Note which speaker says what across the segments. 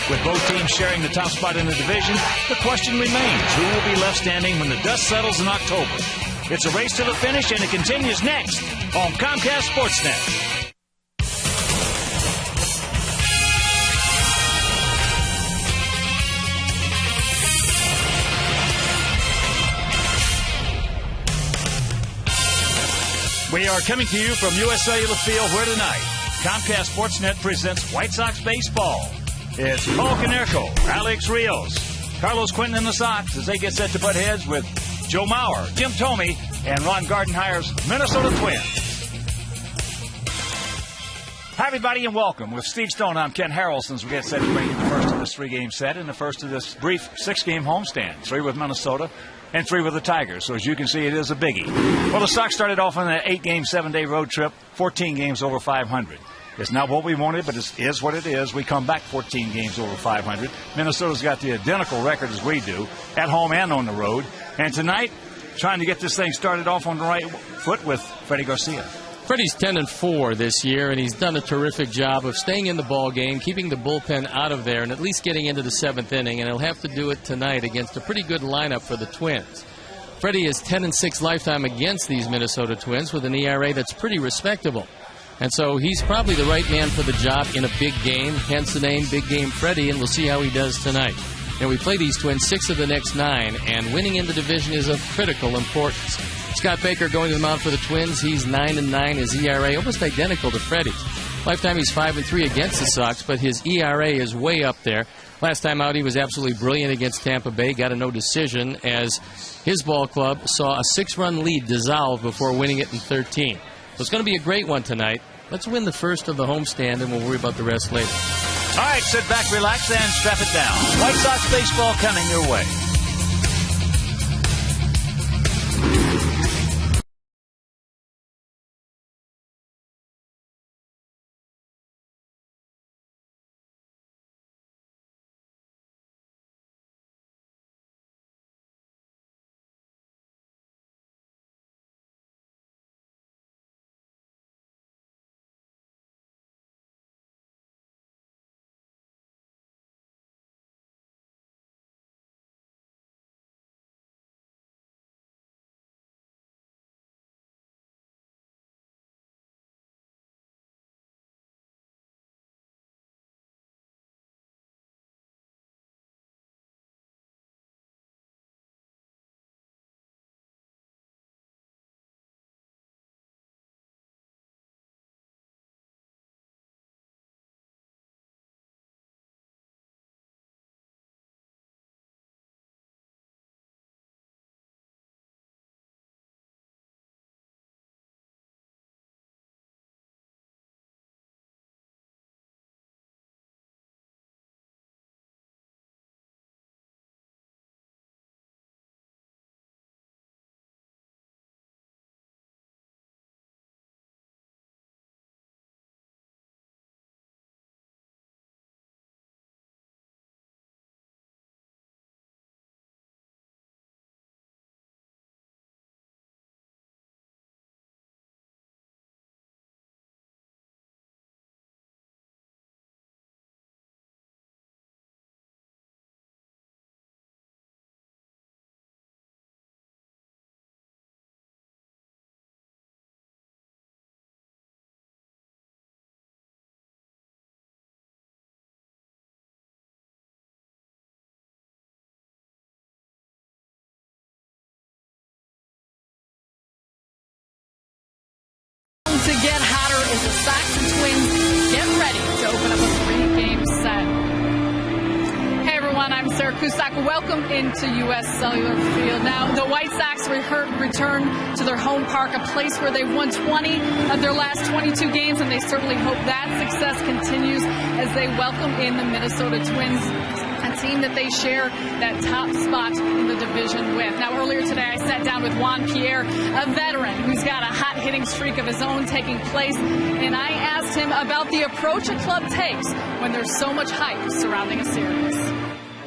Speaker 1: With both teams sharing the top spot in the division, the question remains, who will be left standing when the dust settles in October? It's a race to the finish, and it continues next on Comcast Sportsnet. We are coming to you from U.S. Cellular Field, where tonight Comcast Sportsnet presents White Sox baseball. It's Paul Konerko, Alex Rios, Carlos Quentin and the Sox as they get set to butt heads with Joe Mauer, Jim Thome, and Ron Gardenhire's Minnesota Twins. Hi, everybody, and welcome. With Steve Stone, I'm Ken Harrelson as we get set to bring you the first of this three-game set and the first of this brief six-game homestand. 3 with Minnesota and 3 with the Tigers. So as you can see, it is a biggie. Well, the Sox started off on an 8-game, 7-day road trip, 14 games over 500. It's not what we wanted, but it is what it is. We come back 14 games over 500. Minnesota's got the identical record as we do, at home and on the road. And tonight, trying to get this thing started off on the right foot with Freddie Garcia.
Speaker 2: Freddie's 10-4 this year, and he's done a terrific job of staying in the ball game, keeping the bullpen out of there, and at least getting into the 7th inning. And he'll have to do it tonight against a pretty good lineup for the Twins. Freddie is 10-6 lifetime against these Minnesota Twins with an ERA that's pretty respectable. And so he's probably the right man for the job in a big game, hence the name Big Game Freddie, and we'll see how he does tonight. Now, we play these Twins 6 of the next 9, and winning in the division is of critical importance. Scott Baker going to the mound for the Twins. He's 9-9. His ERA almost identical to Freddie's. Lifetime, he's 5-3 against the Sox, but his ERA is way up there. Last time out, he was absolutely brilliant against Tampa Bay. Got a no decision as his ball club saw a 6-run lead dissolve before winning it in 13. So it's going to be a great one tonight. Let's win the first of the homestand, and we'll worry about the rest later.
Speaker 1: All right, sit back, relax, and strap it down. White Sox baseball coming your way.
Speaker 3: To get hotter as the Sox and Twins get ready to open up a 3-game set. Hey everyone, I'm Sarah Cusack. Welcome into U.S. Cellular Field. Now, the White Sox return to their home park, a place where they've won 20 of their last 22 games, and they certainly hope that success continues as they welcome in the Minnesota Twins, a team that they share that top spot in the division with. Now, earlier today, I sat down with Juan Pierre, a veteran who's got a hot hitting streak of his own taking place, and I asked him about the approach a club takes when there's so much hype surrounding a series.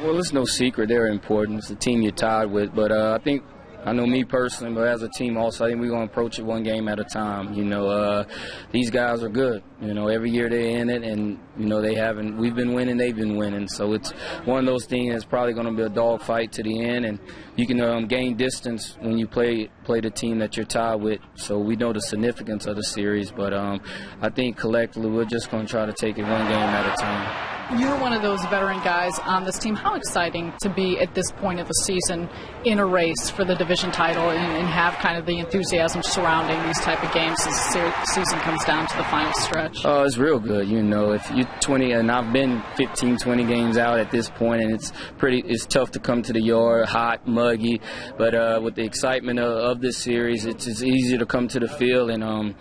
Speaker 4: Well, it's no secret they're important. It's the team you're tied with, but I think I know me personally, but as a team also, I think we're going to approach it one game at a time. These guys are good. Every year they're in it, and, they haven't. We've been winning, they've been winning. So it's one of those things that's probably going to be a dog fight to the end, and you can gain distance when you play the team that you're tied with. So we know the significance of the series, but I think collectively we're just going to try to take it one game at a time.
Speaker 3: You're one of those veteran guys on this team. How exciting to be at this point of the season in a race for the division title and have kind of the enthusiasm surrounding these type of games as the season comes down to the final stretch.
Speaker 4: Oh, it's real good. If you're 20, and I've been 15, 20 games out at this point, and it's tough to come to the yard, hot, muggy, but with the excitement of this series, it's easier to come to the field. And about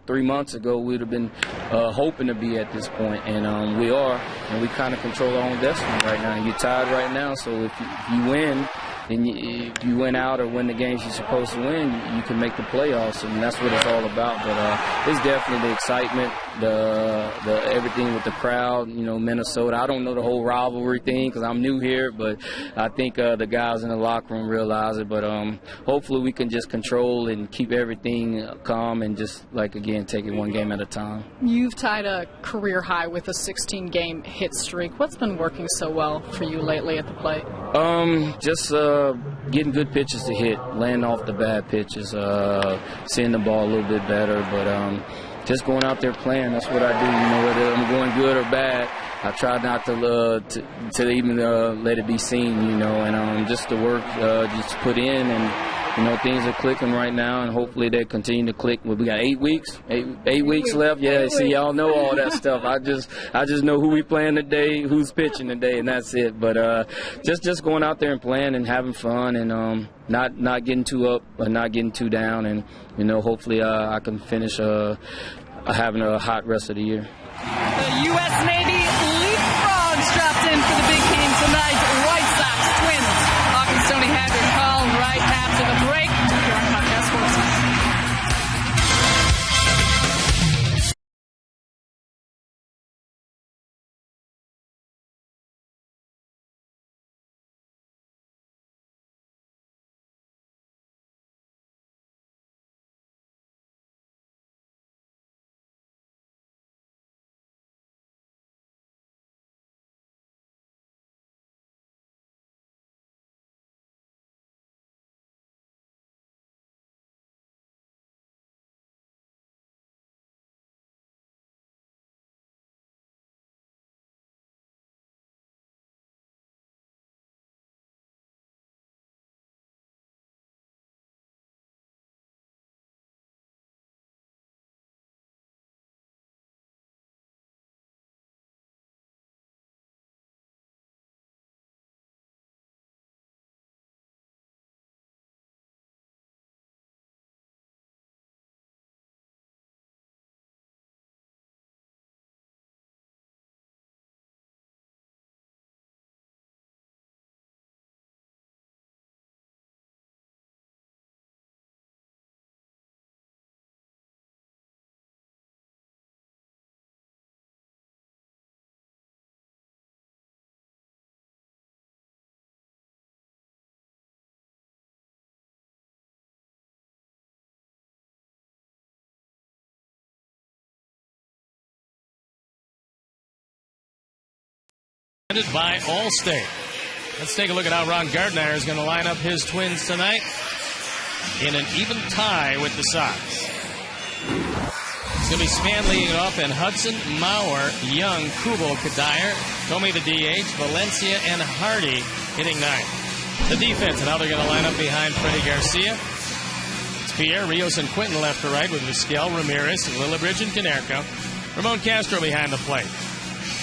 Speaker 4: 3 months ago, we'd have been hoping to be at this point. And we are, and we kind of control our own destiny right now. You're tied right now, so if you win, then if you win out or win the games you're supposed to win, you can make the playoffs, and that's what it's all about. But it's definitely the excitement, the everything with the crowd. Minnesota. I don't know the whole rivalry thing because I'm new here, but I think the guys in the locker room realize it. But hopefully we can just control and keep everything calm and just take it one game at a time.
Speaker 3: You've tied a career high with a 16-game hit streak. What's been working so well for you lately at the plate?
Speaker 4: Just getting good pitches to hit, laying off the bad pitches, seeing the ball a little bit better, but just going out there playing. That's what I do. Whether I'm going good or bad, I try not to even let it be seen. And just the work, just put in, and things are clicking right now, and hopefully they continue to click. We got 8 weeks, eight weeks left. Yeah, see, y'all know all that stuff. I just know who we playing today, who's pitching today, and that's it. But just going out there and playing and having fun, and not getting too up or not getting too down, and hopefully I can finish having a hot rest of the year.
Speaker 3: The U.S. Navy Leapfrogs dropped in for the big game tonight. White Sox, Twins. Hawk and Stoney had their call right after the break. Here on Comcast Sports.
Speaker 2: By Allstate. Let's take a look at how Ron Gardner is going to line up his Twins tonight in an even tie with the Sox. It's going to be Span leading it off, and Hudson, Mauer, Young, Kubel, Kadire, Tomey the DH, Valencia, and Hardy hitting ninth. The defense and how they're going to line up behind Freddie Garcia. It's Pierre, Rios, and Quinton left to right with Vizquel, Ramirez, Lillibridge, and Canerco. Ramon Castro behind the plate.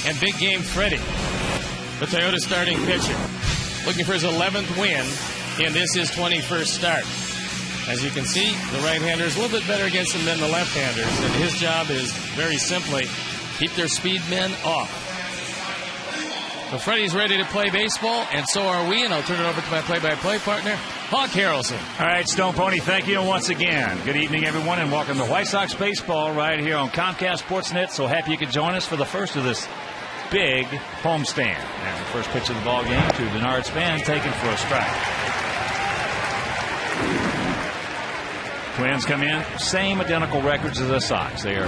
Speaker 2: And big game Freddie, the Toyota starting pitcher, looking for his 11th win in this his 21st start. As you can see, the right-hander is a little bit better against him than the left-handers, and his job is very simply keep their speed men off. So Freddie's ready to play baseball, and so are we, and I'll turn it over to my play-by-play partner, Hawk Harrelson.
Speaker 1: All right, Stone Pony, thank you once again. Good evening, everyone, and welcome to White Sox Baseball right here on Comcast Sportsnet. So happy you could join us for the first of this big homestand. And the first pitch of the ball game to Denard Span, taken for a strike. Twins come in, same identical records as the Sox. They are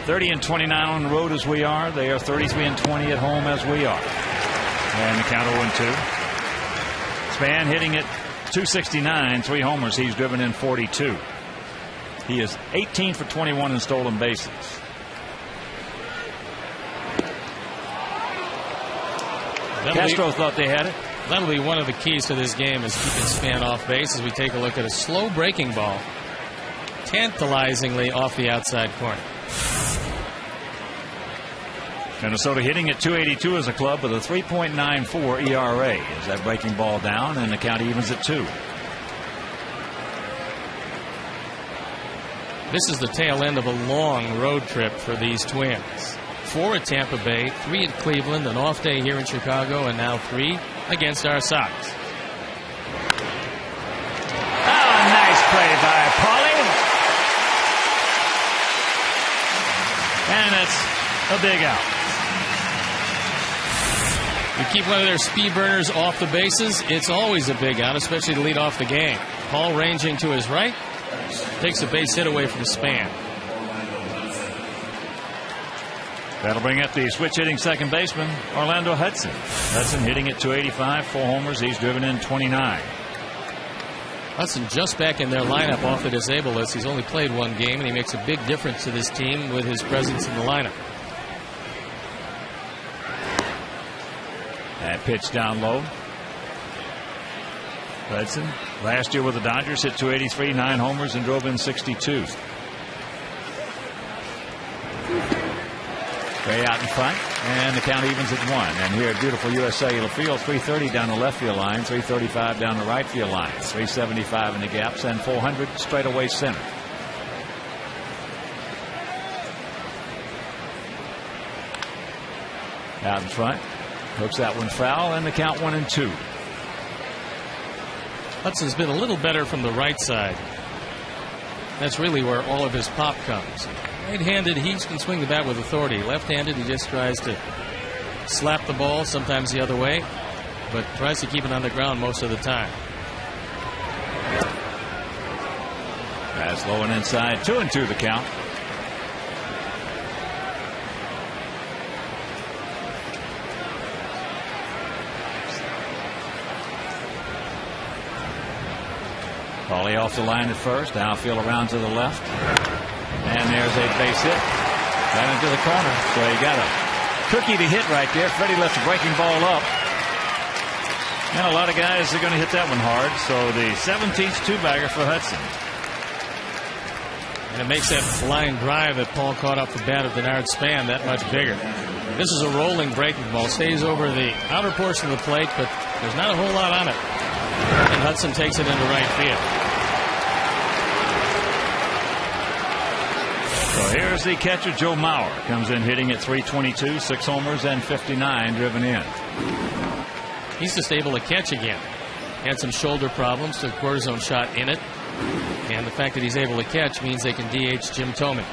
Speaker 1: 30-29 on the road as we are. They are 33-20 at home as we are. And the count 0-2. Span hitting at .269, 3 homers. He's driven in 42. He is 18 for 21 in stolen bases. Castro thought they had it.
Speaker 2: That'll be one of the keys to this game, is keeping Span off base, as we take a look at a slow breaking ball, tantalizingly off the outside corner.
Speaker 1: Minnesota hitting at .282 as a club with a 3.94 ERA. Is that breaking ball down, and the count evens at 2.
Speaker 2: This is the tail end of a long road trip for these Twins. 4 at Tampa Bay, 3 at Cleveland, an off day here in Chicago, and now 3 against our Sox.
Speaker 1: Oh, nice play by Paulie. And it's a big out.
Speaker 2: You keep one of their speed burners off the bases, it's always a big out, especially to lead off the game. Paul ranging to his right, takes a base hit away from Span.
Speaker 1: That'll bring up the switch hitting second baseman, Orlando Hudson. Hudson hitting at .285, 4 homers. He's driven in 29.
Speaker 2: Hudson just back in their lineup off the disabled list. He's only played 1 game, and he makes a big difference to this team with his presence in the lineup.
Speaker 1: That pitch down low. Hudson, last year with the Dodgers, hit .283, 9 homers, and drove in 62. Way out in front, and the count evens at 1. And here at beautiful U.S. Cellular Field, 330 down the left field line, 335 down the right field line, 375 in the gaps, and 400 straight away center. Out in front, hooks that one foul, and the count 1-2.
Speaker 2: Hudson's been a little better from the right side. That's really where all of his pop comes. Right-handed, he can swing the bat with authority. Left-handed, he just tries to slap the ball, sometimes the other way, but tries to keep it on the ground most of the time.
Speaker 1: Pass low and inside, 2-2 the count. Paulie off the line at first, outfield around to the left. And there's a base hit right into the corner. So you got a cookie to hit right there. Freddie left a breaking ball up. And a lot of guys are going to hit that one hard. So the 17th two-bagger for Hudson.
Speaker 2: And it makes that line drive that Paul caught off the bat of Denard Span that much bigger. This is a rolling breaking ball. Stays over the outer portion of the plate, but there's not a whole lot on it. And Hudson takes it into right field.
Speaker 1: So here's the catcher, Joe Mauer. Comes in hitting at .322, 6 homers and 59 driven in.
Speaker 2: He's just able to catch again. Had some shoulder problems, took a cortisone shot in it. And the fact that he's able to catch means they can DH Jim Thome.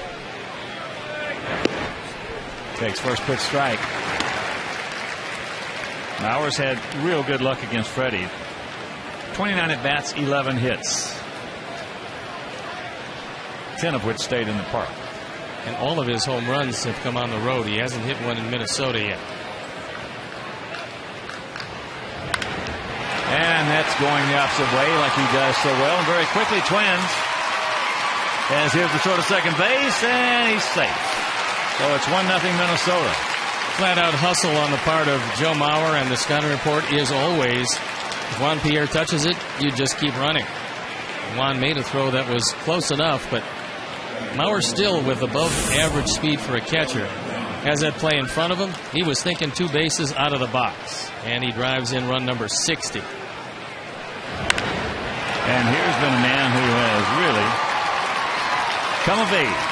Speaker 1: Takes first pitch strike. Mauer's had real good luck against Freddie. 29 at bats, 11 hits. 10 of which stayed in the park.
Speaker 2: And all of his home runs have come on the road. He hasn't hit one in Minnesota yet.
Speaker 1: And that's going the opposite way like he does so well. And very quickly, Twins. As here's the throw to second base, and he's safe. So it's 1-0 Minnesota.
Speaker 2: Flat out hustle on the part of Joe Mauer, and the scouting report is always, if Juan Pierre touches it, you just keep running. Juan made a throw that was close enough, but Mauer still with above average speed for a catcher. Has that play in front of him. He was thinking 2 bases out of the box, and he drives in run number 60.
Speaker 1: And here's been a man who has really come of age.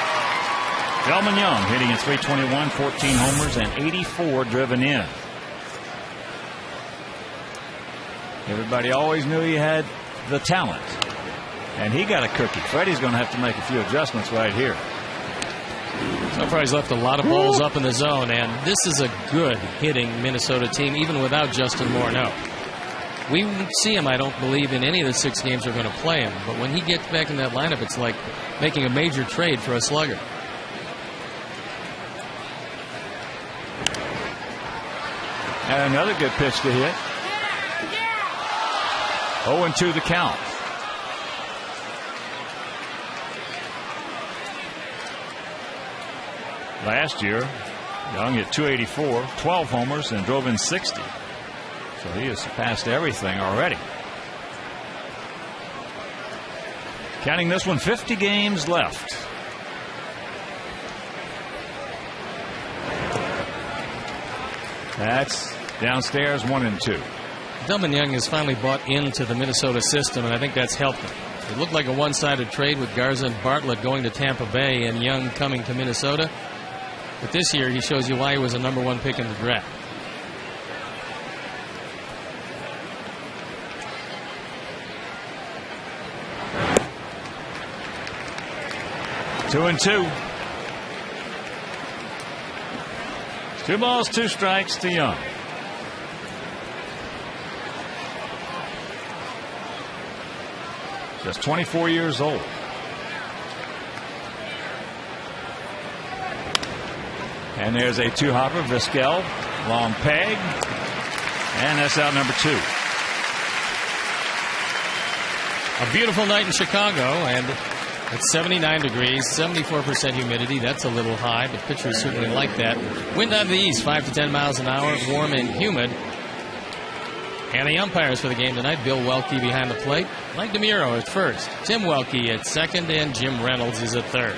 Speaker 1: Delmon Young hitting at .321, 14 homers and 84 driven in. Everybody always knew he had the talent. And he got a cookie. Freddie's going to have to make a few adjustments right here.
Speaker 2: So far he's left a lot of balls up in the zone, and this is a good hitting Minnesota team, even without Justin Morneau. We won't see him, I don't believe, in any of the 6 games we're going to play him. But when he gets back in that lineup, it's like making a major trade for a slugger.
Speaker 1: And another good pitch to hit. 0-2 the count. Last year, Young hit .284, 12 homers, and drove in 60. So he has surpassed everything already. Counting this one, 50 games left. That's downstairs, 1-2.
Speaker 2: Delmon Young has finally bought into the Minnesota system, and I think that's helped him. It looked like a one-sided trade with Garza and Bartlett going to Tampa Bay and Young coming to Minnesota. But this year, he shows you why he was a #1 pick in the draft.
Speaker 1: Two and two. 2 balls, 2 strikes to Young. Just 24 years old. And there's a 2-hopper, Vizquel, long peg, and that's out number 2.
Speaker 2: A beautiful night in Chicago, and it's 79 degrees, 74% humidity. That's a little high, but pitchers certainly like that. Wind out of the east, 5 to 10 miles an hour, warm and humid. And the umpires for the game tonight, Bill Welke behind the plate, Mike DeMuro at first, Tim Welke at second, and Jim Reynolds is at third.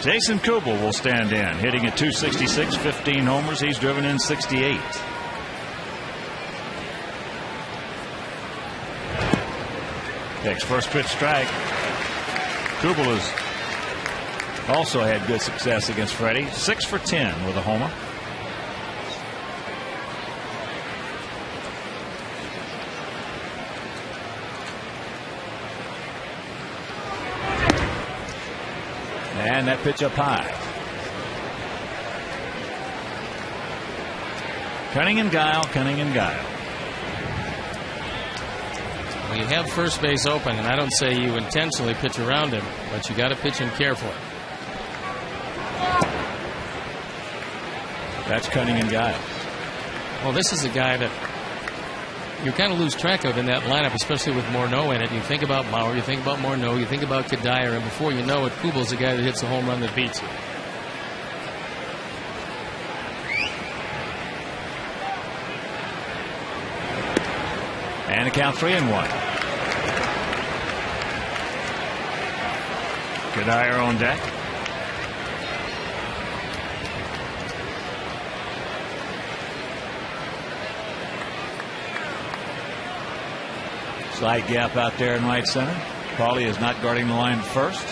Speaker 1: Jason Kubel will stand in, hitting at .266, 15 homers. He's driven in 68. Takes first pitch strike. Kubel has also had good success against Freddie. 6 for 10 with a homer. And that pitch up high. Cunning and Guile, Cunning and Guile.
Speaker 2: Well, you have first base open, and I don't say you intentionally pitch around him, but you got to pitch him carefully.
Speaker 1: That's Cunning and Guile.
Speaker 2: Well, this is a guy that you kind of lose track of in that lineup, especially with Morneau in it. You think about Bauer, you think about Morneau, you think about Kadire, and before you know it, Kubel's the guy that hits a home run that beats you.
Speaker 1: And a count 3-1. Kadire on deck. Slight gap out there in right center. Paulie is not guarding the line first.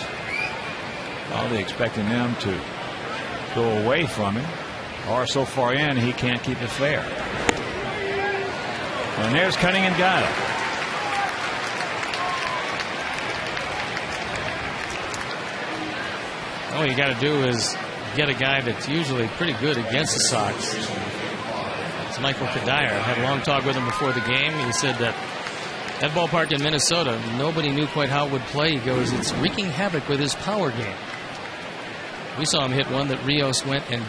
Speaker 1: Probably expecting them to go away from him. Or so far in, he can't keep it fair. And there's Cunning and Guile.
Speaker 2: All you got to do is get a guy that's usually pretty good against the Sox. It's Michael Kadire. I had a long talk with him before the game. He said that ballpark in Minnesota, nobody knew quite how it would play. He goes, it's wreaking havoc with his power game. We saw him hit one that Rios went and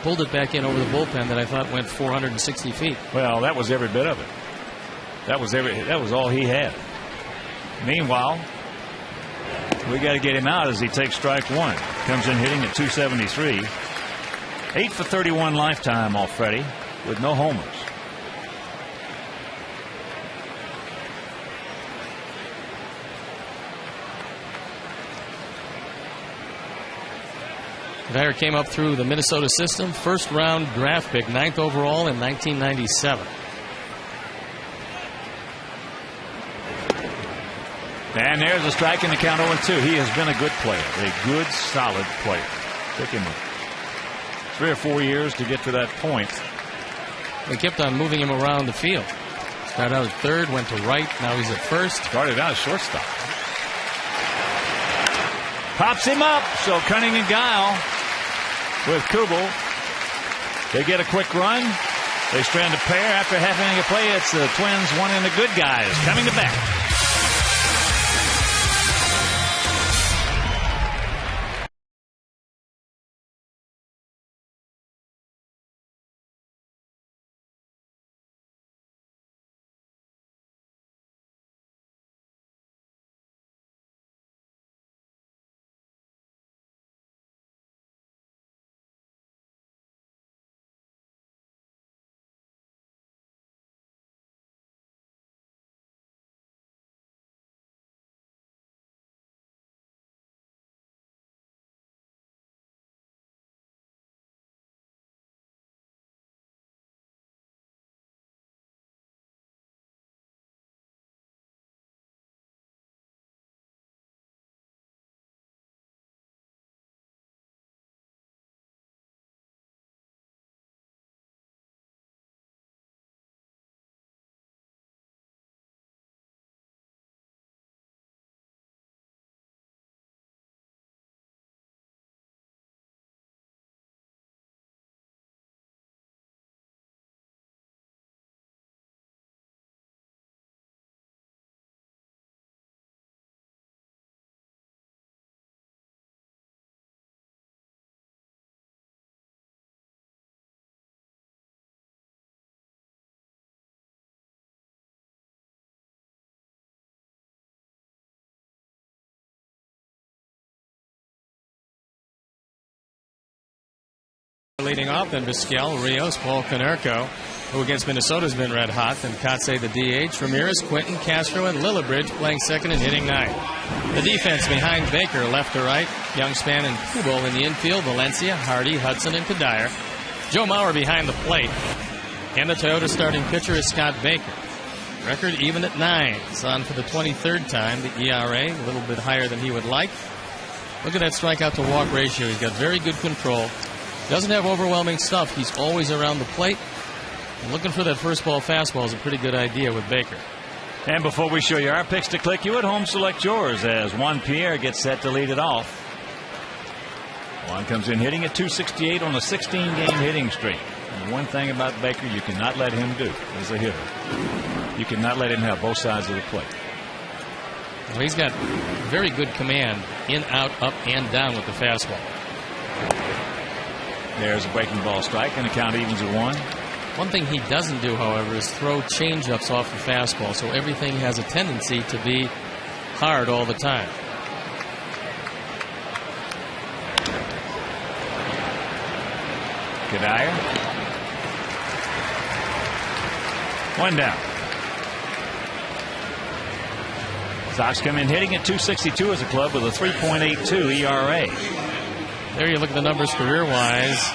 Speaker 2: pulled it back in over the bullpen that I thought went 460 feet.
Speaker 1: Well, that was every bit of it. That was all he had. Meanwhile, we got to get him out as he takes strike one. Comes in hitting at .273. 8 for 31 lifetime off Freddie with no homers.
Speaker 2: Kadire came up through the Minnesota system, first round draft pick, 9th overall in 1997.
Speaker 1: And there's a strike in the count 0-2. He has been a good player, a good, solid player. Took him 3 or 4 years to get to that point.
Speaker 2: They kept on moving him around the field. Started out at third, went to right, now he's at first.
Speaker 1: Started out as shortstop. Pops him up, so Cunning and Guile with Kubel They get a quick run. They strand a pair. After half inning of play, it's the Twins, one in the good guys coming to bat.
Speaker 2: Leading off, then Vizquel, Rios, Paul Konerko, who against Minnesota has been red hot. Then Kotsay, the DH, Ramirez, Quinton, Castro, and Lillibridge playing second and hitting ninth. The defense behind Baker, left to right, Youngspan and Kubel in the infield, Valencia, Hardy, Hudson, and Kadire. Joe Mauer behind the plate. And the Toyota starting pitcher is Scott Baker. Record even at 9. It's on for the 23rd time. The ERA, a little bit higher than he would like. Look at that strikeout to walk ratio. He's got very good control. Doesn't have overwhelming stuff. He's always around the plate. And looking for that first ball fastball is a pretty good idea with Baker.
Speaker 1: And before we show you our picks to click, you at home select yours as Juan Pierre gets set to lead it off. Juan comes in hitting at .268 on a 16-game hitting streak. And one thing about Baker you cannot let him do as a hitter. You cannot let him have both sides of the plate.
Speaker 2: Well, he's got very good command in, out, up, and down with the fastball.
Speaker 1: There's a breaking ball strike, and the count evens at 1.
Speaker 2: One thing he doesn't do, however, is throw changeups off the fastball, so everything has a tendency to be hard all the time.
Speaker 1: Kadire. One down. Sox come in hitting at .262 as a club with a 3.82 ERA.
Speaker 2: There you look at the numbers career-wise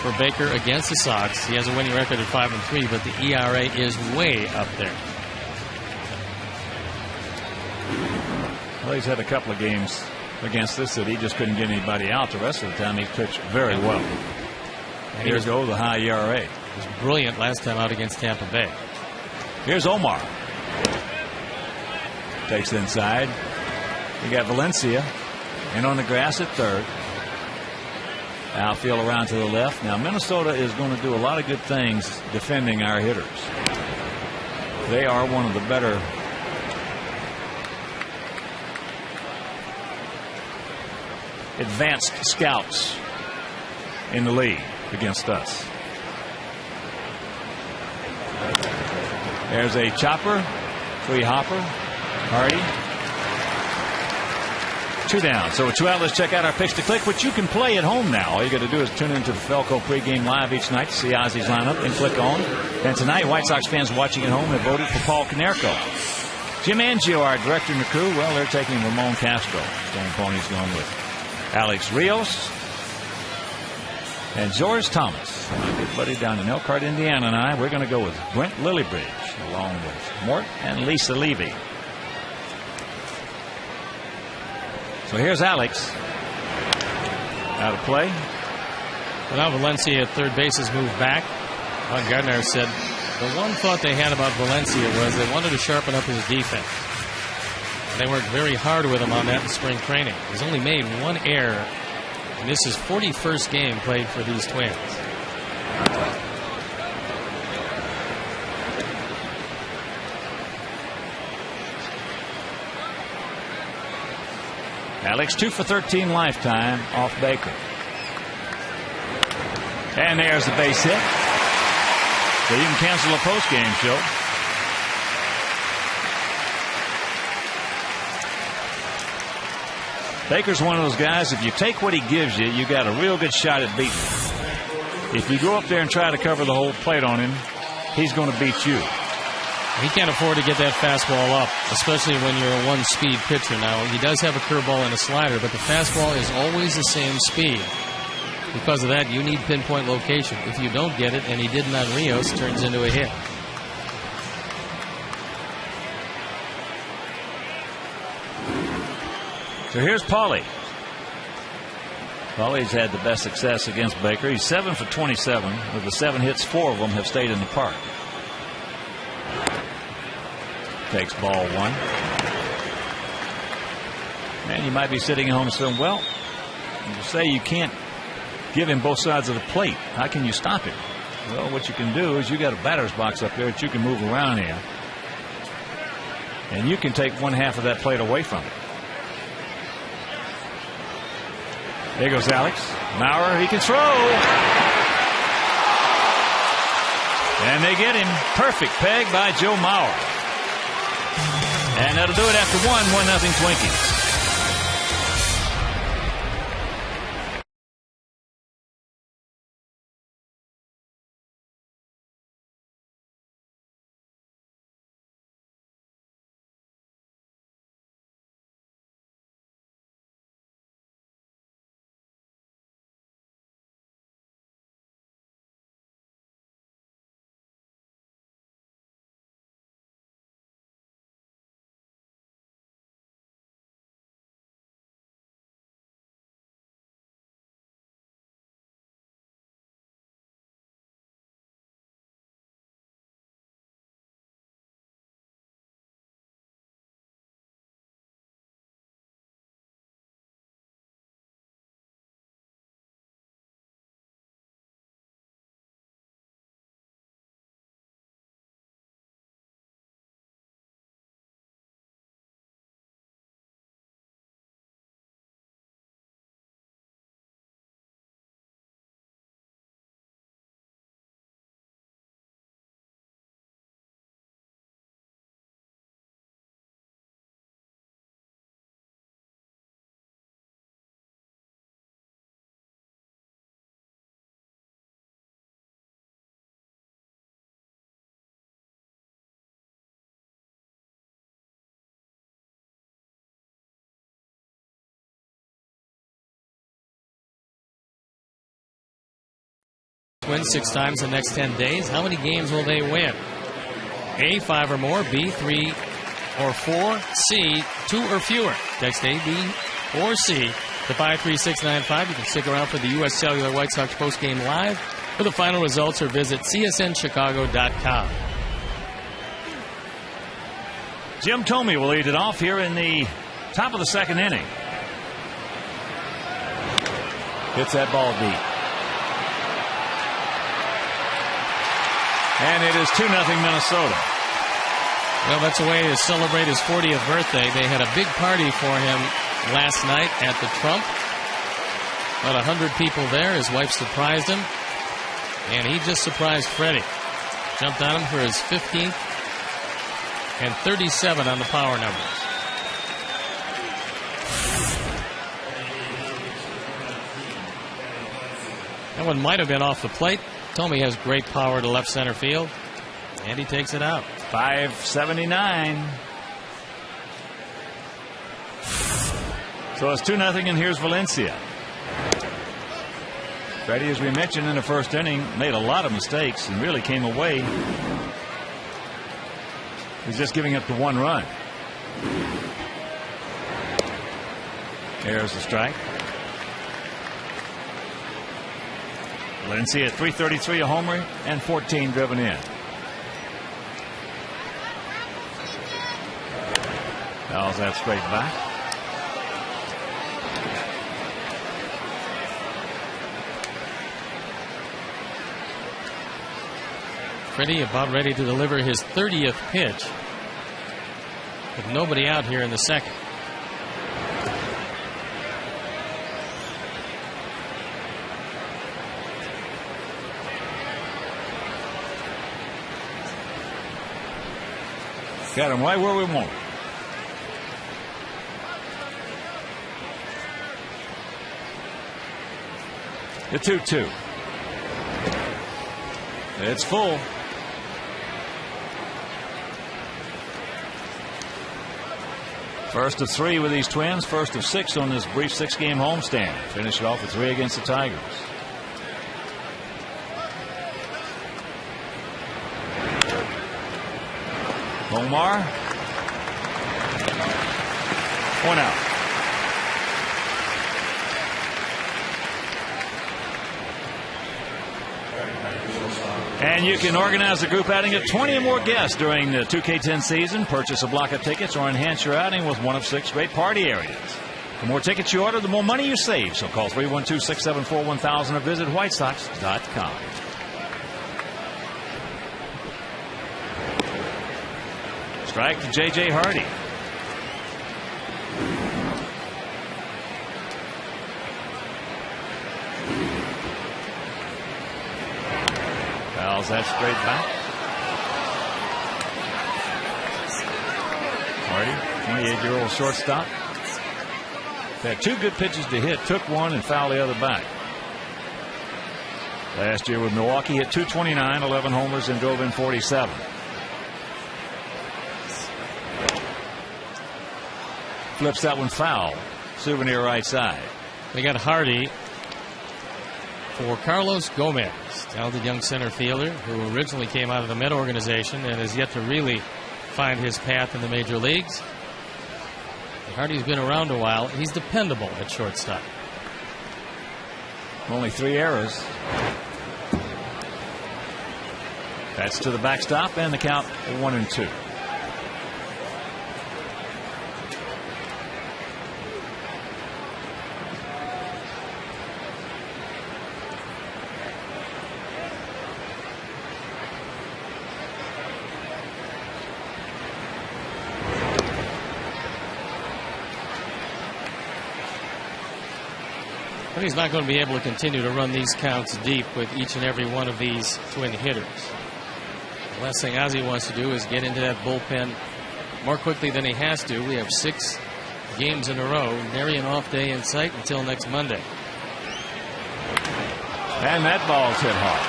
Speaker 2: for Baker against the Sox. He has a winning record at 5-3, but the ERA is way up there.
Speaker 1: Well, he's had a couple of games against this that he just couldn't get anybody out. The rest of the time, he pitched very well. And here goes the high ERA.
Speaker 2: He was brilliant last time out against Tampa Bay.
Speaker 1: Here's Omar. Takes it inside. You got Valencia in on the grass at third. Outfield around to the left. Now Minnesota is going to do a lot of good things defending our hitters. They are one of the better advanced scouts in the league against us. There's a chopper, free hopper, Hardy. 2 down. So with 2 out, let's check out our picks to click, which you can play at home now. All you got to do is tune into the Felco pregame live each night to see Ozzy's lineup and click on. And tonight, White Sox fans watching at home have voted for Paul Konerko. Jim Angio, our director in the crew, well, they're taking Ramon Castro. Stone Pony's going with Alex Rios and George Thomas. My good buddy down in Elkhart, Indiana, and I, we're going to go with Brent Lillibridge along with Mort and Lisa Levy. So here's Alex. Out of play.
Speaker 2: Well, now Valencia at third base has moved back. Ron Gardner said the one thought they had about Valencia was they wanted to sharpen up his defense. They worked very hard with him on that in spring training. He's only made 1 error, and this is 41st game played for these Twins.
Speaker 1: Alex 2 for 13 lifetime off Baker. And there's the base hit. So you can cancel a post-game show. Baker's one of those guys, if you take what he gives you, you got a real good shot at beating him. If you go up there and try to cover the whole plate on him, he's going to beat you.
Speaker 2: He can't afford to get that fastball up, especially when you're a one-speed pitcher. Now, he does have a curveball and a slider, but the fastball is always the same speed. Because of that, you need pinpoint location. If you don't get it, and he didn't on Rios, it turns into a hit.
Speaker 1: So here's Paulie. Paulie's had the best success against Baker. He's 7 for 27. Of the 7 hits, 4 of them have stayed in the park. Takes ball 1. And you might be sitting at home saying, well, you say you can't give him both sides of the plate. How can you stop him? Well, what you can do is you got a batter's box up there that you can move around in. And you can take one half of that plate away from him. There goes Alex. Maurer, he can throw. And they get him. Perfect peg by Joe Mauer. And that'll do it after 1-0 Twinkies.
Speaker 2: Win 6 times in the next 10 days. How many games will they win? A, 5 or more. B, 3 or 4. C, 2 or fewer. Text A, B, or C to 53695. You can stick around for the U.S. Cellular White Sox postgame live for the final results, or visit csnchicago.com.
Speaker 1: Jim Thome will lead it off here in the top of the second inning. Hits that ball deep. And it is 2-0 Minnesota.
Speaker 2: Well, that's a way to celebrate his 40th birthday. They had a big party for him last night at the Trump. About 100 people there. His wife surprised him. And he just surprised Freddie. Jumped on him for his 15th and 37 on the power numbers. That one might have been off the plate. Thome has great power to left center field, and he takes it out.
Speaker 1: 579. So it's 2-0, and here's Valencia. Freddie, as we mentioned in the first inning, made a lot of mistakes and really came away. He's just giving up the 1 run. There's the strike. Valencia at .333, a homer, and 14 driven in. Fouls that straight back.
Speaker 2: Freddie about ready to deliver his 30th pitch, with nobody out here in the second.
Speaker 1: Got him right where we want. The 2-2. It's full. First of 3 with these Twins. First of 6 on this brief 6-game homestand. Finish it off with 3 against the Tigers. Omar. 1 out. And you can organize a group outing of 20 or more guests during the 2K10 season. Purchase a block of tickets or enhance your outing with one of 6 great party areas. The more tickets you order, the more money you save. So call 312-674-1000 or visit whitesox.com. Strike to J.J. Hardy. Fouls that straight back. Hardy, 28-year-old shortstop. Had 2 good pitches to hit. Took one and fouled the other back. Last year with Milwaukee, hit .229, 11 homers, and drove in 47. Flips that one foul. Souvenir right side.
Speaker 2: They got Hardy for Carlos Gomez, talented young center fielder who originally came out of the Met organization and has yet to really find his path in the major leagues. Hardy's been around a while. He's dependable at shortstop.
Speaker 1: Only 3 errors. That's to the backstop, and the count 1-2.
Speaker 2: But he's not going to be able to continue to run these counts deep with each and every one of these Twin hitters. The last thing Ozzie wants to do is get into that bullpen more quickly than he has to. We have 6 games in a row. Nary an off day in sight until next Monday.
Speaker 1: And that ball's hit hard.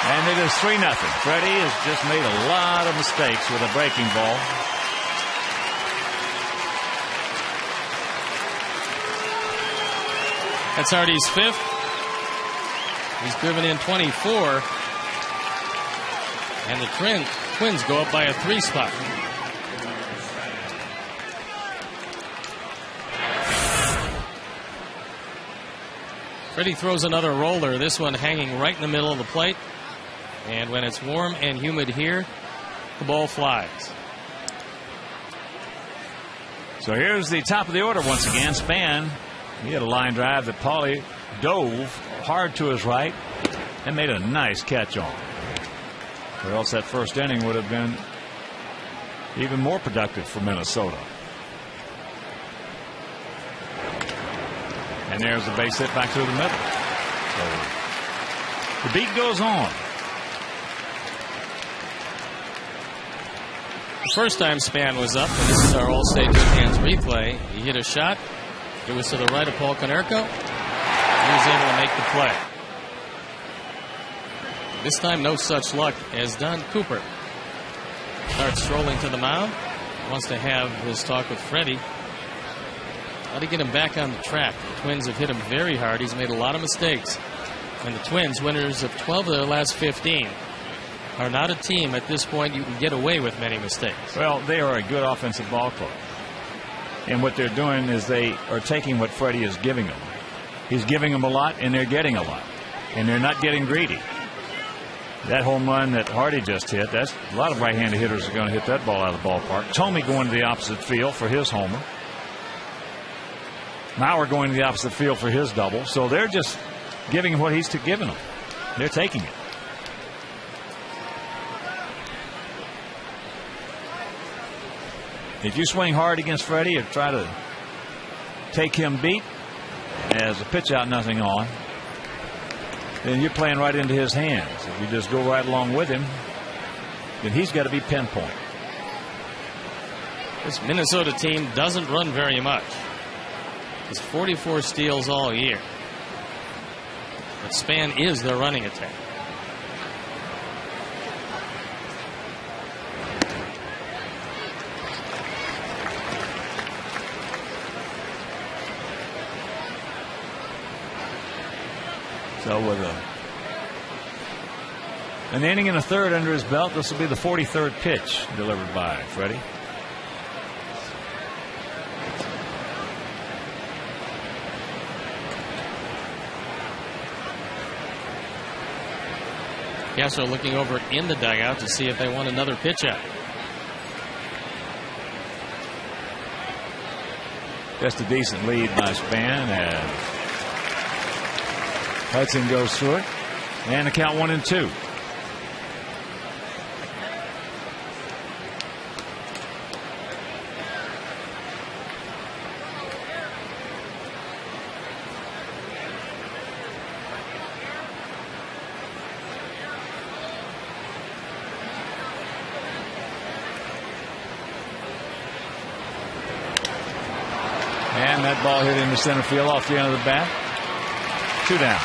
Speaker 1: And it is 3-0. Freddie has just made a lot of mistakes with a breaking ball.
Speaker 2: That's Hardy's 5th. He's driven in 24. And the Twins go up by a 3 spot. Freddie throws another roller, this one hanging right in the middle of the plate. And when it's warm and humid here, the ball flies.
Speaker 1: So here's the top of the order once again. Span. He had a line drive that Paulie dove hard to his right and made a nice catch on. Or else that first inning would have been even more productive for Minnesota. And there's the base hit back through the middle. So the beat goes on.
Speaker 2: The first time Span was up, and this is our All-State Good Hands replay, he hit a shot. It was to the right of Paul Konerko. He was able to make the play. This time, no such luck as Don Cooper starts strolling to the mound. Wants to have his talk with Freddie. How to get him back on the track. The Twins have hit him very hard. He's made a lot of mistakes. And the Twins, winners of 12 of their last 15, are not a team at this point you can get away with many mistakes.
Speaker 1: Well, they are a good offensive ball club. And what they're doing is they are taking what Freddie is giving them. He's giving them a lot, and they're getting a lot. And they're not getting greedy. That home run that Hardy just hit, that's a lot of right-handed hitters are going to hit that ball out of the ballpark. Thome going to the opposite field for his homer. Mauer going to the opposite field for his double. So they're just giving him what he's giving them. They're taking it. If you swing hard against Freddie or try to take him beat as a pitch out, nothing on, then you're playing right into his hands. If you just go right along with him, then he's got to be pinpoint.
Speaker 2: This Minnesota team doesn't run very much. It's 44 steals all year. But Span is their running attack.
Speaker 1: So with an inning and a third under his belt, this will be the 43rd pitch delivered by Freddie.
Speaker 2: Castro looking over in the dugout to see if they want another pitch out.
Speaker 1: Just a decent lead by Span as Hudson goes through it, and the count 1-2. And that ball hit into center field off the end of the bat. 2 down.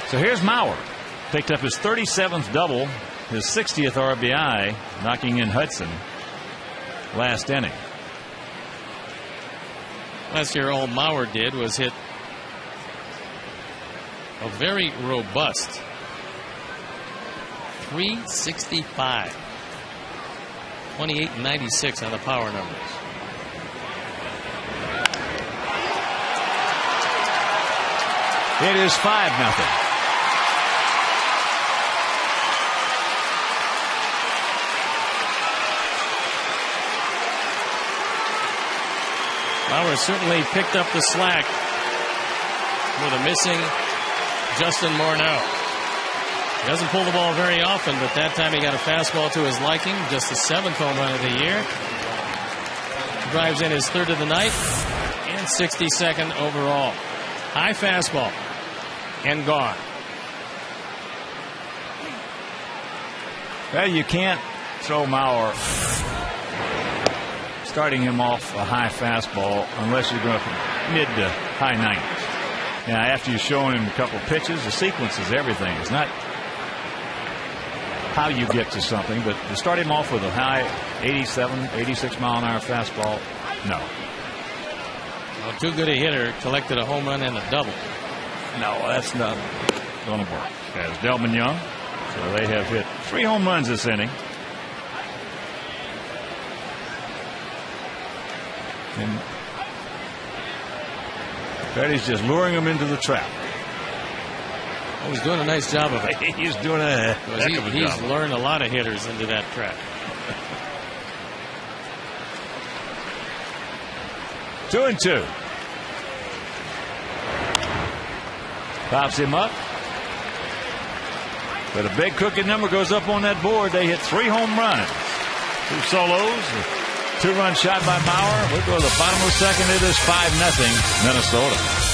Speaker 1: So here's Mauer. Picked up his 37th double, his 60th RBI, knocking in Hudson last inning.
Speaker 2: Last year, all Mauer did was hit a very robust 365. 28-96 on the power numbers.
Speaker 1: It is 5-0.
Speaker 2: Mauer certainly picked up the slack with a missing Justin Morneau. He doesn't pull the ball very often, but that time he got a fastball to his liking. Just the 7th home run of the year. Drives in his 3rd of the night and 62nd overall. High fastball and gone.
Speaker 1: Well, you can't throw Mauer, starting him off a high fastball, unless you're going to mid to high 90s. Now, after you've shown him a couple pitches, the sequence is everything. It's not how you get to something, but to start him off with a high 87, 86 mile an hour fastball, no.
Speaker 2: Well, too good a hitter, collected a home run and a double.
Speaker 1: No, that's not going to work. As Delman Young, so they have hit 3 home runs this inning. And Freddie's just luring him into the trap.
Speaker 2: Oh, he's doing a nice job of it.
Speaker 1: He's doing a heck of a
Speaker 2: He's
Speaker 1: job.
Speaker 2: lured a lot of hitters into that trap.
Speaker 1: 2-2. Pops him up. But a big crooked number goes up on that board. They hit 3 home runs. 2 solos. 2-run shot by Mauer. We'll go to the bottom of the second. It is 5-0 Minnesota.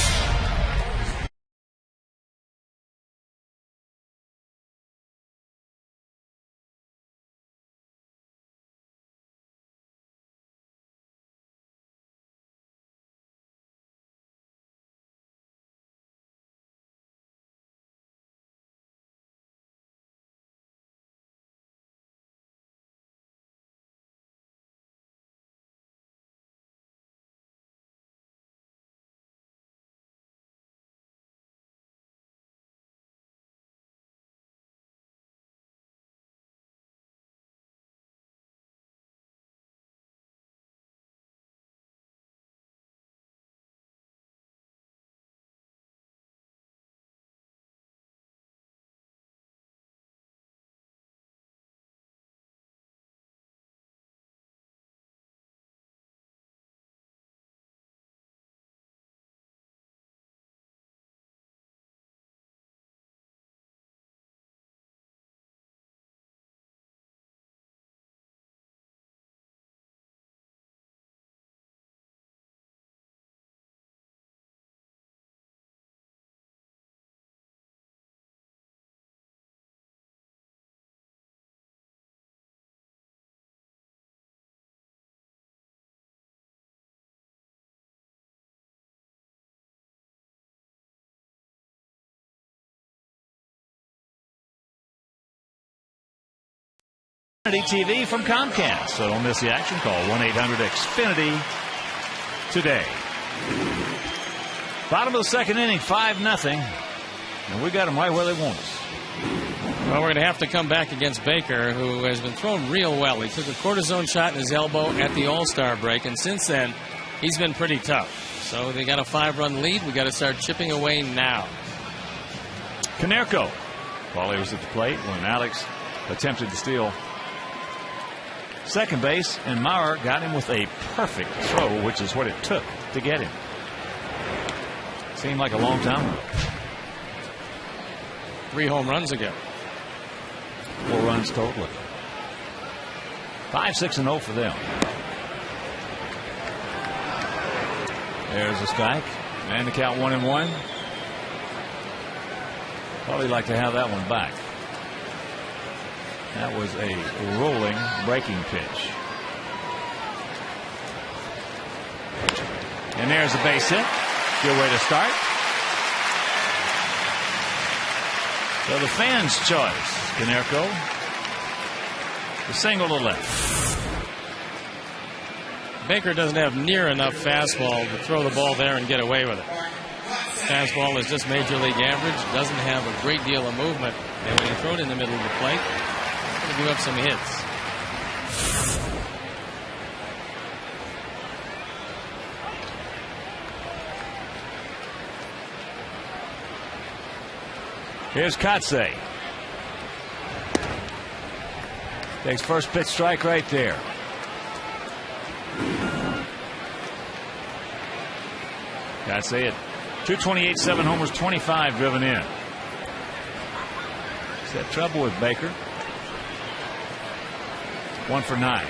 Speaker 1: Xfinity TV from Comcast. So don't miss the action. Call 1-800-XFINITY today. Bottom of the second inning, 5-0. And we got them right where they want us.
Speaker 2: Well, we're going to have to come back against Baker, who has been thrown real well. He took a cortisone shot in his elbow at the All-Star break, and since then, he's been pretty tough. So they got a 5-run lead. We got to start chipping away now.
Speaker 1: Konerko. Paulie was at the plate when Alex attempted to steal second base, and Maurer got him with a perfect throw, which is what it took to get him. Seemed like a long time ago.
Speaker 2: 3 home runs ago.
Speaker 1: 4 runs total. 5-6-0 for them. There's a strike. And the count 1-1. Probably like to have that one back. That was a rolling breaking pitch. And there's a base hit. Good way to start. So the fans' choice. Konerko. The single to left.
Speaker 2: Baker doesn't have near enough fastball to throw the ball there and get away with it. Fastball is just major league average. Doesn't have a great deal of movement. And when you throw it in the middle of the plate, it's going to give up some hits.
Speaker 1: Here's Kotsay. Takes first pitch strike right there. Kotsay at 228, 7 homers, 25 driven in. Is that trouble with Baker? 1 for 9.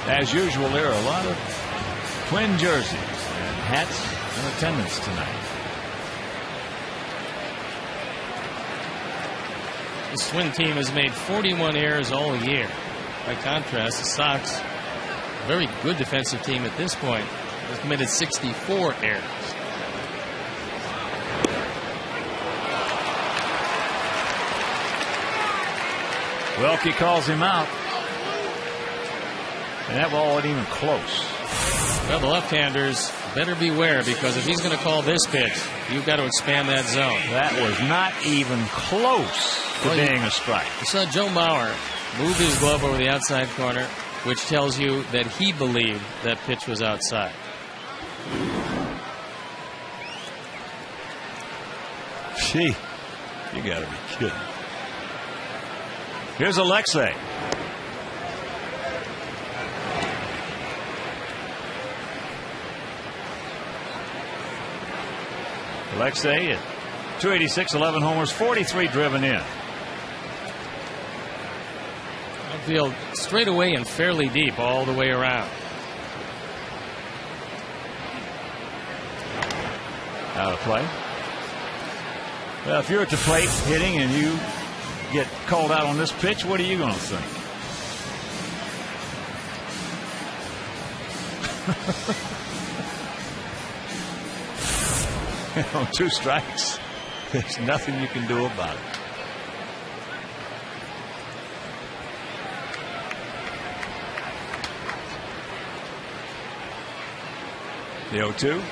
Speaker 1: As usual, there are a lot of Twin jerseys and hats in attendance tonight.
Speaker 2: This Twin team has made 41 errors all year. By contrast, the Sox, a very good defensive team at this point, has committed 64 errors.
Speaker 1: Welke calls him out. And that ball wasn't even close.
Speaker 2: Well, the left-handers better beware, because if he's going to call this pitch, you've got to expand that zone.
Speaker 1: That was not even close to being a strike.
Speaker 2: You saw Joe Mauer move his glove over the outside corner, which tells you that he believed that pitch was outside.
Speaker 1: Gee, you got to be kidding. Here's Alexei. Alexei at 286, 11 homers, 43 driven in.
Speaker 2: Outfield straight away and fairly deep all the way around.
Speaker 1: Out of play. Well, if you're at the plate hitting and you get called out on this pitch, what are you going to think? On 2 strikes, there's nothing you can do about it. The 0-2.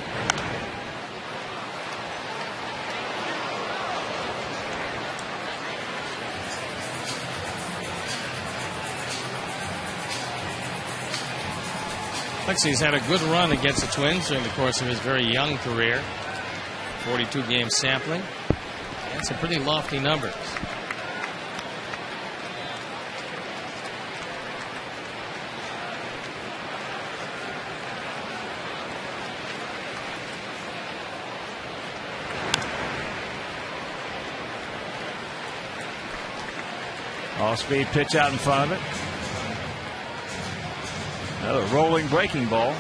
Speaker 2: Alexei's had a good run against the Twins during the course of his very young career. 42 game sampling. That's some pretty lofty numbers.
Speaker 1: Off-speed pitch out in front of it. Another rolling breaking ball.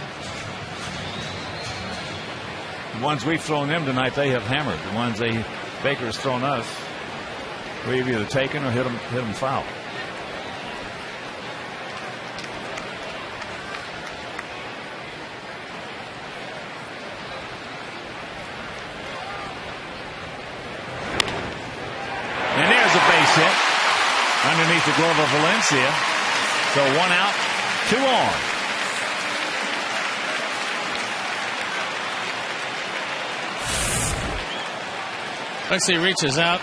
Speaker 1: The ones we've thrown them tonight, they have hammered. The ones Baker's thrown us, we've either taken or hit them foul. hit underneath the glove of Valencia. So 1 out, 2 on.
Speaker 2: Lexi reaches out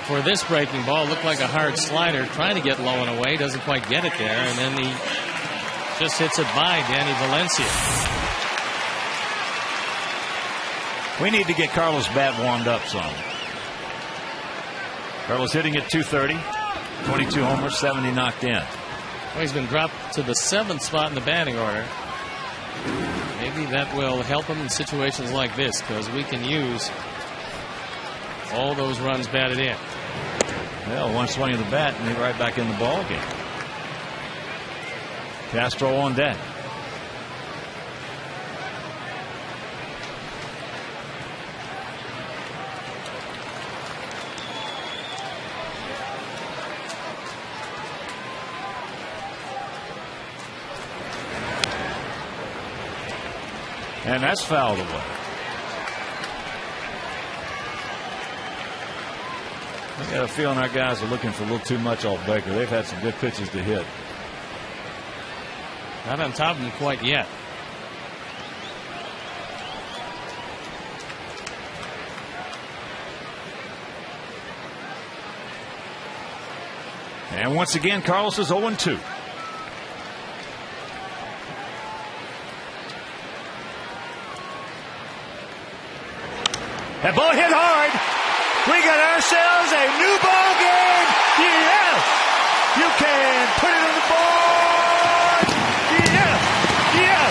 Speaker 2: for this breaking ball. Looked like a hard slider, trying to get low and away. Doesn't quite get it there, and then he just hits it by Danny Valencia.
Speaker 1: We need to get Carlos' bat warmed up some. Carlos hitting at .230, 22 homers, 70 knocked in.
Speaker 2: Well, he's been dropped to the 7th spot in the batting order. Maybe that will help him in situations like this, because we can use all those runs batted in.
Speaker 1: Well, one swing of the bat and he's right back in the ball game. Castro on deck. And that's fouled away. I got a feeling our guys are looking for a little too much off Baker. They've had some good pitches to hit.
Speaker 2: Not on top of him quite yet.
Speaker 1: And once again, Carlos is 0-2. That ball hit hard. We got ourselves a new ball game. Yes, you can put it on the board. Yes, yes.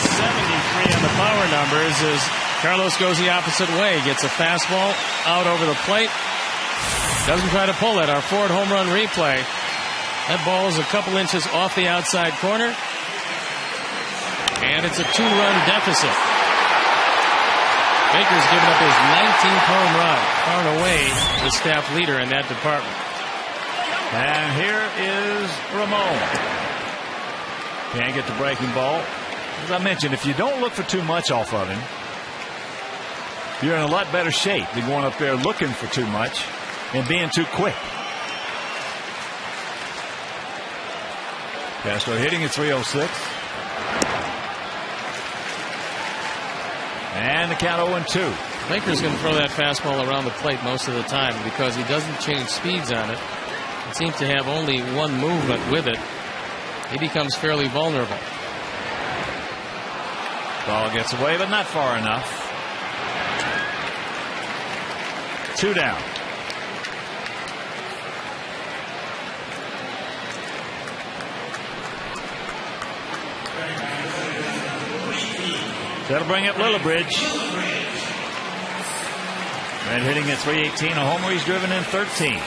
Speaker 2: .73 on the power numbers as Carlos goes the opposite way. Gets a fastball out over the plate. Doesn't try to pull it. Our Ford home run replay. That ball is a couple inches off the outside corner. And it's a 2-run deficit. Baker's given up his 19th home run. Far and away the staff leader in that department.
Speaker 1: And here is Ramon. Can't get the breaking ball. As I mentioned, if you don't look for too much off of him, you're in a lot better shape than going up there looking for too much and being too quick. Castro hitting at .306. And the count 0-2.
Speaker 2: Baker's going to throw that fastball around the plate most of the time because he doesn't change speeds on it. It seems to have only one movement with it. He becomes fairly vulnerable.
Speaker 1: Ball gets away, but not far enough. 2 down. That'll bring up Lillibridge. Red hitting at .318. A homer. He's driven in 13.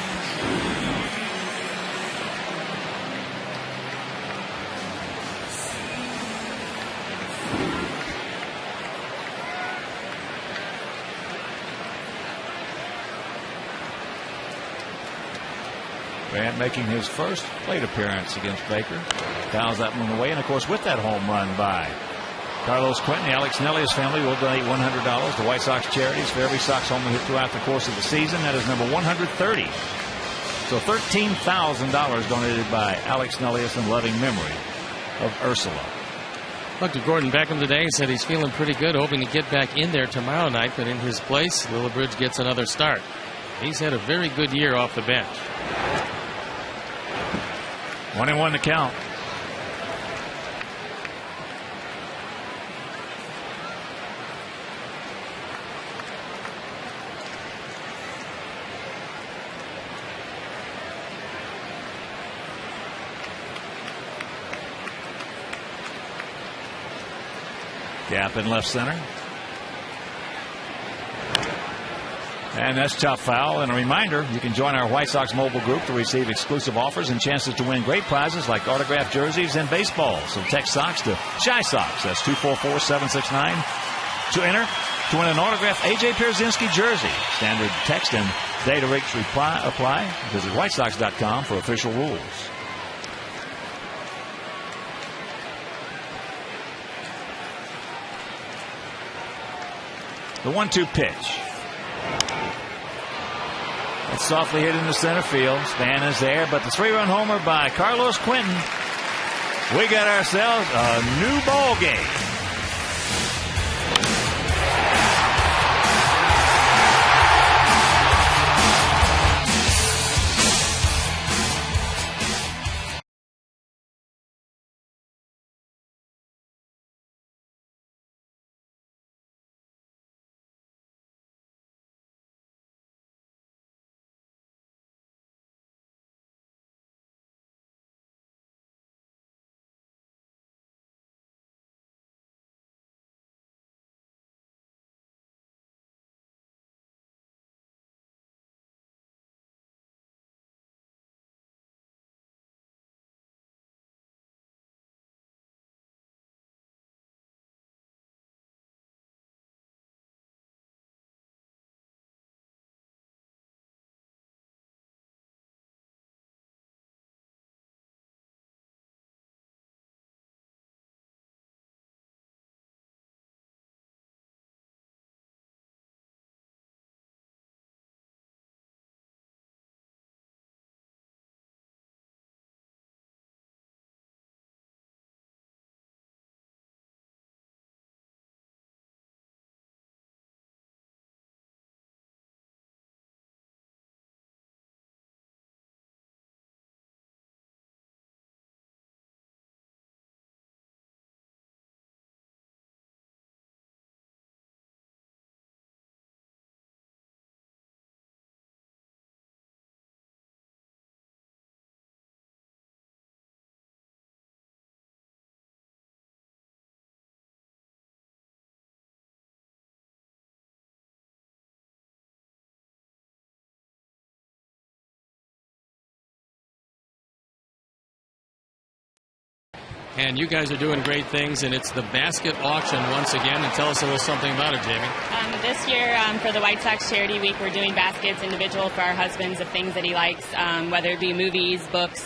Speaker 1: Grant making his first plate appearance against Baker. Fouls that one away. And, of course, with that home run by Carlos Quentin, the Alex Nelius family will donate $100 to White Sox charities for every Sox homer hit throughout the course of the season. That is number 130. So $13,000 donated by Alex Nelius in loving memory of Ursula.
Speaker 2: Dr. Gordon Beckham today said he's feeling pretty good, hoping to get back in there tomorrow night, but in his place, Lillibridge gets another start. He's had a very good year off the bench.
Speaker 1: 1-1 to count. Gap in left center. And that's tough foul. And a reminder, you can join our White Sox mobile group to receive exclusive offers and chances to win great prizes like autographed jerseys and baseballs. So text SOX to Shy Sox. That's 244-769 to enter to win an autographed A.J. Pierzynski jersey. Standard text and data rates apply. Visit WhiteSox.com for official rules. The 1-2 pitch. It's softly hit into center field. Span is there, but the 3-run homer by Carlos Quentin. We got ourselves a new ball game.
Speaker 2: And you guys are doing great things, and it's the basket auction once again. And tell us a little something about it, Jamie.
Speaker 5: This year, for the White Sox Charity Week, we're doing baskets individual for our husbands of things that he likes, whether it be movies, books,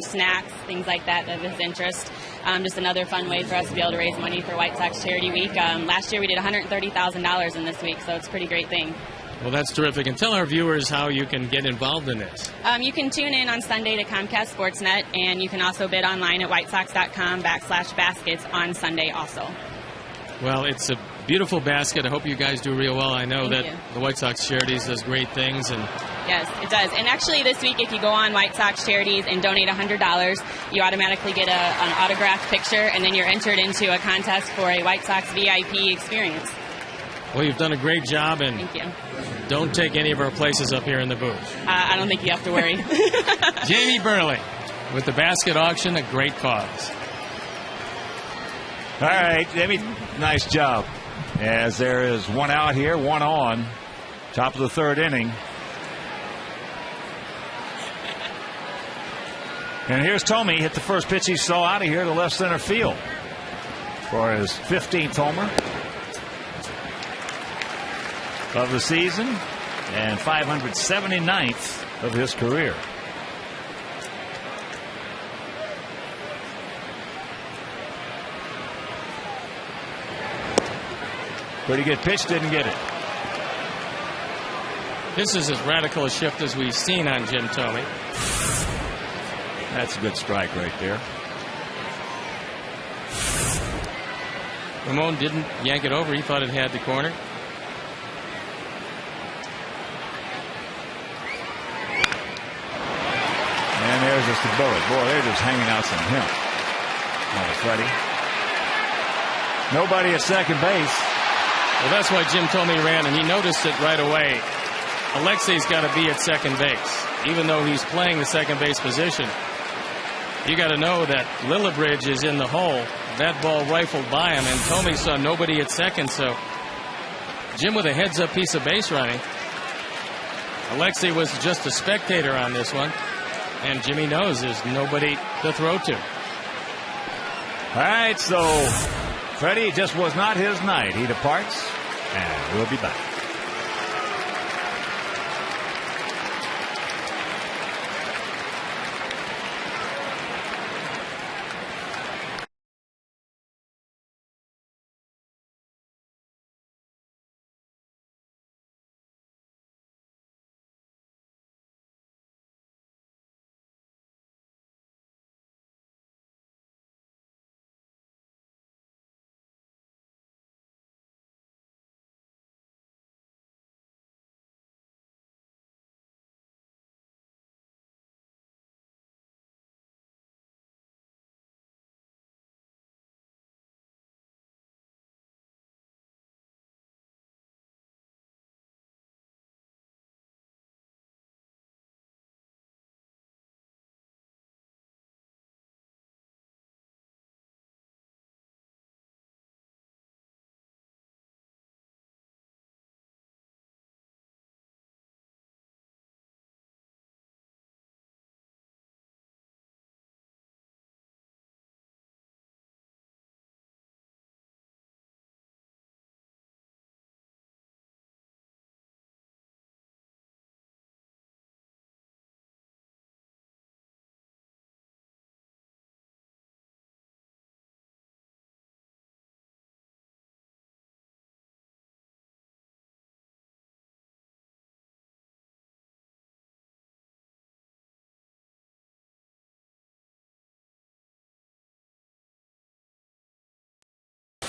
Speaker 5: snacks, things like that of his interest. Just another fun way for us to be able to raise money for White Sox Charity Week. Last year we did $130,000 in this week, so it's a pretty great thing.
Speaker 2: Well, that's terrific. And tell our viewers how you can get involved in this.
Speaker 5: You can tune in on Sunday to Comcast Sportsnet, and you can also bid online at whitesox.com/baskets on Sunday also.
Speaker 2: Well, it's a beautiful basket. I hope you guys do real well. I know
Speaker 5: Thank
Speaker 2: that
Speaker 5: you.
Speaker 2: the White Sox Charities does great things. And
Speaker 5: Yes, it does. And actually this week, if you go on White Sox Charities and donate $100, you automatically get an autographed picture, and then you're entered into a contest for a White Sox VIP experience.
Speaker 2: well, you've done a great job, and
Speaker 5: Thank you.
Speaker 2: don't take any of our places up here in the booth.
Speaker 5: I don't think you have to worry.
Speaker 2: Jamie Burley with the basket auction, a great cause.
Speaker 1: All right, Jamie, nice job. As there is one out here, one on. Top of the third inning. And here's Tomey, hit the first pitch he saw out of here to left center field for his 15th homer of the season and 579th of his career. Pretty good pitch, didn't get it.
Speaker 2: This is as radical a shift as we've seen on Jim Tomey.
Speaker 1: That's a good strike right there.
Speaker 2: Ramon didn't yank it over. He thought it had the corner.
Speaker 1: And there's just the bullet. Boy, they're just hanging out some hemp. Oh, Freddie. Nobody at second base.
Speaker 2: Well, that's why Jim Tomey ran, and he noticed it right away. Alexei's got to be at second base, even though he's playing the second base position. You got to know that Lillibridge is in the hole. That ball rifled by him, and Tomey saw nobody at second, so Jim with a heads-up piece of base running. Alexei was just a spectator on this one, and Jimmy knows there's nobody to throw to.
Speaker 1: All right, so Freddie, just was not his night. He departs, and we'll be back.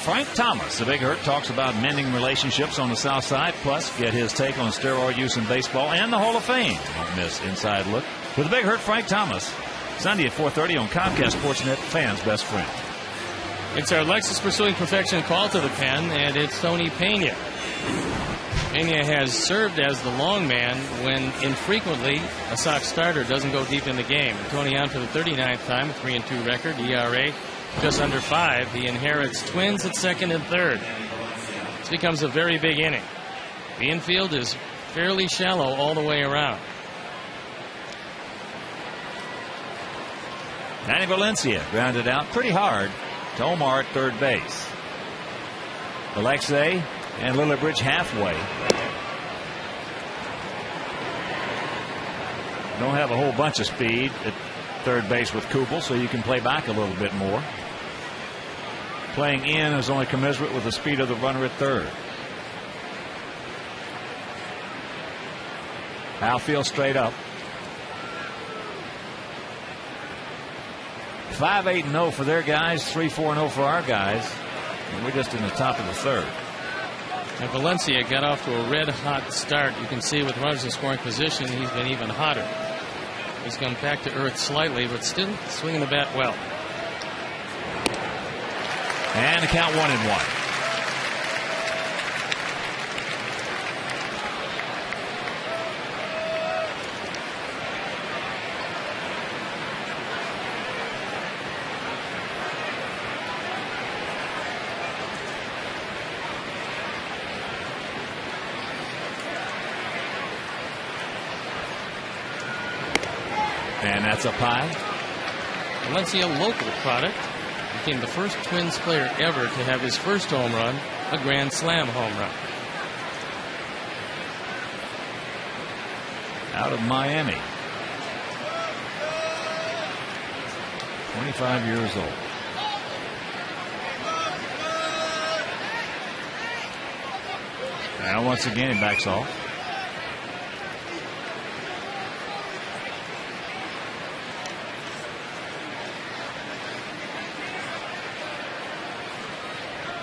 Speaker 1: Frank Thomas. The Big Hurt talks about mending relationships on the South Side. Plus, get his take on steroid use in baseball and the Hall of Fame. Don't miss Inside Look with the Big Hurt Frank Thomas. Sunday at 4:30 on Comcast Sportsnet, fans' best friend.
Speaker 2: It's our Lexus Pursuing Perfection call to the pen, and it's Tony Pena. Pena has served as the long man when infrequently a Sox starter doesn't go deep in the game. Tony on for the 39th time, a 3-2 record, ERA just under 5. He inherits Twins at second and third. This becomes a very big inning. The infield is fairly shallow all the way around.
Speaker 1: Danny Valencia grounded out pretty hard to Omar at third base. Alexei and Lillibridge halfway. Don't have a whole bunch of speed at third base with Kubel, so you can play back a little bit more. Playing in is only commensurate with the speed of the runner at third. Outfield straight up. 5-8-0 for their guys, 3-4-0 for our guys. And we're just in the top of the third.
Speaker 2: And Valencia got off to a red-hot start. You can see with runners in scoring position, he's been even hotter. He's come back to earth slightly, but still swinging the bat well.
Speaker 1: And the count 1-1. And that's up high.
Speaker 2: Valencia, local product, became the first Twins player ever to have his first home run a Grand Slam home run.
Speaker 1: Out of Miami. 25 years old. Now once again he backs off.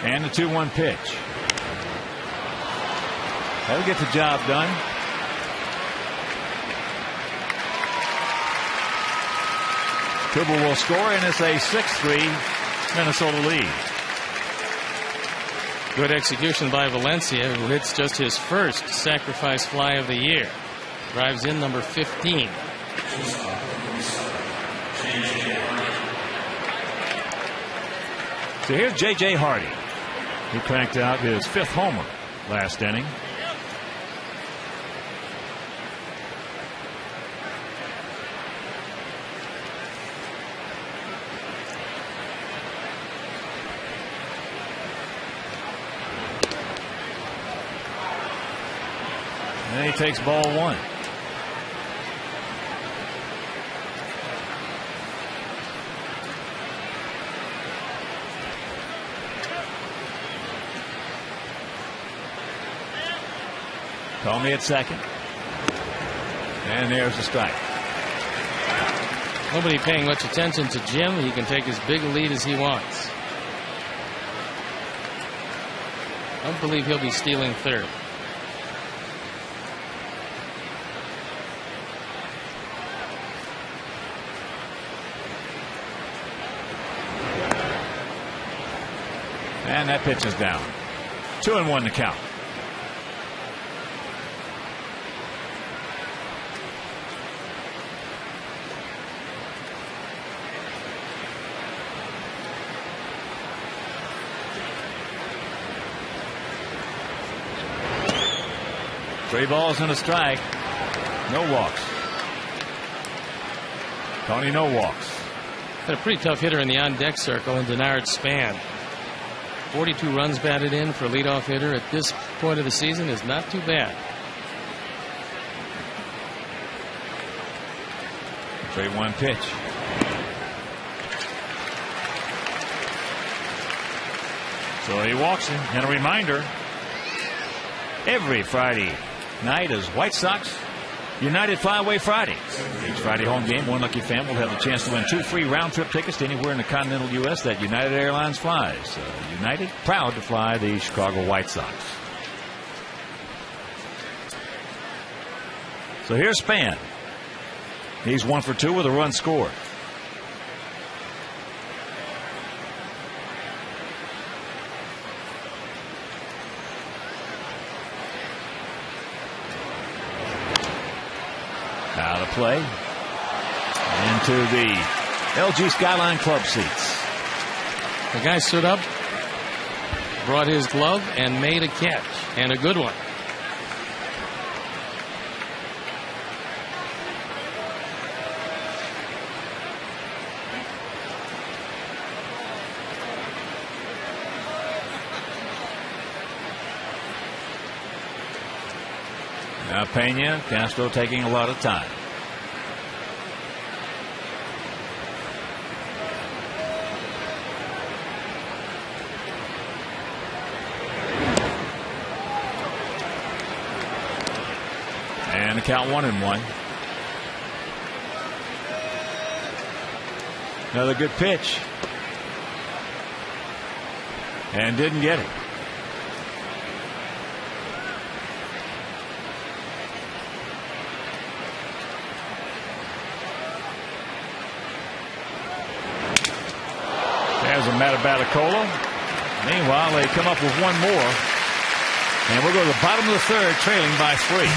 Speaker 1: And the 2-1 pitch. That'll get the job done. Kubel will score, and it's a 6-3 Minnesota lead.
Speaker 2: Good execution by Valencia, who hits just his first sacrifice fly of the year. Drives in number 15.
Speaker 1: So here's J.J. Hardy. He cranked out his 5th homer last inning. And he takes ball 1. Tommy at second. And there's the strike.
Speaker 2: Nobody paying much attention to Jim. He can take as big a lead as he wants. I don't believe he'll be stealing third.
Speaker 1: And that pitch is down. 2-1 to count. Three balls and a strike. No walks. Tony, no walks.
Speaker 2: Got a pretty tough hitter in the on-deck circle in Denard Span. 42 runs batted in for a leadoff hitter at this point of the season is not too bad.
Speaker 1: 3-1 pitch. So he walks him. And a reminder, every Friday night is White Sox United Flyaway Fridays. Each Friday home game, one lucky fan will have the chance to win 2 free round-trip tickets to anywhere in the continental U.S. that United Airlines flies. United, proud to fly the Chicago White Sox. So here's Span. He's 1 for 2 with a run scored. Out of play. Into the LG Skyline Club seats.
Speaker 2: The guy stood up, brought his glove, and made a catch. And a good one.
Speaker 1: Now Pena, Castro taking a lot of time. And the count 1-1. Another good pitch. And didn't get it. There's a Matabatacola. Meanwhile, they come up with one more. And we'll go to the bottom of the third, trailing by 3.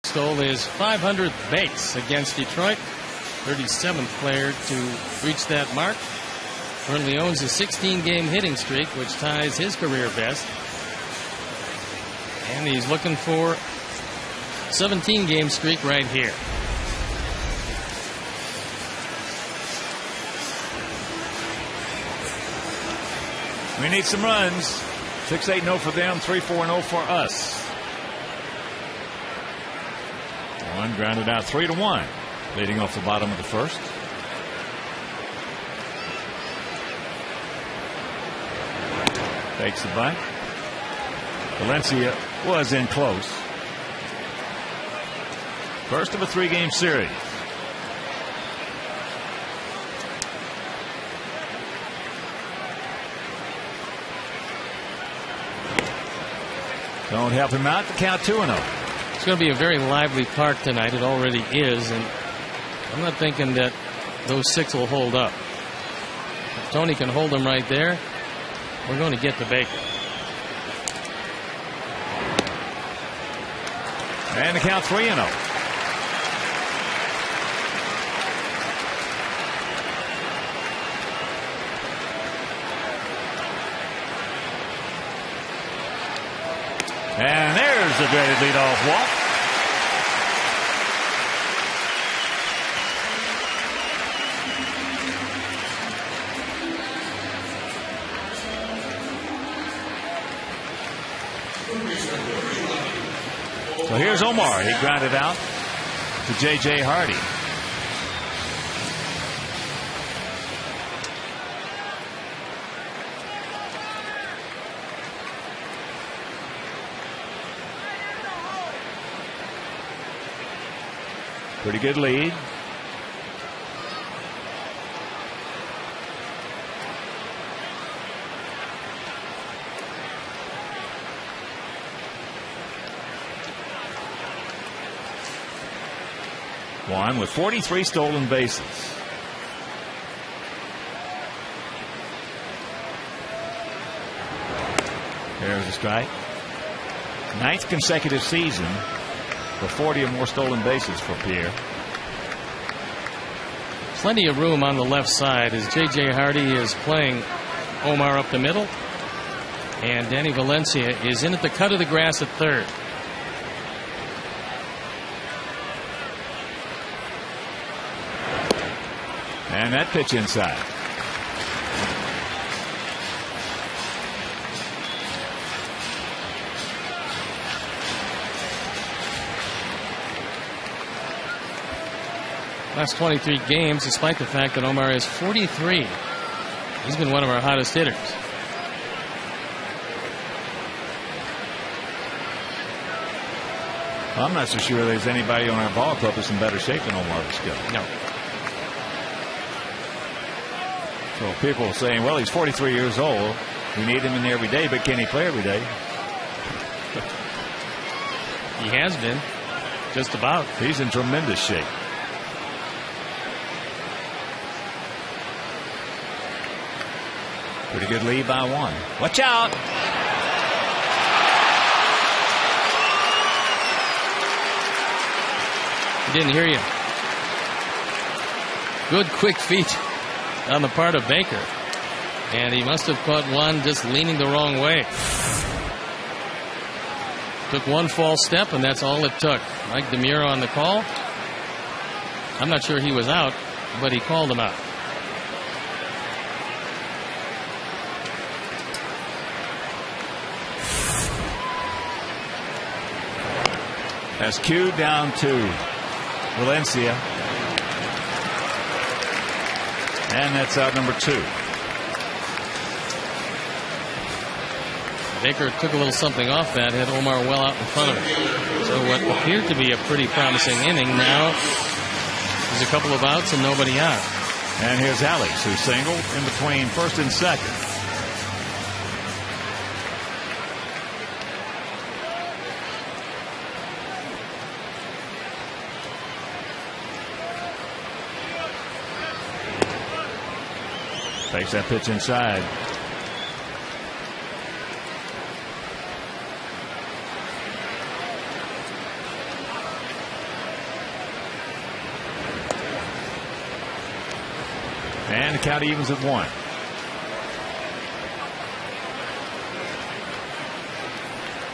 Speaker 2: Stole his 500th base against Detroit. 37th player to reach that mark. Currently owns a 16-game hitting streak, which ties his career best. And he's looking for a 17-game streak right here.
Speaker 1: We need some runs. 6-8-0 for them, 3-4-0 for us. One grounded out 3-1, leading off the bottom of the first. Takes the bunt. Valencia was in close. First of a 3-game series. Don't help him out. The count 2-0.
Speaker 2: It's going to be a very lively park tonight. It already is, and I'm not thinking that those 6 will hold up. If Tony can hold them right there, we're going to get to Baker.
Speaker 1: And the count 3-0. And there's the dreaded leadoff walk. here's Omar. He grounded out to J.J. Hardy. Pretty good lead. One with 43 stolen bases. There's a strike. Ninth consecutive season for 40 or more stolen bases for Pierre.
Speaker 2: Plenty of room on the left side as J.J. Hardy is playing Omar up the middle. And Danny Valencia is in at the cut of the grass at third.
Speaker 1: And that pitch inside.
Speaker 2: Last 23 games, despite the fact that Omar is 43. He's been one of our hottest hitters.
Speaker 1: Well, I'm not so sure there's anybody on our ball club that's in better shape than Omar Vizquel.
Speaker 2: No.
Speaker 1: So people are saying, well, he's 43 years old. We need him in there every day, but can he play every day?
Speaker 2: He has been. Just about.
Speaker 1: He's in tremendous shape. Pretty good lead by one. Watch out.
Speaker 2: He didn't hear you. Good quick feet on the part of Baker. And he must have caught one just leaning the wrong way. Took one false step, and that's all it took. Mike DeMuro on the call. I'm not sure he was out, but he called him out.
Speaker 1: That's cued down to Valencia. And that's out number 2.
Speaker 2: Baker took a little something off that, had Omar well out in front of him. So what appeared to be a pretty promising inning now is a couple of outs and nobody out.
Speaker 1: And here's Alex, who singled in between first and second. Takes that pitch inside. And the count evens at 1.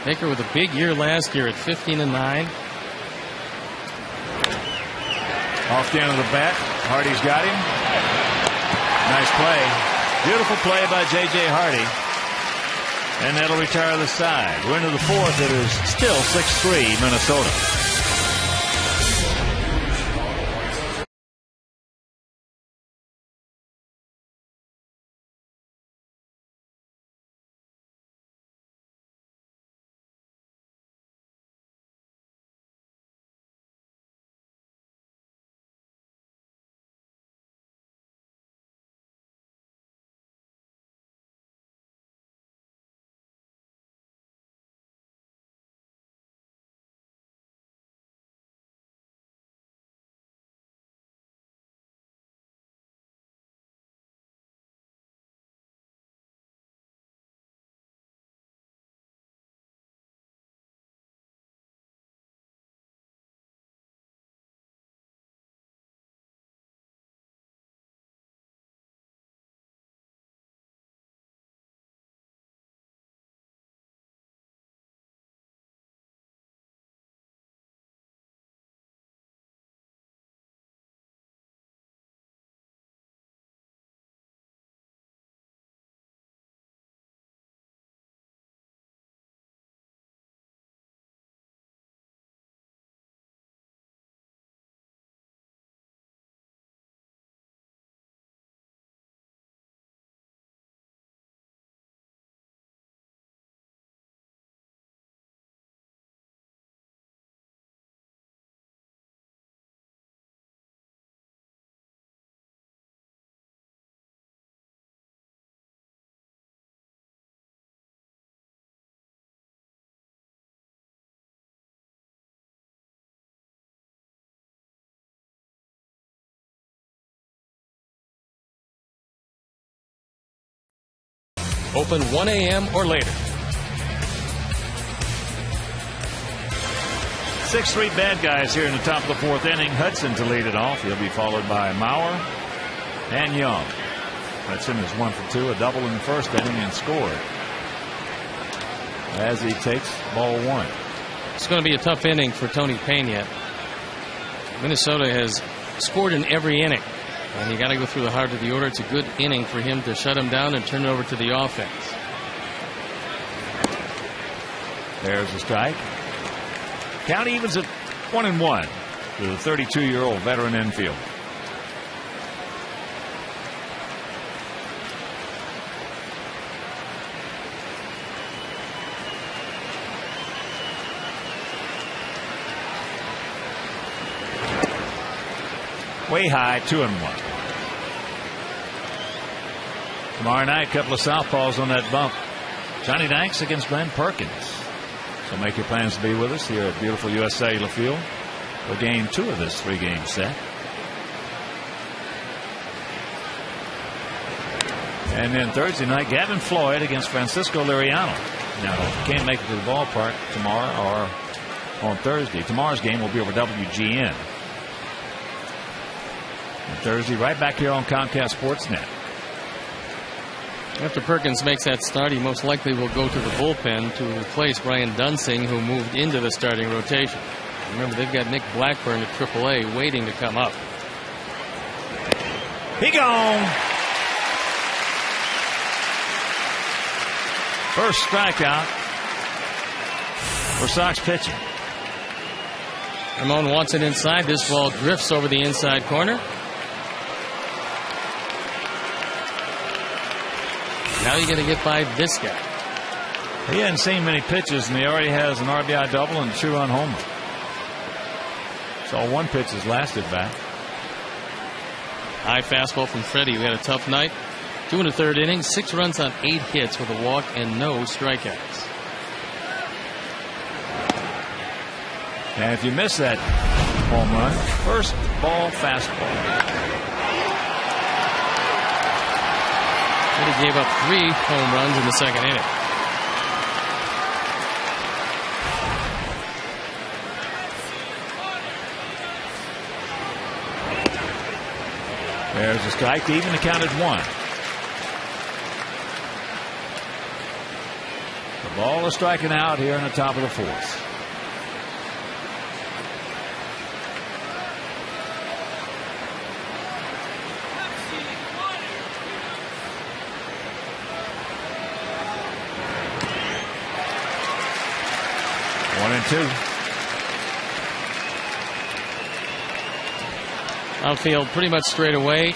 Speaker 2: Baker with a big year last year at 15-9.
Speaker 1: Off the end of the bat. Hardy's got him. Nice play. Beautiful play by J.J. Hardy. And that'll retire the side. We're into the 4th. It is still 6-3 Minnesota.
Speaker 2: Open 1 a.m. or later.
Speaker 1: 6-3 bad guys here in the top of the fourth inning. Hudson to lead it off. He'll be followed by Mauer and Young. Hudson is 1 for 2, a double in the first inning, and scored as he takes ball one.
Speaker 2: It's going to be a tough inning for Tony Pena. Minnesota has scored in every inning, and you got to go through the heart of the order. It's a good inning for him to shut him down and turn it over to the offense.
Speaker 1: There's a strike. Count evens at 1-1 to the 32-year-old veteran infielder. Way high, 2-1. Tomorrow night, a couple of southpaws on that bump. Johnny Danks against Glenn Perkins. So make your plans to be with us here at beautiful U.S. Cellular Field for game 2 of this 3-game set. And then Thursday night, Gavin Floyd against Francisco Liriano. Now, if you can't make it to the ballpark tomorrow or on Thursday, tomorrow's game will be over WGN. And Thursday, right back here on Comcast Sportsnet.
Speaker 2: After Perkins makes that start, he most likely will go to the bullpen to replace Brian Dunsing, who moved into the starting rotation. Remember, they've got Nick Blackburn at AAA waiting to come up.
Speaker 1: He gone. First strikeout for Sox pitching.
Speaker 2: Ramon wants it inside. This ball drifts over the inside corner. Now you're going to get by this guy.
Speaker 1: He hadn't seen many pitches, and he already has an RBI double and a 2-run homer. So one pitch has lasted back.
Speaker 2: High fastball from Freddie, who had a tough night. 2 in the third inning, 6 runs on 8 hits with a walk and no strikeouts.
Speaker 1: And if you miss that home run, first ball fastball.
Speaker 2: He gave up 3 home runs in the second inning.
Speaker 1: There's a strike to even the count at 1. The ball is striking out here in the top of the fourth. Two.
Speaker 2: Outfield pretty much straight away,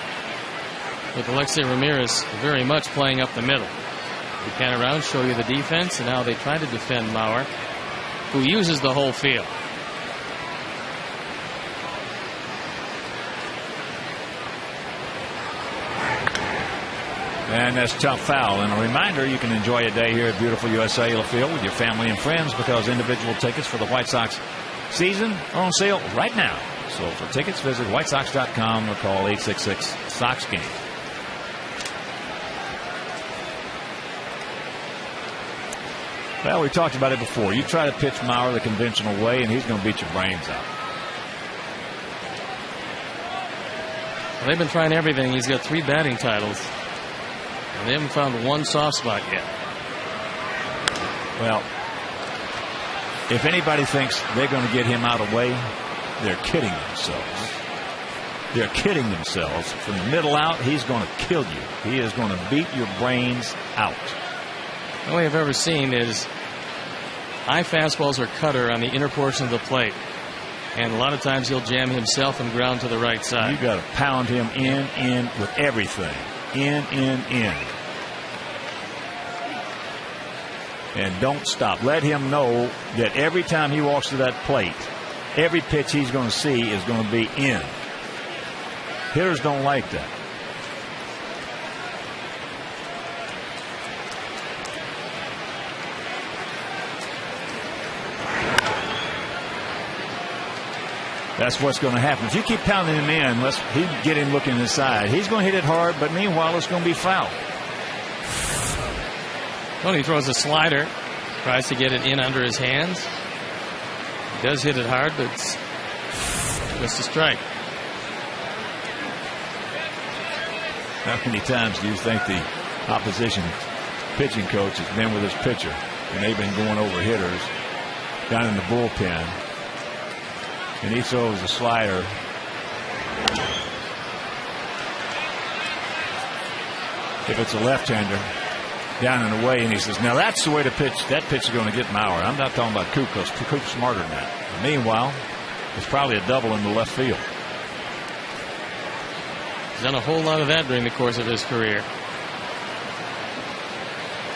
Speaker 2: with Alexei Ramirez very much playing up the middle. We pan around, show you the defense, and now they try to defend Mauer, who uses the whole field.
Speaker 1: And that's a tough foul. And a reminder, you can enjoy a day here at beautiful U.S. Cellular Field with your family and friends, because individual tickets for the White Sox season are on sale right now. So for tickets, visit whitesox.com or call 866-SOX-GAME. Well, we talked about it before. You try to pitch Mauer the conventional way, and he's going to beat your brains out.
Speaker 2: Well, they've been trying everything. He's got 3 batting titles. And they haven't found one soft spot yet.
Speaker 1: Well, if anybody thinks they're going to get him out of the way, they're kidding themselves. They're kidding themselves. From the middle out, he's going to kill you. He is going to beat your brains out.
Speaker 2: The only I've ever seen is high fastballs or cutter on the inner portion of the plate. And a lot of times he'll jam himself and ground to the right side.
Speaker 1: You got to pound him in with everything. In. And don't stop. Let him know that every time he walks to that plate, every pitch he's going to see is going to be in. Hitters don't like that. That's what's going to happen. If you keep pounding him in, unless he get him looking inside, he's going to hit it hard, but meanwhile it's going to be foul.
Speaker 2: Tony throws a slider, tries to get it in under his hands. He does hit it hard, but it's just a strike.
Speaker 1: How many times do you think the opposition pitching coach has been with his pitcher and they've been going over hitters down in the bullpen, and he throws a slider if it's a left-hander down and away, and he says, now that's the way to pitch. That pitch is going to get Mauer. I'm not talking about Coop, because Coop's smarter than that. Meanwhile, it's probably a double in the left field.
Speaker 2: He's done a whole lot of that during the course of his career.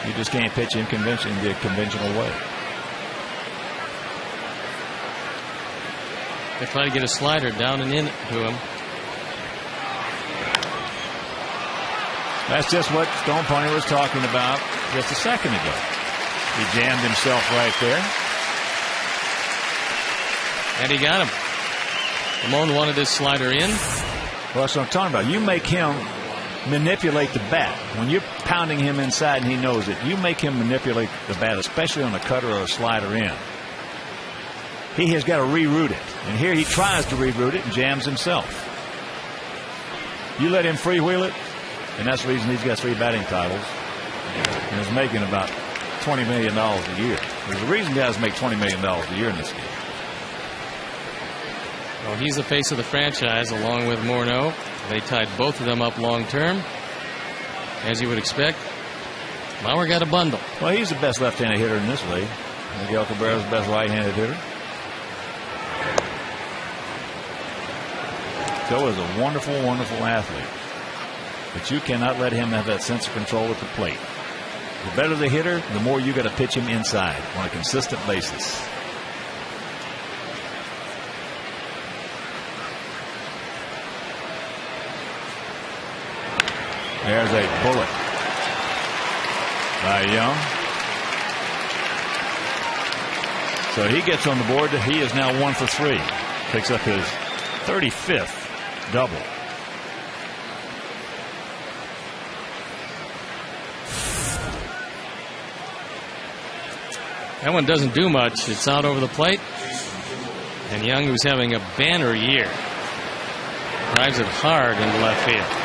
Speaker 1: You just can't pitch in the conventional way.
Speaker 2: They try to get a slider down and in to him.
Speaker 1: That's just what Stone Pony was talking about just a second ago. He jammed himself right there.
Speaker 2: And he got him. Ramon wanted his slider in.
Speaker 1: Well, that's what I'm talking about. You make him manipulate the bat. When you're pounding him inside and he knows it, you make him manipulate the bat, especially on a cutter or a slider in. He has got to reroute it. And here he tries to reroute it and jams himself. You let him freewheel it, and that's the reason he's got 3 batting titles and is making about $20 million a year. There's a reason guys make $20 million a year in this game.
Speaker 2: Well, he's the face of the franchise along with Morneau. They tied both of them up long term. As you would expect, Mauer got a bundle.
Speaker 1: Well, he's the best left-handed hitter in this league. Miguel Cabrera's the best right-handed hitter. Joe is a wonderful, wonderful athlete. But you cannot let him have that sense of control at the plate. The better the hitter, the more you got to pitch him inside on a consistent basis. There's a bullet by Young. So he gets on the board. He is now 1 for 3. Picks up his 35th double.
Speaker 2: That one doesn't do much. It's out over the plate. And Young, who's having a banner year, drives it hard into left field.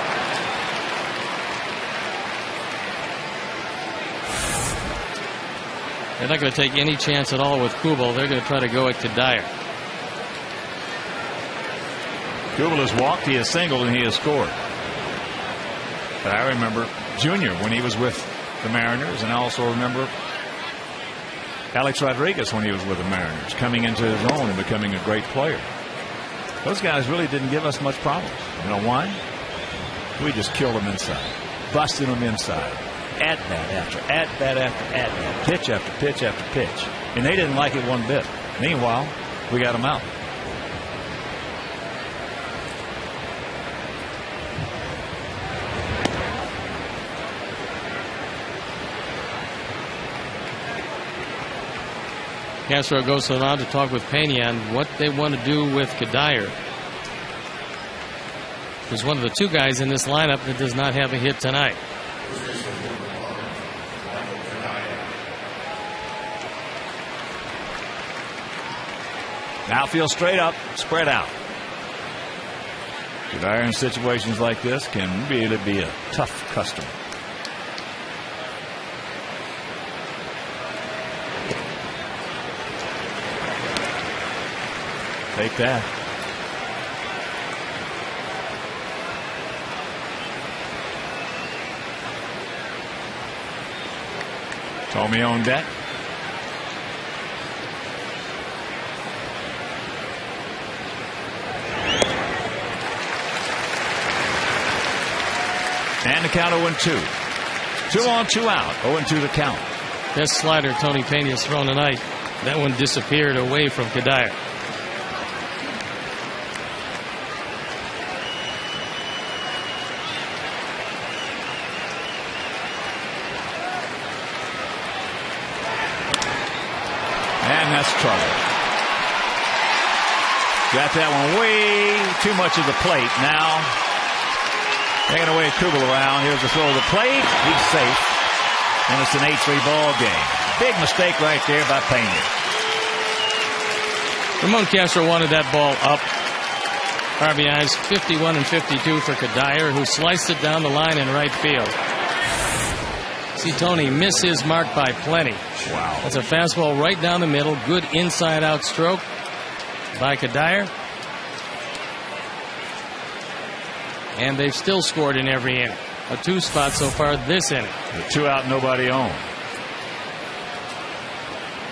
Speaker 2: They're not going to take any chance at all with Kubel. They're going to try to go at Kadire.
Speaker 1: Kubel has walked, he has singled, and he has scored. But I remember Junior when he was with the Mariners, and I also remember Alex Rodriguez when he was with the Mariners, coming into his own and becoming a great player. Those guys really didn't give us much problems. You know why? We just killed them inside, busted them inside. At bat after at bat after at bat, pitch after pitch after pitch. And they didn't like it one bit. Meanwhile, we got them out.
Speaker 2: Castro goes around to talk with Pena on what they want to do with Kadire. He's one of the 2 guys in this lineup that does not have a hit tonight.
Speaker 1: Outfield straight up, spread out. Kadire in situations like this can really be a tough customer. Take that. Tommy on deck. And the count 0-2. 2 on, 2 out. 0-2 the count.
Speaker 2: Best slider Tony Pena's thrown tonight. That one disappeared away from Kadire.
Speaker 1: And that's trouble. Got that one way too much of the plate. Now taking away Kubel around. Here's the throw to the plate. He's safe. And it's an 8-3 ball game. Big mistake right there by Pena.
Speaker 2: Ramon Castro wanted that ball up. RBIs 51 and 52 for Cuddyer, who sliced it down the line in right field. See Tony miss his mark by plenty.
Speaker 1: Wow.
Speaker 2: That's a fastball right down the middle. Good inside-out stroke by Cuddyer. And they've still scored in every inning. A 2 spot so far this inning.
Speaker 1: The 2 out, nobody on.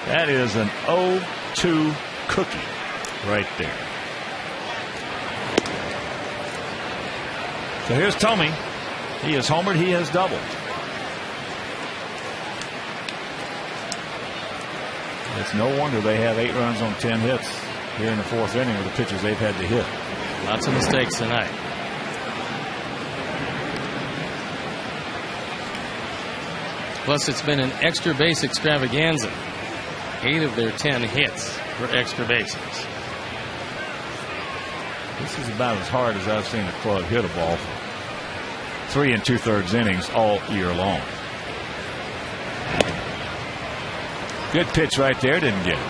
Speaker 1: That is an 0-2 cookie right there. So here's Thome. He has homered. He has doubled. It's no wonder they have 8 runs on 10 hits here in the 4th inning with the pitches they've had to hit.
Speaker 2: Lots of mistakes tonight. Plus, it's been an extra base extravaganza. 8 of their 10 hits were extra bases.
Speaker 1: This is about as hard as I've seen a club hit a ball for 3 2/3 innings all year long. Good pitch right there. Didn't get it.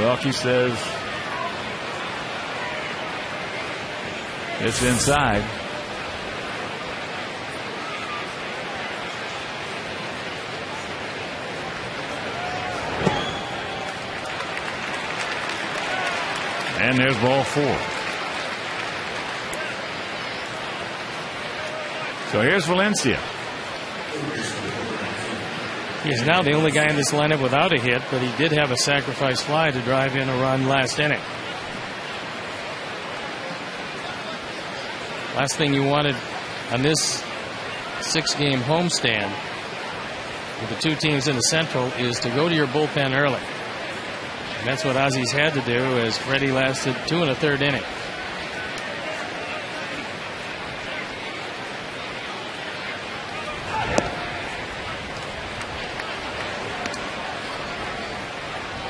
Speaker 1: Welke says it's inside. And there's ball 4. So here's Valencia.
Speaker 2: He's now the only guy in this lineup without a hit, but he did have a sacrifice fly to drive in a run last inning. Last thing you wanted on this 6-game homestand with the 2 teams in the Central is to go to your bullpen early. And that's what Ozzy's had to do as Freddie lasted 2 1/3 inning.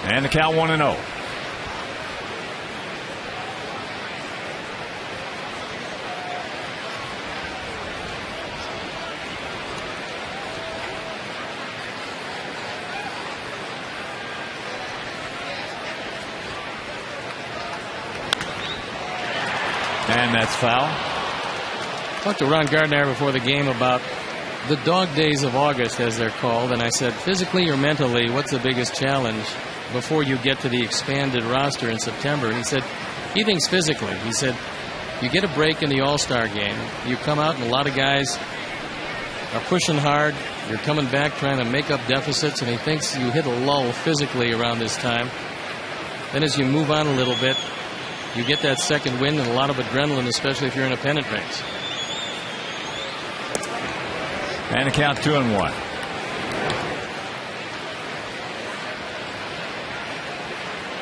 Speaker 1: And the count 1-0. And that's foul.
Speaker 2: I talked to Ron Gardner before the game about the dog days of August, as they're called, and I said, physically or mentally, what's the biggest challenge before you get to the expanded roster in September? And he said he thinks physically. He said you get a break in the All-Star game, you come out and a lot of guys are pushing hard, you're coming back trying to make up deficits, and he thinks you hit a lull physically around this time. Then as you move on a little bit, you get that second wind and a lot of adrenaline, especially if you're in a pennant race.
Speaker 1: And the count 2-1.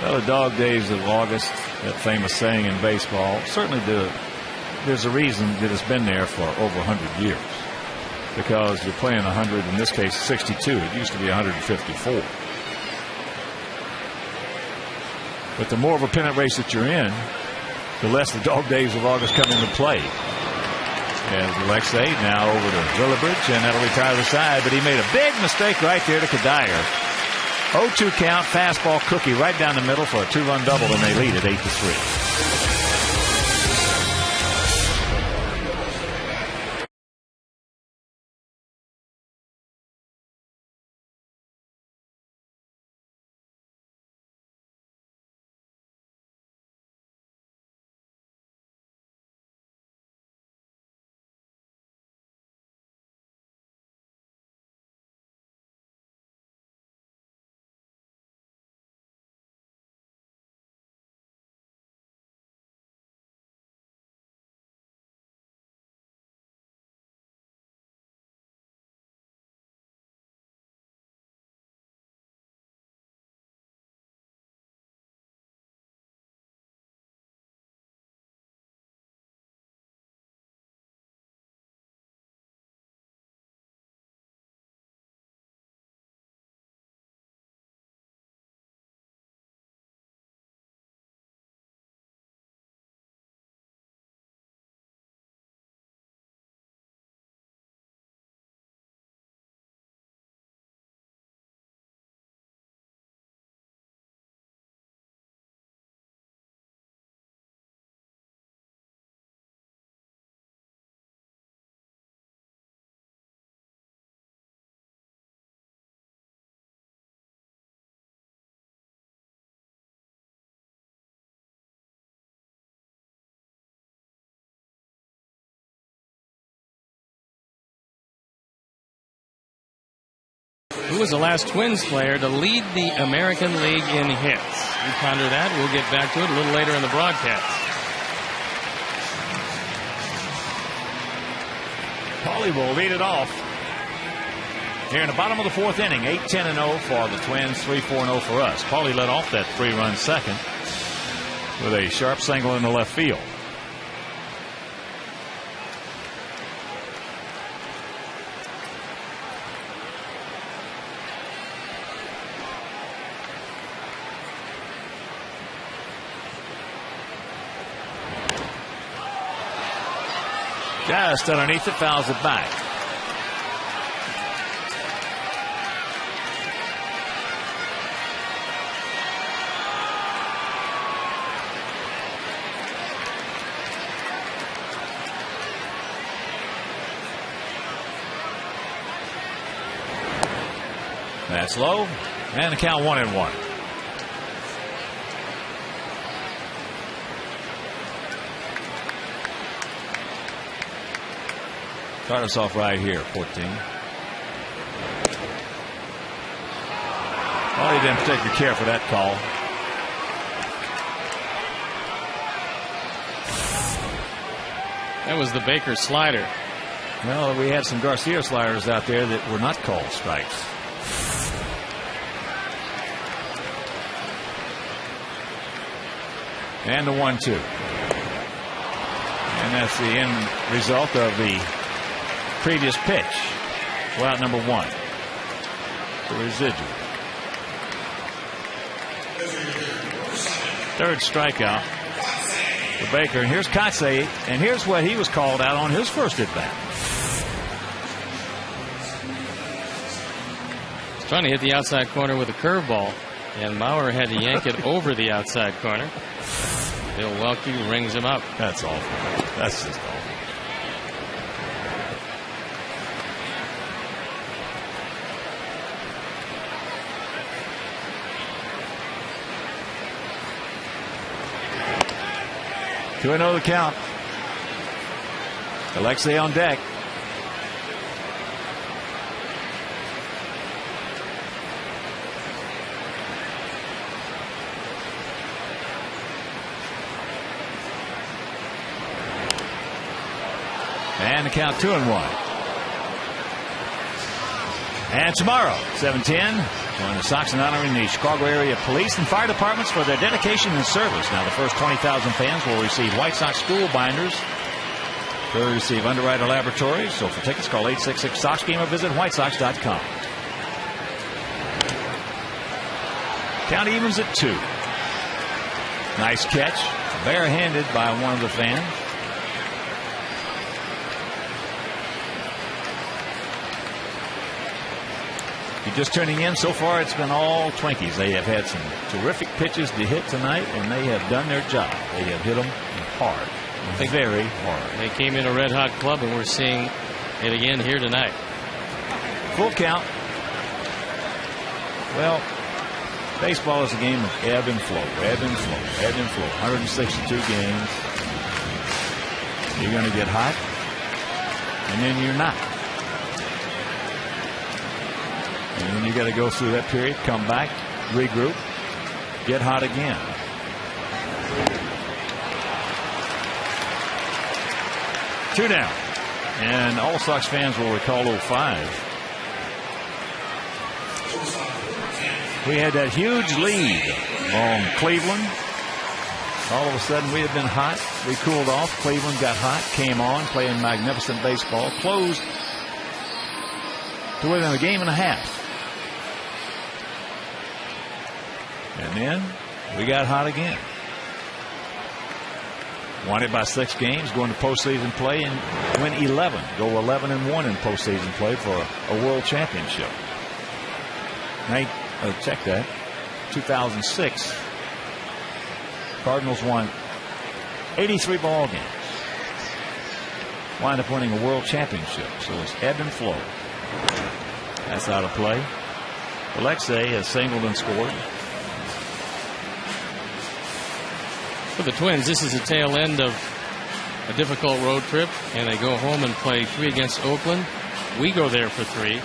Speaker 1: Well, the dog days of August, that famous saying in baseball, certainly there's a reason that it's been there for over 100 years. Because you're playing 100, in this case 62. It used to be 154. But the more of a pennant race that you're in, the less the dog days of August come into play. As Alexei now over to Willibridge, and that'll retire the side. But he made a big mistake right there to Cuddyer. 0-2 count, fastball cookie right down the middle for a 2-run double, and they lead at 8-3.
Speaker 2: Who was the last Twins player to lead the American League in hits? You ponder that. We'll get back to it a little later in the broadcast.
Speaker 1: Paulie will lead it off here in the bottom of the fourth inning. 8-10-0 for the Twins, 3-4-0 for us. Paulie led off that 3-run second with a sharp single in the left field. Just underneath it, fouls it back. That's low, and the count 1-1. Start us off right here, 14. Well, he didn't particularly care for that call.
Speaker 2: That was the Baker slider.
Speaker 1: Well, we had some Garcia sliders out there that were not called strikes. And the 1-2. And that's the end result of the previous pitch. Well, out number 1. The residual. Third strikeout for Baker. And here's Kotsay. And here's what he was called out on his first at bat.
Speaker 2: He's trying to hit the outside corner with a curveball. And Mauer had to yank it over the outside corner. Bill Welke rings him up.
Speaker 1: That's awful. That's just awful. To another count. Alexei on deck. And the count 2-1. And tomorrow, 7:10, join the Sox in honoring the Chicago area police and fire departments for their dedication and service. Now, the first 20,000 fans will receive White Sox school binders. They'll receive Underwriter Laboratories. So for tickets, call 866-SOX-GAME or visit whitesox.com. Count evens at 2. Nice catch, barehanded by one of the fans. If you're just tuning in, so far it's been all Twinkies. They have had some terrific pitches to hit tonight, and they have done their job. They have hit them hard. Very hard.
Speaker 2: They came in a red-hot club, and we're seeing it again here tonight.
Speaker 1: Full count. Well, baseball is a game of ebb and flow, ebb and flow, ebb and flow. 162 games. You're going to get hot, and then you're not. And then you got to go through that period, come back, regroup, get hot again. Two down. And all Sox fans will recall 05. We had that huge lead on Cleveland. All of a sudden we had been hot. We cooled off. Cleveland got hot, came on, playing magnificent baseball, closed to within a game and a half. And then we got hot again. Won it by 6 games, go into postseason play and win 11. Go 11-1 in postseason play for a world championship. Check that. 2006, Cardinals won 83 ball games. Wind up winning a world championship. So it's ebb and flow. That's out of play. Alexei has singled and scored.
Speaker 2: For the Twins, this is the tail end of a difficult road trip, and they go home and play 3 against Oakland. We go there for 3.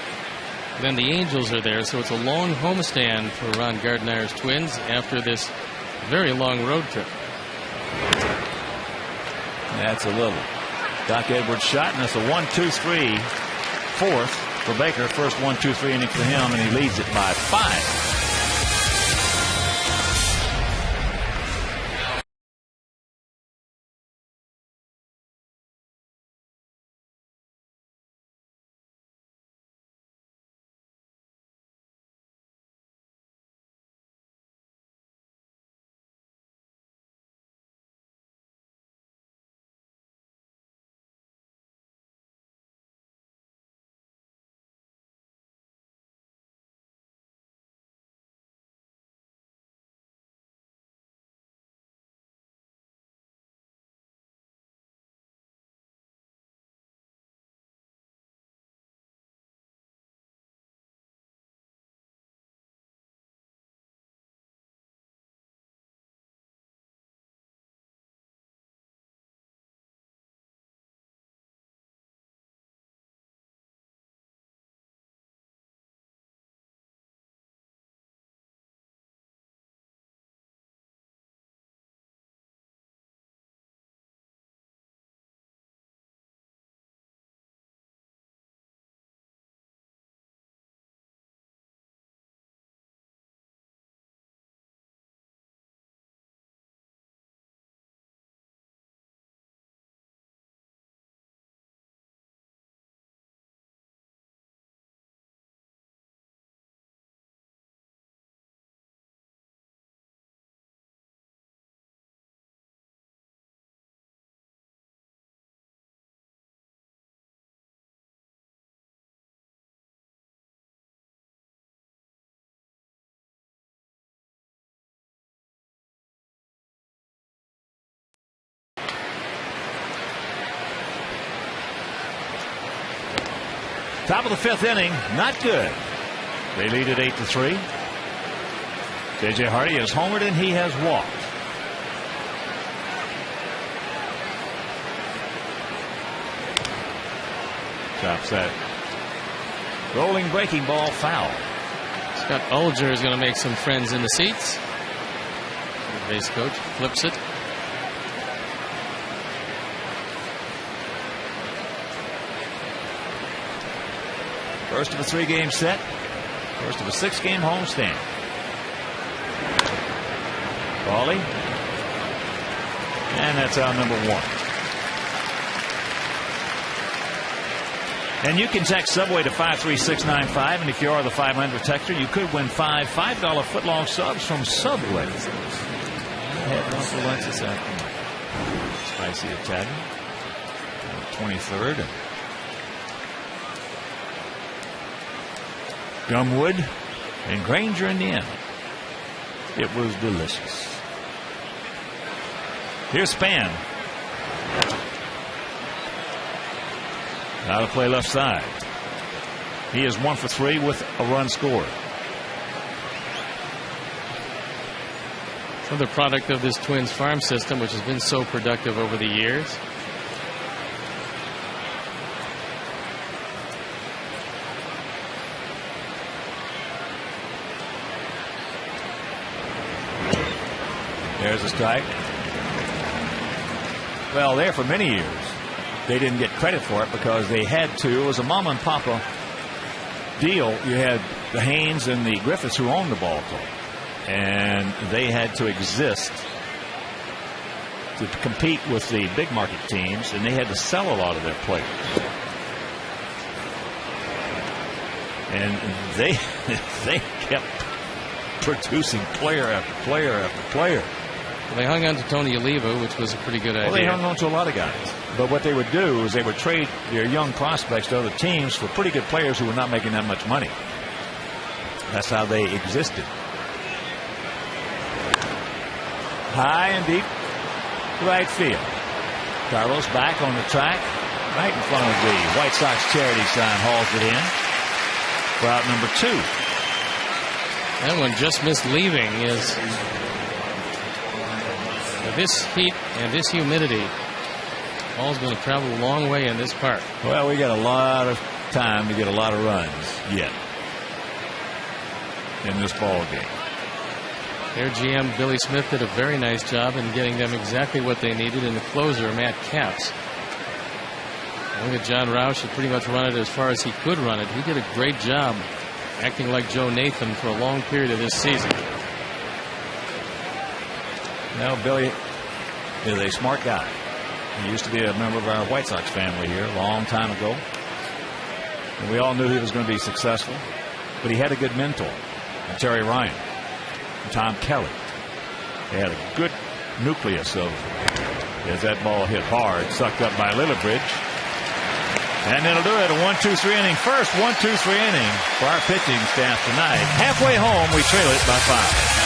Speaker 2: Then the Angels are there, so it's a long homestand for Ron Gardner's Twins after this very long road trip.
Speaker 1: That's a little. Doc Edwards shot, and that's a 1-2-3 fourth for Baker. First 1-2-3 inning for him, and he leads it by 5. Top of the 5th inning, not good. They lead it 8-3. J.J. Hardy has homered and he has walked. Chops that rolling breaking ball foul.
Speaker 2: Scott Ulger is going to make some friends in the seats. The base coach flips it.
Speaker 1: First of a 3-game set. First of a 6-game homestand. Crawley. And that's out number 1. And you can text Subway to 53695. And if you are the 500 texter, you could win $5 footlong subs from Subway. I had one for lunch this afternoon. Spicy Italian. 23rd. Gumwood and Granger in the end. It was delicious. Here's Span. Out of play left side. He is 1 for 3 with a run scored.
Speaker 2: Another product of this Twins farm system, which has been so productive over the years.
Speaker 1: There's a strike. Well, there for many years, they didn't get credit for it because they had to. It was a mom and papa deal. You had the Haynes and the Griffiths who owned the ball club, and they had to exist to compete with the big market teams, and they had to sell a lot of their players. And they kept producing player after player after player.
Speaker 2: They hung on to Tony Oliva, which was a pretty good idea.
Speaker 1: Well, they hung on to a lot of guys. But what they would do is they would trade their young prospects to other teams for pretty good players who were not making that much money. That's how they existed. High and deep right field. Carlos back on the track, right in front of the White Sox charity sign, hauls it in for out number 2.
Speaker 2: That one just missed leaving. Is this heat and this humidity, ball's going to travel a long way in this park.
Speaker 1: Well, we got a lot of time to get a lot of runs yet. in this ball game.
Speaker 2: Their GM, Billy Smith, did a very nice job in getting them exactly what they needed in the closer, Matt Capps. I think John Roush had pretty much run it as far as he could run it. He did a great job acting like Joe Nathan for a long period of this season.
Speaker 1: Now, Billy is a smart guy. He used to be a member of our White Sox family here a long time ago. And we all knew he was going to be successful. But he had a good mentor, Terry Ryan, and Tom Kelly. They had a good nucleus of, as that ball hit hard, sucked up by Lillibridge. And it'll do it. A 1-2-3 inning first, 1-2-3 inning for our pitching staff tonight. Halfway home, we trail it by 5.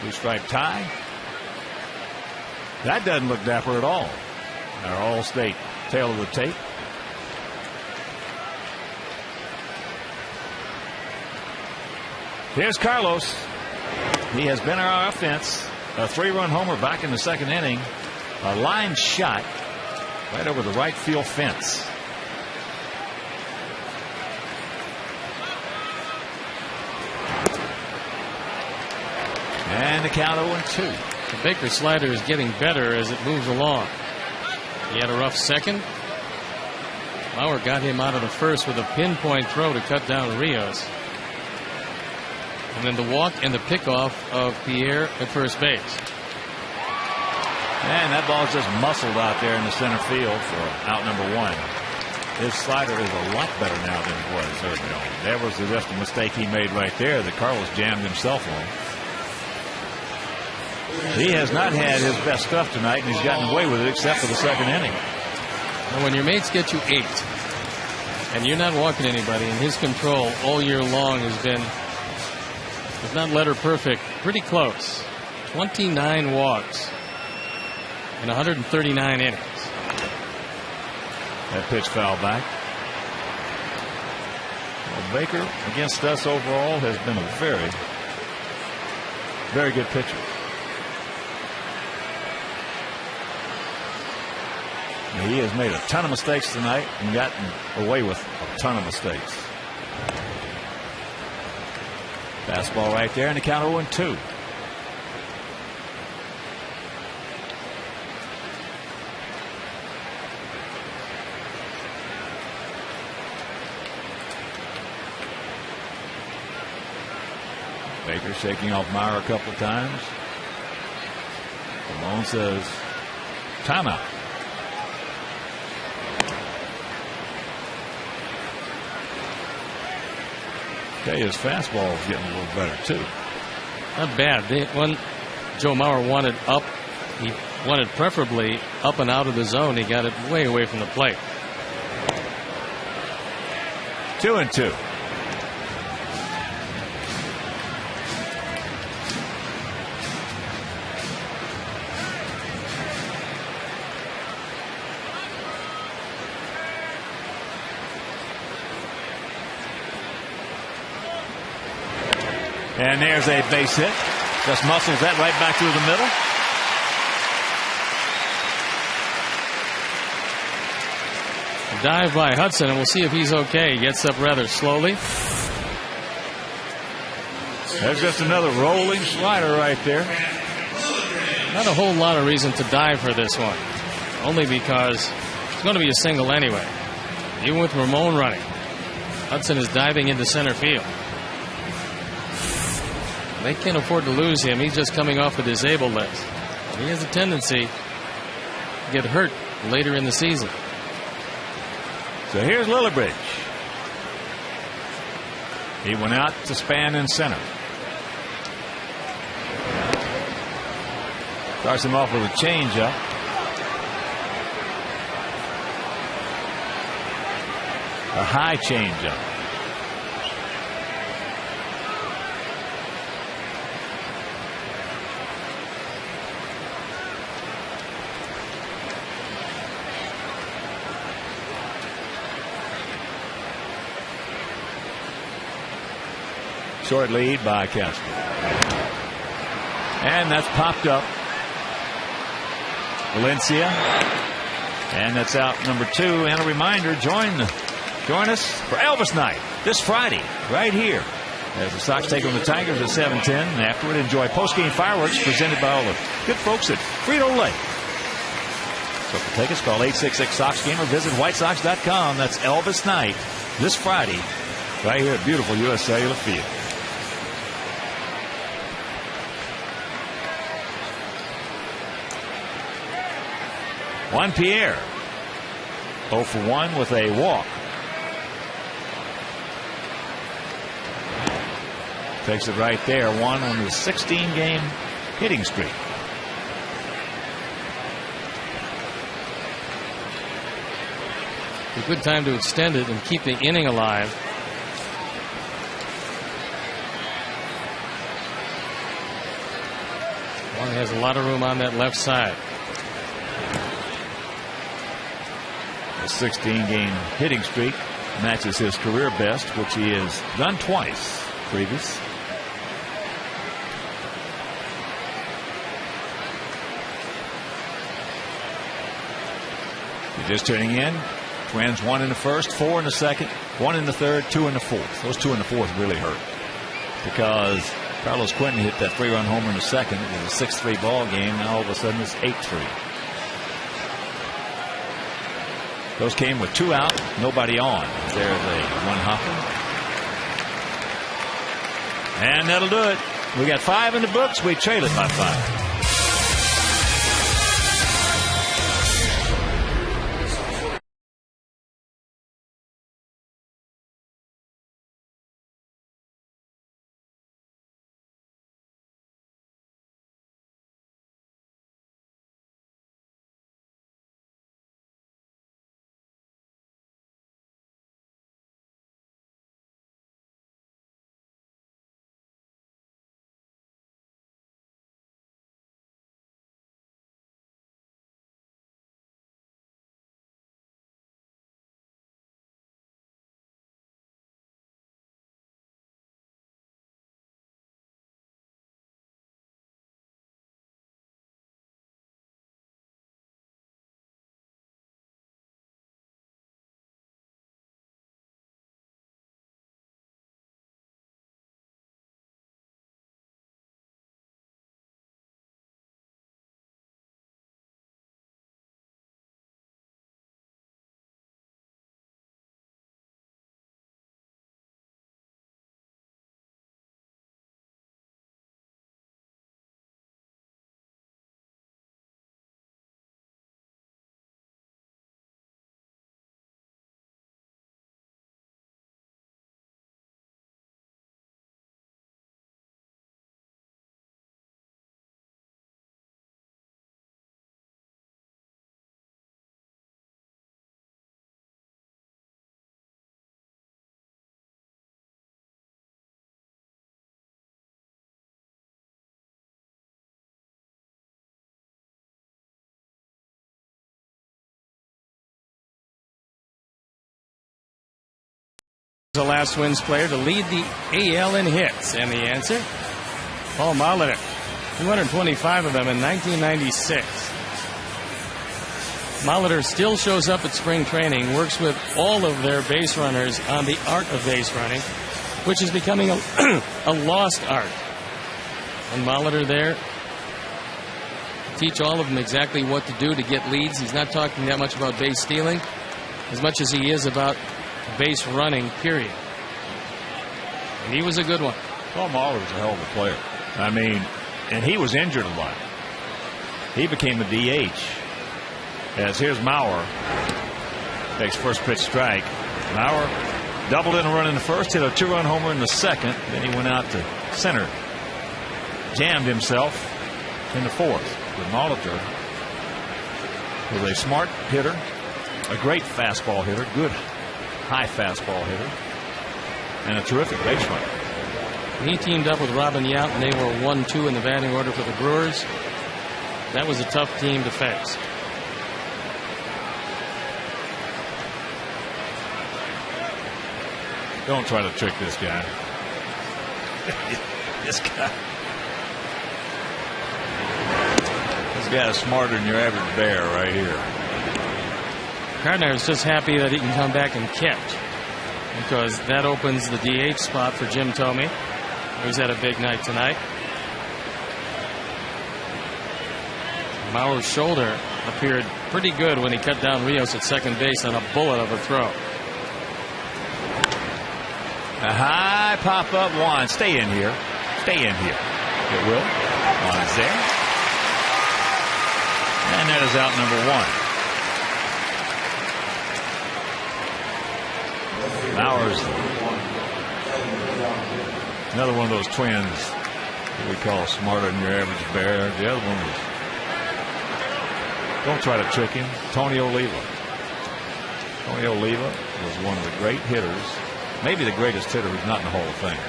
Speaker 1: Two-strike tie. That doesn't look dapper at all. Our All-State tail of the tape. Here's Carlos. He has been our offense. A 3-run homer back in the second inning. A line shot right over the right field fence. And the count 0-2.
Speaker 2: The Baker slider is getting better as it moves along. He had a rough second. Lauer got him out of the first with a pinpoint throw to cut down Rios. And then the walk and the pickoff of Pierre at first base.
Speaker 1: And that ball's just muscled out there in the center field for out number 1. His slider is a lot better now than it was early on. That was just a mistake he made right there that Carlos jammed himself on. He has not had his best stuff tonight, and he's gotten away with it except for the second inning.
Speaker 2: Well, when your mates get you 8 and you're not walking anybody, and his control all year long has been, if not letter perfect, pretty close. 29 walks in 139 innings.
Speaker 1: That pitch foul back. Well, Baker against us overall has been a very, very good pitcher. He has made a ton of mistakes tonight and gotten away with a ton of mistakes. Fastball right there, and the count 0-2. Baker shaking off Meyer a couple of times. Ramon says timeout. Okay, his fastball is getting a little better, too.
Speaker 2: Not bad. When Joe Mauer wanted up, he wanted preferably up and out of the zone. He got it way away from the plate.
Speaker 1: 2-2. And there's a base hit. Just muscles that right back through the middle.
Speaker 2: A dive by Hudson, and we'll see if he's okay. He gets up rather slowly.
Speaker 1: There's just another rolling slider right there.
Speaker 2: Not a whole lot of reason to dive for this one. Only because it's going to be a single anyway. Even with Ramon running. Hudson is diving into center field. They can't afford to lose him. He's just coming off the disabled list. And he has a tendency to get hurt later in the season.
Speaker 1: So here's Lillibridge. He went out to span in center. Starts him off with a changeup. A high changeup. Short lead by Casper. And that's popped up. Valencia. And that's out number 2. And a reminder, join us for Elvis Night this Friday right here as the Sox take on the Tigers at 7:10. And afterward, enjoy post-game fireworks presented by all the good folks at Frito-Lay. So for tickets, call 866-SOX-GAME or visit whitesox.com. That's Elvis Night this Friday right here at beautiful U.S. Cellular Field. Juan Pierre 0 for 1 with a walk. Takes it right there. One on his 16-game hitting streak.
Speaker 2: A good time to extend it and keep the inning alive. Juan has a lot of room on that left side.
Speaker 1: A 16-game hitting streak matches his career best, which he has done twice previous. You're just tuning in. Twins 1 in the first, 4 in the second, 1 in the third, 2 in the fourth. Those 2 in the fourth really hurt because Carlos Quentin hit that 3-run homer in the second. It was a 6-3 ball game. Now all of a sudden it's 8-3. Those came with 2 out, nobody on. There's a one hopper. And that'll do it. We got 5 in the books. We trail it by 5.
Speaker 2: The last Twins player to lead the AL in hits, and the answer, Paul Molitor, 225 of them in 1996. Molitor still shows up at spring training, works with all of their base runners on the art of base running, which is becoming a lost art. And Molitor there teach all of them exactly what to do to get leads. He's not talking that much about base stealing as much as he is about base running, period. And he was a good one.
Speaker 1: Paul Molitor was a hell of a player. I mean, and he was injured a lot. He became a DH. As here's Mauer. Takes first pitch strike. Mauer doubled in a run in the first, hit a 2-run homer in the second. Then he went out to center. Jammed himself in the fourth. But Molitor was a smart hitter, a great fastball hitter, good high fastball hitter, and a terrific base runner.
Speaker 2: He teamed up with Robin Yount, and they were 1-2 in the batting order for the Brewers. That was a tough team to face.
Speaker 1: Don't try to trick this guy. This guy is smarter than your average bear right here.
Speaker 2: Gardner is just happy that he can come back and catch, because that opens the DH spot for Jim Thome, who's had a big night tonight. Mauer's shoulder appeared pretty good when he cut down Rios at second base on a bullet of a throw.
Speaker 1: A high pop-up one. Stay in here. Stay in here. It will. One is there. And that is out number one. Mauer's another one of those twins that we call smarter than your average bear. The other one was, don't try to trick him, Tony Oliva. Tony Oliva was one of the great hitters, maybe the greatest hitter who's not in the Hall of Fame.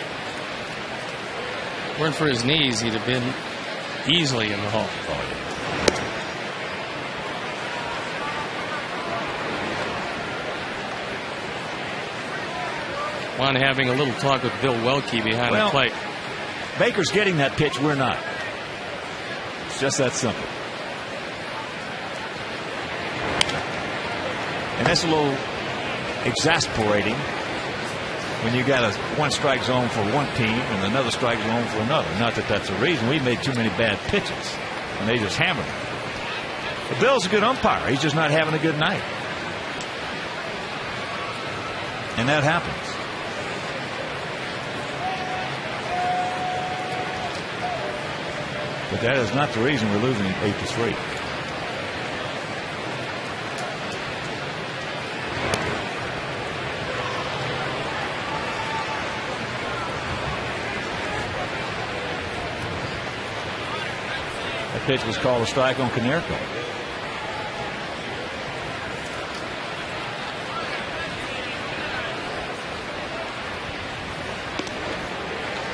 Speaker 2: Weren't for his knees, he'd have been easily in the Hall.
Speaker 1: Oh, yeah.
Speaker 2: Juan having a little talk with Bill Welke behind the plate.
Speaker 1: Baker's getting that pitch, we're not. It's just that simple. And that's a little exasperating when you got a one strike zone for one team and another strike zone for another. Not that that's a reason. We made too many bad pitches and they just hammered them. But Bill's a good umpire. He's just not having a good night. And that happens. But that is not the reason we're losing 8-3. That pitch was called a strike on Konerko.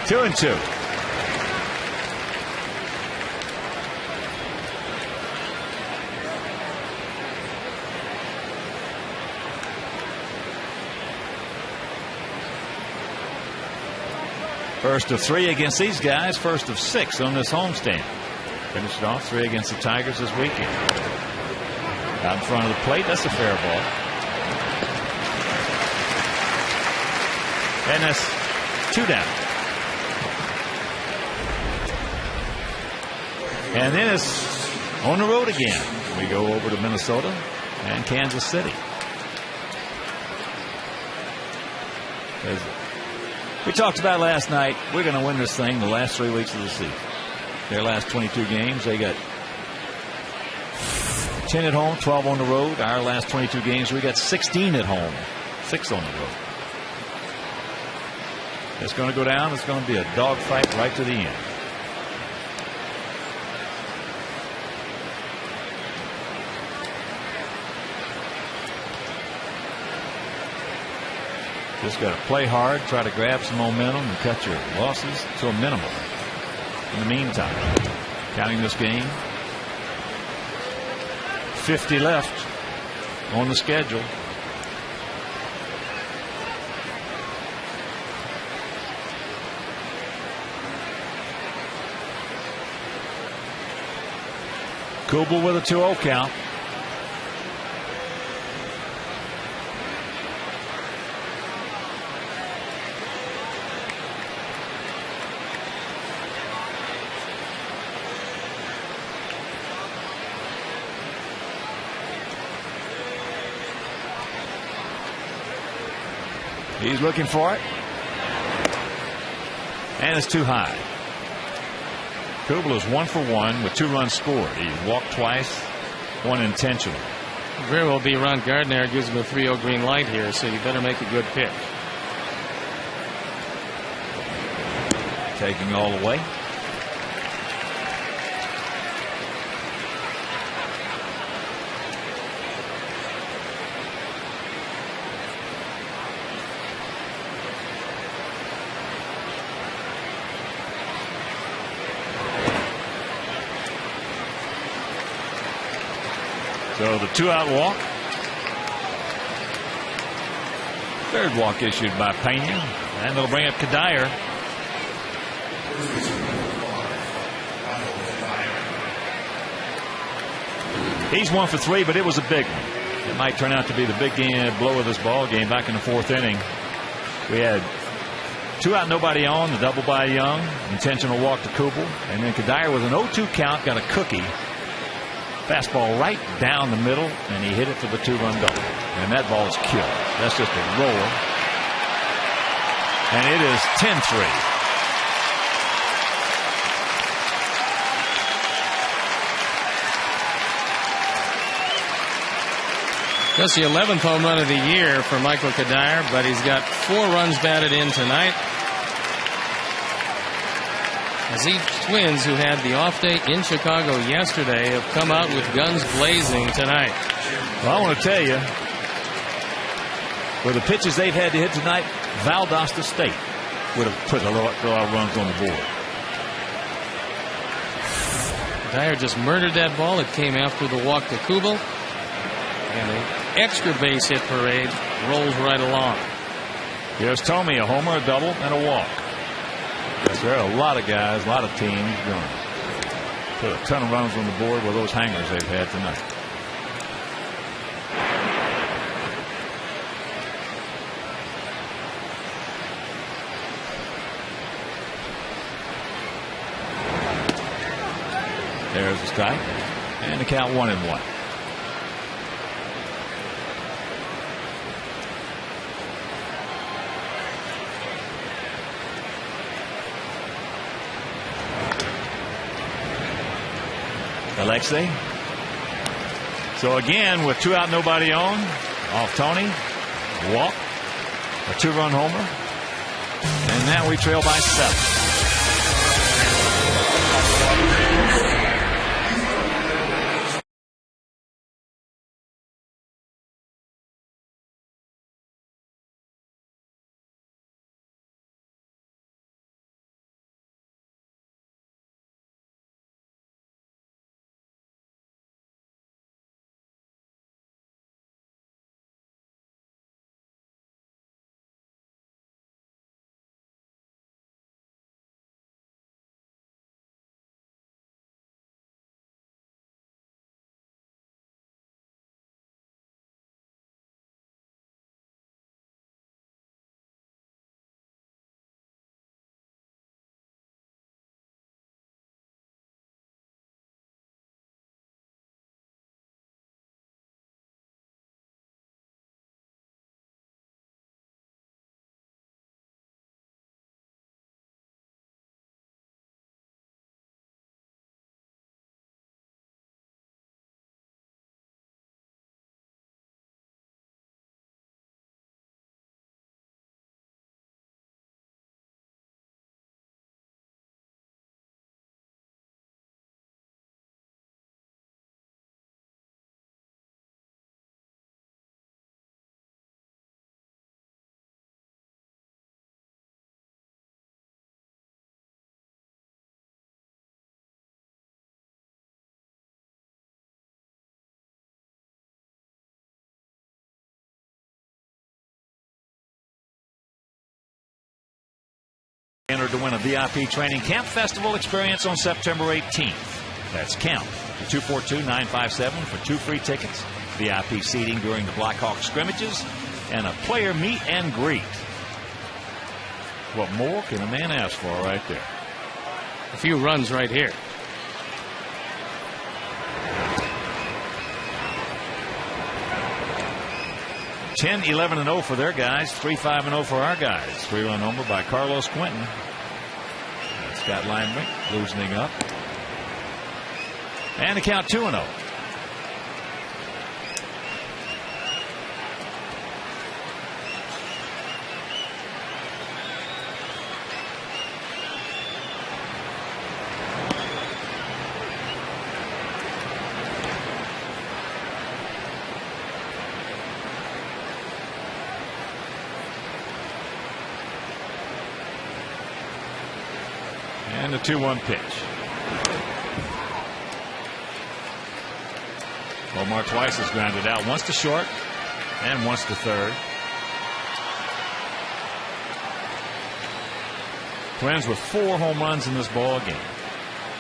Speaker 1: Two and two. First of three against these guys. First of 6 on this homestand. Finished it off 3 against the Tigers this weekend. Out in front of the plate. That's a fair ball. And that's 2 down. And then it's on the road again. We go over to Minnesota and Kansas City. As we talked about last night, we're going to win this thing the last 3 weeks of the season. Their last 22 games, they got 10 at home, 12 on the road. Our last 22 games, we got 16 at home, 6 on the road. It's going to go down. It's going to be a dogfight right to the end. Just got to play hard, try to grab some momentum, and cut your losses to a minimum. In the meantime, counting this game, 50 left on the schedule. Kubel with a 2-0 count. He's looking for it. And it's too high. Kubel is 1 for 1 with 2 runs scored. He walked twice, 1 intentional.
Speaker 2: Very well be Ron Gardner gives him a 3-0 green light here, so you better make a good pitch.
Speaker 1: Taking all the way. So the 2-out walk. 3rd walk issued by Pena. And they'll bring up Kadire. He's 1 for 3, but it was a big one. It might turn out to be the big game blow of this ball game back in the 4th inning. We had 2 out, nobody on, the double by Young, intentional walk to Kubel, and then Kadire with an 0-2 count got a cookie. Fastball right down the middle, and he hit it for the 2-run double. And that ball is killed. That's just a roller. And it is 10-3.
Speaker 2: That's the 11th home run of the year for Michael Kadire, but he's got 4 runs batted in tonight. As these Twins, who had the off day in Chicago yesterday, have come out with guns blazing tonight.
Speaker 1: Well, I want to tell you, with the pitches they've had to hit tonight, Valdosta State would have put a lot of runs on the board.
Speaker 2: Dyer just murdered that ball. It came after the walk to Kubel. And the extra base hit parade rolls right along.
Speaker 1: Here's Tomey, a homer, a double, and a walk. Yes, there are a lot of guys, a lot of teams going to put a ton of runs on the board with those hangers they've had tonight. There's the strike, and the count 1-1. Alexei. So again, with 2 out, nobody on, off Tony, walk, a 2-run homer, and now we trail by 7. Entered to win a VIP training camp festival experience on September 18th. That's camp to 242-957 for 2 free tickets, VIP seating during the Blackhawk scrimmages, and a player meet and greet. What more can a man ask for right there?
Speaker 2: A few runs right here.
Speaker 1: Ten, 11-0 for their guys. 3-5-0 for our guys. 3-run homer by Carlos Quentin. Scott Linebrink loosening up. And the count 2-0. And the 2-1 pitch. Omar twice has grounded out. Once to short and once to third. Twins with 4 home runs in this ball game.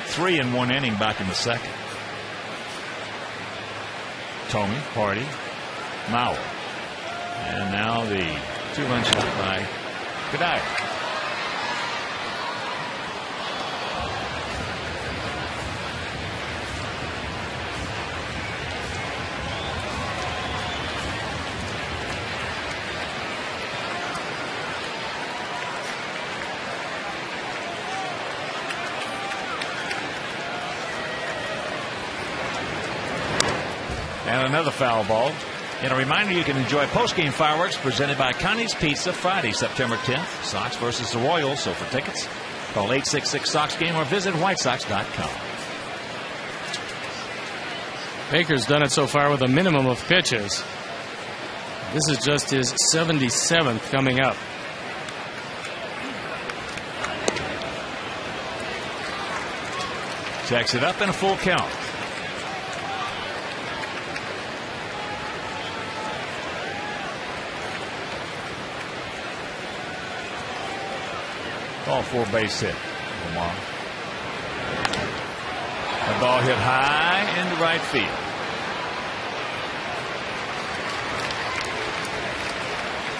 Speaker 1: 3 in 1 inning back in the second. Thome, Hardy, Mauer. And now the 2-run shot by Cuddyer. And another foul ball. And a reminder, you can enjoy post-game fireworks presented by Connie's Pizza Friday, September 10th. Sox versus the Royals. So for tickets, call 866-SOX-GAME or visit whitesox.com.
Speaker 2: Baker's done it so far with a minimum of pitches. This is just his 77th coming up.
Speaker 1: Checks it up in a full count. Ball 4 base hit. Omar. The ball hit high into right field.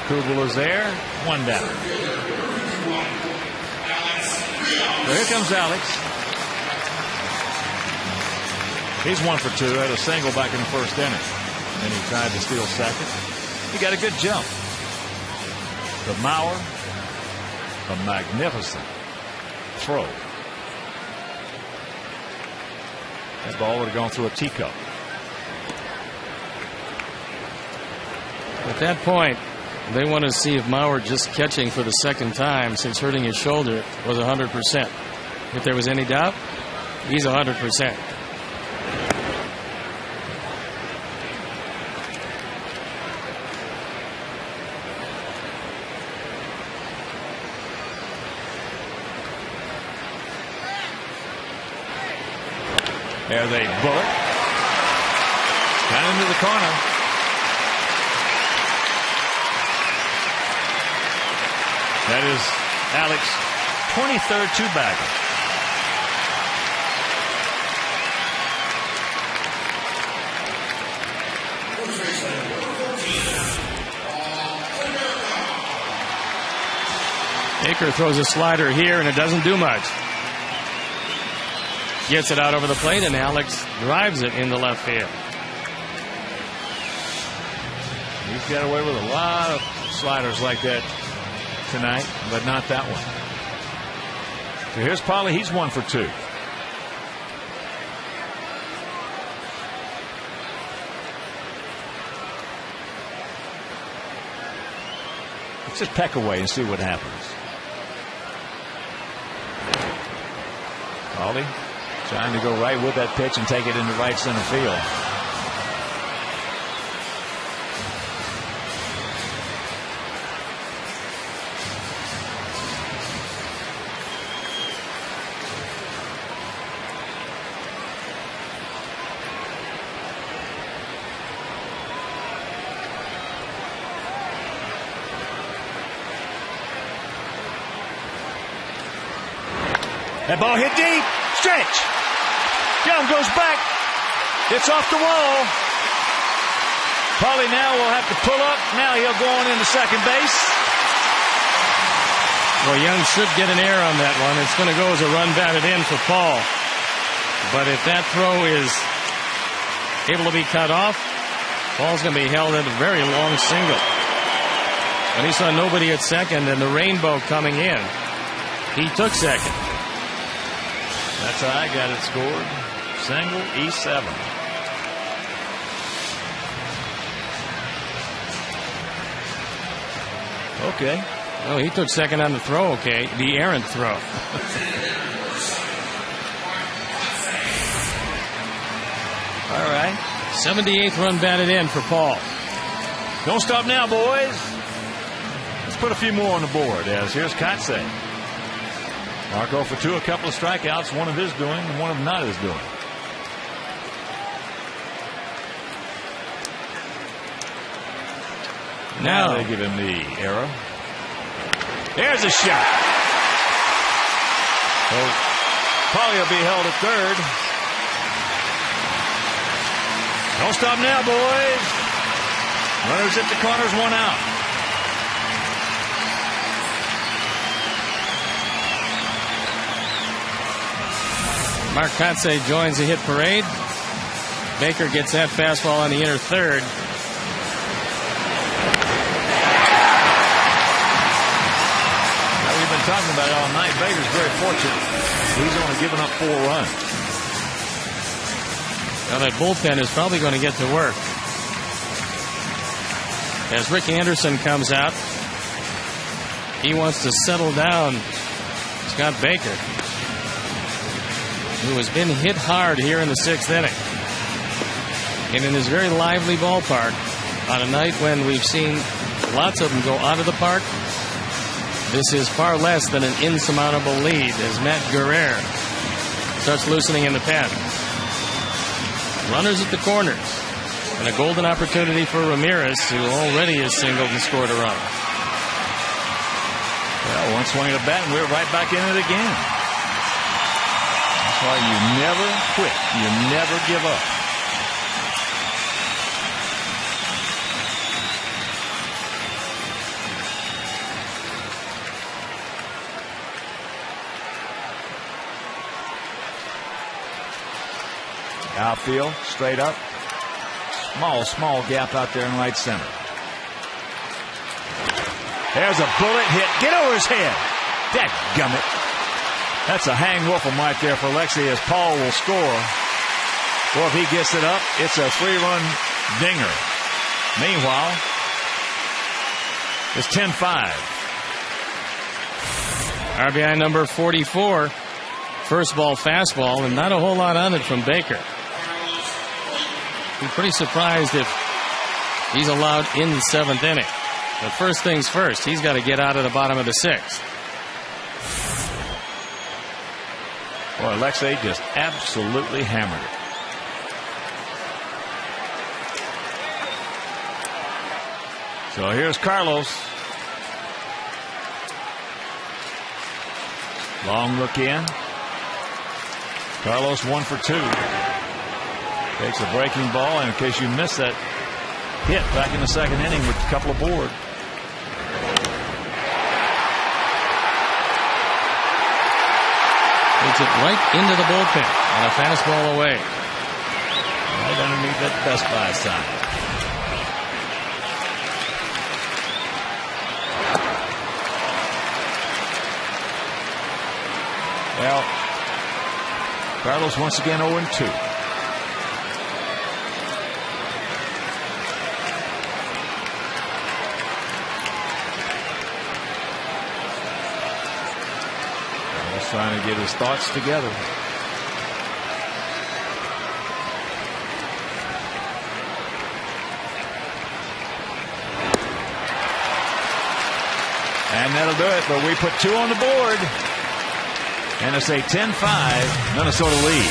Speaker 1: Kubel is there. 1 down. So here comes Alex. He's 1 for 2. Had a single back in the first inning. Then he tried to steal second. He got a good jump. But Mauer, a magnificent throw. That ball would have gone through a teacup.
Speaker 2: At that point, they want to see if Mauer just catching for the second time since hurting his shoulder was 100%. If there was any doubt, he's 100%.
Speaker 1: There's a bullet. Down into the corner. That is Alex 23rd two-bagger.
Speaker 2: Baker throws a slider here and it doesn't do much. Gets it out over the plate and Alex drives it into left field.
Speaker 1: He's got away with a lot of sliders like that tonight, but not that one. So here's Polly. He's 1 for 2. Let's just peck away and see what happens. Polly trying to go right with that pitch and take it into right center field. That ball hit deep. Stretch. Young goes back. It's off the wall. Paulie now will have to pull up. Now he'll go on into second base.
Speaker 2: Well, Young should get an error on that one. It's going to go as a run batted in for Paul. But if that throw is able to be cut off, Paul's going to be held at a very long single. When he saw nobody at second and the rainbow coming in, he took second.
Speaker 1: That's how I got it scored. Single, E7. Okay.
Speaker 2: Oh, he took second on the throw, okay. The errant throw.
Speaker 1: All right.
Speaker 2: 78th run batted in for Paul.
Speaker 1: Don't stop now, boys. Let's put a few more on the board. As here's Kotsay. Marco for 2, a couple of strikeouts, one of his doing and one of not his doing. Now they give him the error. There's a shot. So Paulie will be held at third. Don't stop now, boys. Runners at the corners, 1 out.
Speaker 2: Mark Kotsay joins the hit parade. Baker gets that fastball on the inner third.
Speaker 1: We've been talking about it all night. Baker's very fortunate. He's only given up 4 runs.
Speaker 2: Now that bullpen is probably going to get to work. As Rick Anderson comes out, he wants to settle down Scott Baker, who has been hit hard here in the 6th inning. And in this very lively ballpark, on a night when we've seen lots of them go out of the park, this is far less than an insurmountable lead as Matt Guerrero starts loosening in the pen. Runners at the corners, and a golden opportunity for Ramirez, who already has singled and scored a run.
Speaker 1: Well, one swing of the bat, and we're right back in it again. That's why you never quit. You never give up. Outfield, straight up. Small gap out there in right center. There's a bullet hit. Get over his head. Dadgummit. That's a hang wolf'em right there for Lexi as Paul will score. Or if he gets it up, it's a 3-run dinger. Meanwhile, it's 10-5.
Speaker 2: RBI number 44. First ball fastball, and not a whole lot on it from Baker. Be pretty surprised if he's allowed in the 7th inning. But first things first, he's got to get out of the bottom of the 6th.
Speaker 1: Boy, Alexei just absolutely hammered it. So here's Carlos. Long look in. Carlos 1 for 2. Takes a breaking ball, and in case you missed that hit back in the 2nd inning with a couple aboard.
Speaker 2: Takes it right into the bullpen on a fastball away.
Speaker 1: Right underneath that Best Buy sign. Well, Carlos once again 0-2. Trying to get his thoughts together. And that'll do it, but we put 2 on the board. And it's a 10-5 Minnesota lead.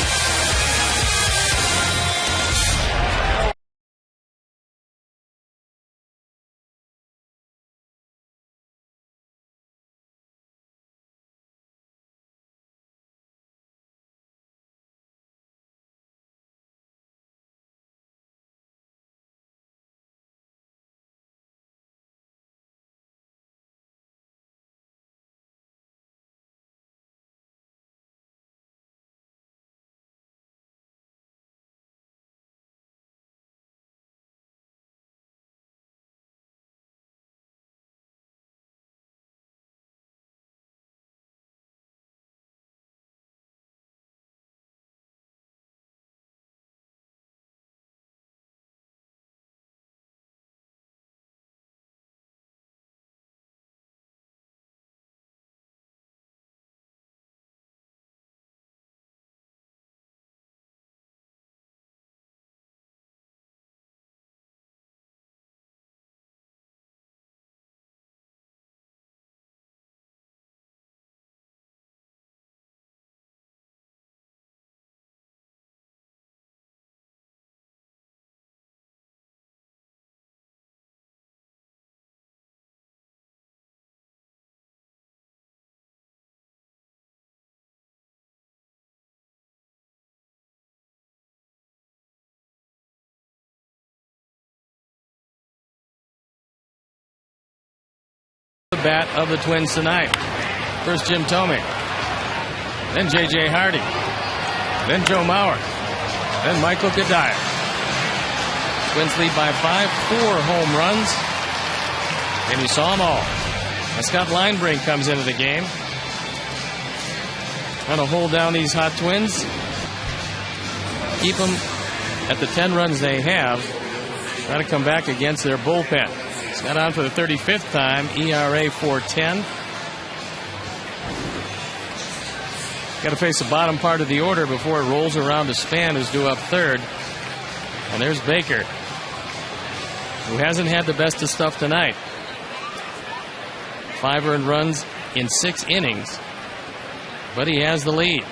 Speaker 2: bat of the Twins tonight. First Jim Thome, then J.J. Hardy, then Joe Mauer, then Michael Kadire. Twins lead by 5, 4 home runs, and you saw them all. And Scott Linebrink comes into the game, trying to hold down these hot Twins, keep them at the 10 runs they have, trying to come back against their bullpen. Scott on for the 35th time, ERA 4.10. Got to face the bottom part of the order before it rolls around to Span, who's due up third. And there's Baker, who hasn't had the best of stuff tonight. 5 earned runs in 6 innings, but he has the lead,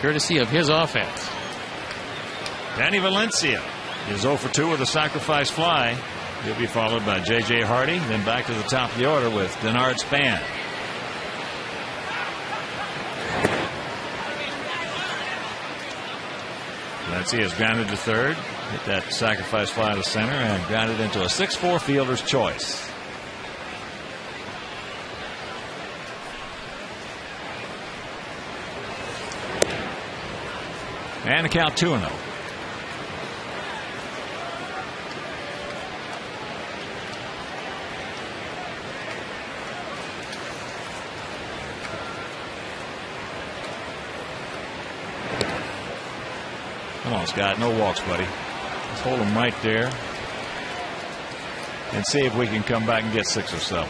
Speaker 2: courtesy of his offense.
Speaker 1: Danny Valencia is 0 for 2 with a sacrifice fly. He'll be followed by J.J. Hardy, then back to the top of the order with Denard Span. Valencia is grounded to third, hit that sacrifice fly to center, and grounded into a 6-4 fielder's choice. And the count 2-0. Come on, Scott. No walks, buddy. Let's hold them right there and see if we can come back and get 6 or 7.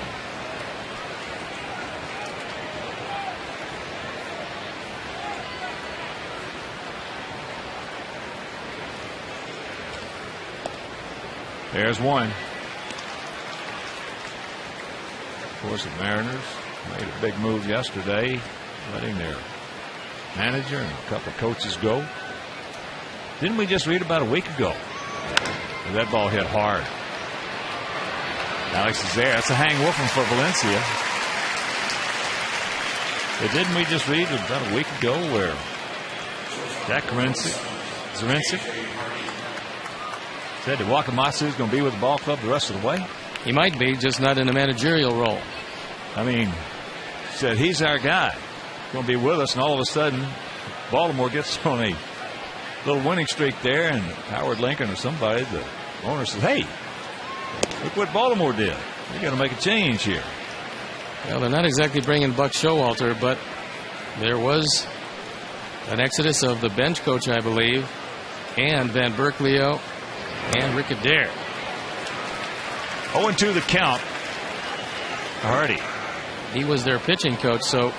Speaker 1: There's one. Of course, the Mariners made a big move yesterday, letting their manager and a couple of coaches go. Didn't we just read about a week ago? That ball hit hard. Alex is there. That's a hang wolfing for Valencia. But didn't we just read about a week ago where Jack Zarincic said that Wakamatsu is going to be with the ball club the rest of the way?
Speaker 2: He might be, just not in a managerial role.
Speaker 1: I mean, said he's our guy. Going to be with us, and all of a sudden, Baltimore gets on a little winning streak there, and Howard Lincoln or somebody, the owner, says, hey, look what Baltimore did. We got to make a change here.
Speaker 2: Well, they're not exactly bringing Buck Showalter, but there was an exodus of the bench coach, I believe, and Van Berkeley and Rick Adair.
Speaker 1: 0-2 the count. Hardy.
Speaker 2: He was their pitching coach, so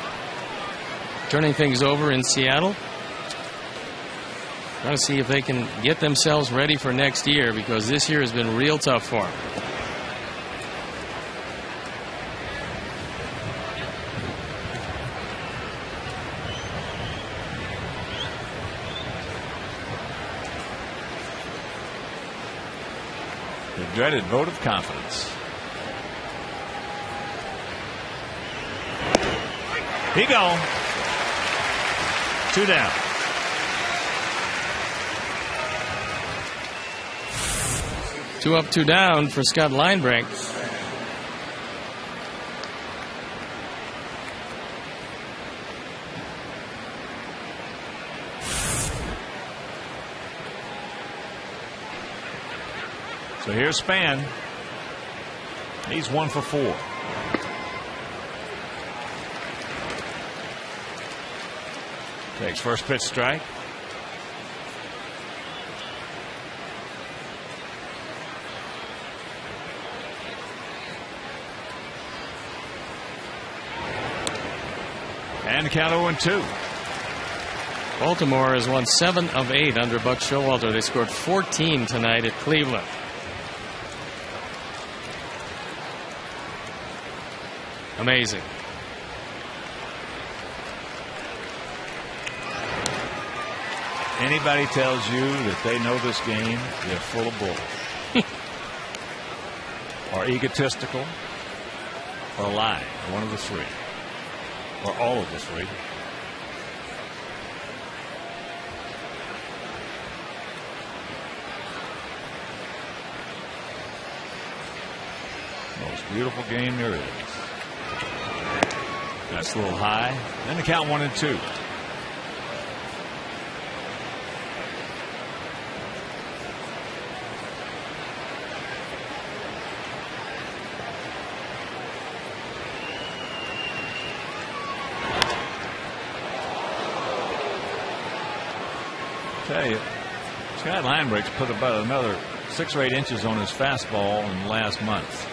Speaker 2: turning things over in Seattle. Trying to see if they can get themselves ready for next year, because this year has been real tough for them.
Speaker 1: The dreaded vote of confidence. He gone. 2 down.
Speaker 2: Two up, 2 down for Scott Linebrink.
Speaker 1: So here's Span. He's 1 for 4. Takes first pitch strike. And the count 0-2.
Speaker 2: Baltimore has won 7 of 8 under Buck Showalter. They scored 14 tonight at Cleveland. Amazing.
Speaker 1: Anybody tells you that they know this game, they're full of bull. Or egotistical, or lying. One of the three. Or all of the three. Most beautiful game there is. That's a little high. Then the count 1-2. Tell you, Scott Linebrick's put about another 6 or 8 inches on his fastball in the last month.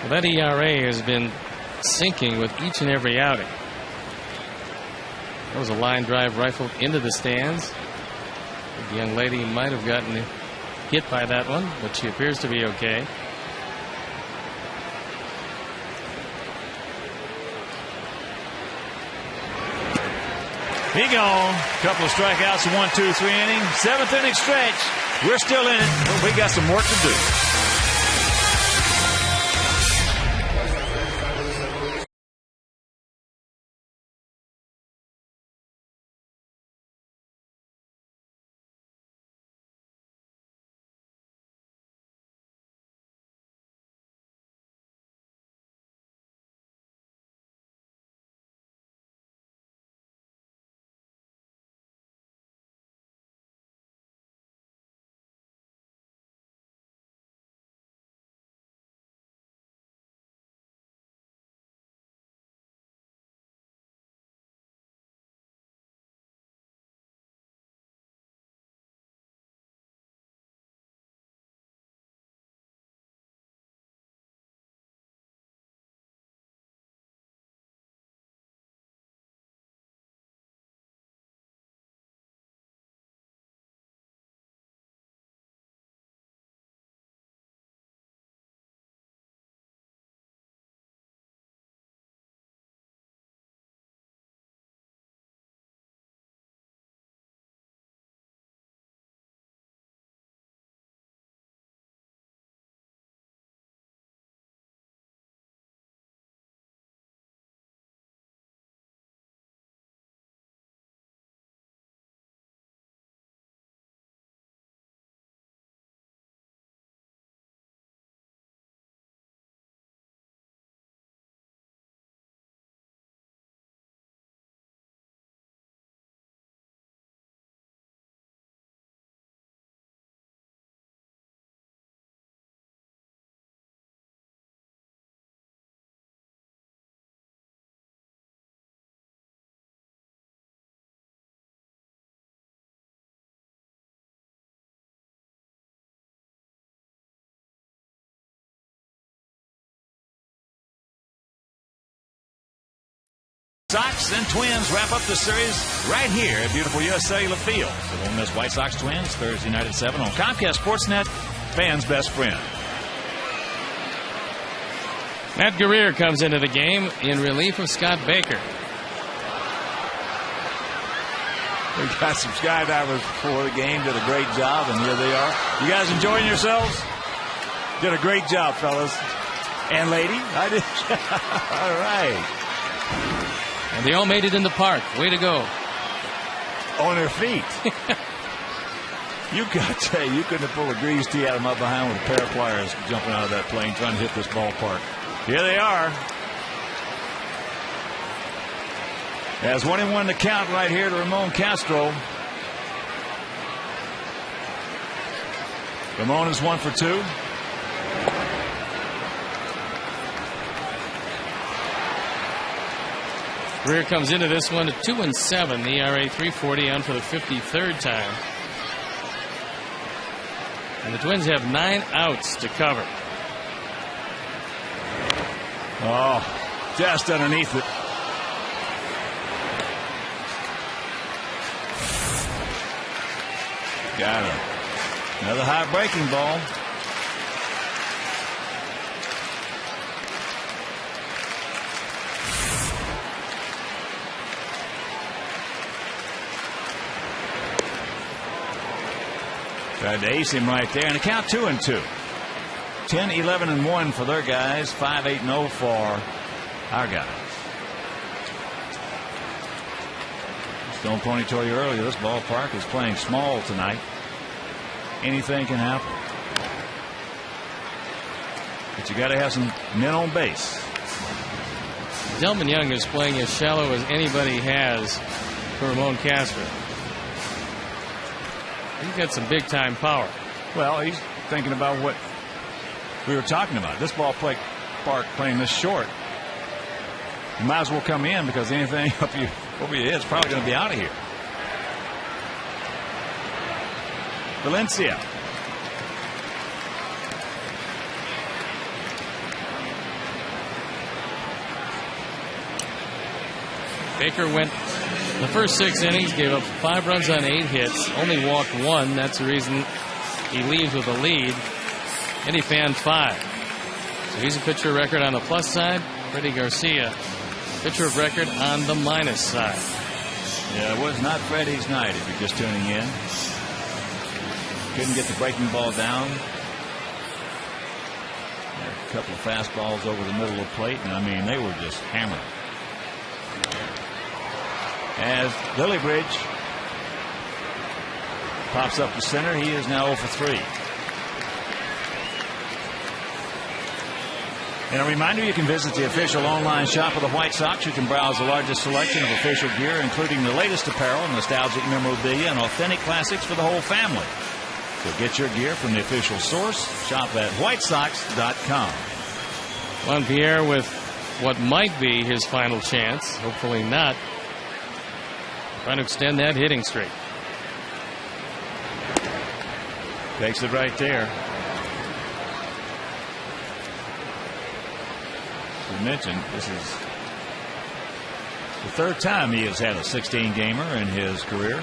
Speaker 2: Well, that ERA has been sinking with each and every outing. That was a line drive rifled into the stands. The young lady might have gotten hit by that one, but she appears to be okay.
Speaker 1: He gone. Couple of strikeouts, 1, 2, 3 innings. 7th inning stretch. We're still in it, but we got some work to do. Sox and Twins wrap up the series right here at beautiful U.S. Cellular Field. The Ole Miss White Sox Twins, Thursday night at 7 on Comcast Sportsnet, fans' best friend.
Speaker 2: Matt Guerrier comes into the game in relief of Scott Baker.
Speaker 1: We got some skydivers before the game, did a great job, and here they are. You guys enjoying yourselves? Did a great job, fellas. And lady, I did. All right.
Speaker 2: And they all made it in the park. Way to go.
Speaker 1: On their feet. You got to tell you couldn't have pulled a grease tee out of my behind with a pair of pliers jumping out of that plane trying to hit this ballpark. Here they are. As 1-1 to count right here to Ramon Castro. Ramon is 1 for 2.
Speaker 2: Greer comes into this one at 2-7. The ERA 3.40 on for the 53rd time. And the Twins have 9 outs to cover.
Speaker 1: Oh, just underneath it. Got him. Another high breaking ball. Tried to ace him right there, and the count 2-2. 10-11-1 for their guys, 5-8-0 for our guys. Stone Pony told you earlier, this ballpark is playing small tonight. Anything can happen. But you got to have some men on base.
Speaker 2: Delmon Young is playing as shallow as anybody has for Ramon Castro. He's got some big-time power.
Speaker 1: Well, he's thinking about what we were talking about. This ballpark playing this short, you might as well come in because anything over your head is probably going to be out of here. Valencia.
Speaker 2: Baker went the first 6 innings, gave up 5 runs on 8 hits, only walked 1. That's the reason he leaves with a lead. And he fanned 5. So he's a pitcher of record on the plus side. Freddie Garcia, pitcher of record on the minus side.
Speaker 1: Yeah, it was not Freddie's night if you're just tuning in. Couldn't get the breaking ball down. Had a couple of fastballs over the middle of the plate, and I mean, they were just hammering. As Lillibridge pops up to center, he is now 0 for 3. And a reminder, you can visit the official online shop of the White Sox. You can browse the largest selection of official gear, including the latest apparel, nostalgic memorabilia, and authentic classics for the whole family. So get your gear from the official source. Shop at whitesox.com.
Speaker 2: Juan Pierre with what might be his final chance, hopefully not, trying to extend that hitting streak.
Speaker 1: Takes it right there. As we mentioned, this is the 3rd time he has had a 16-gamer in his career.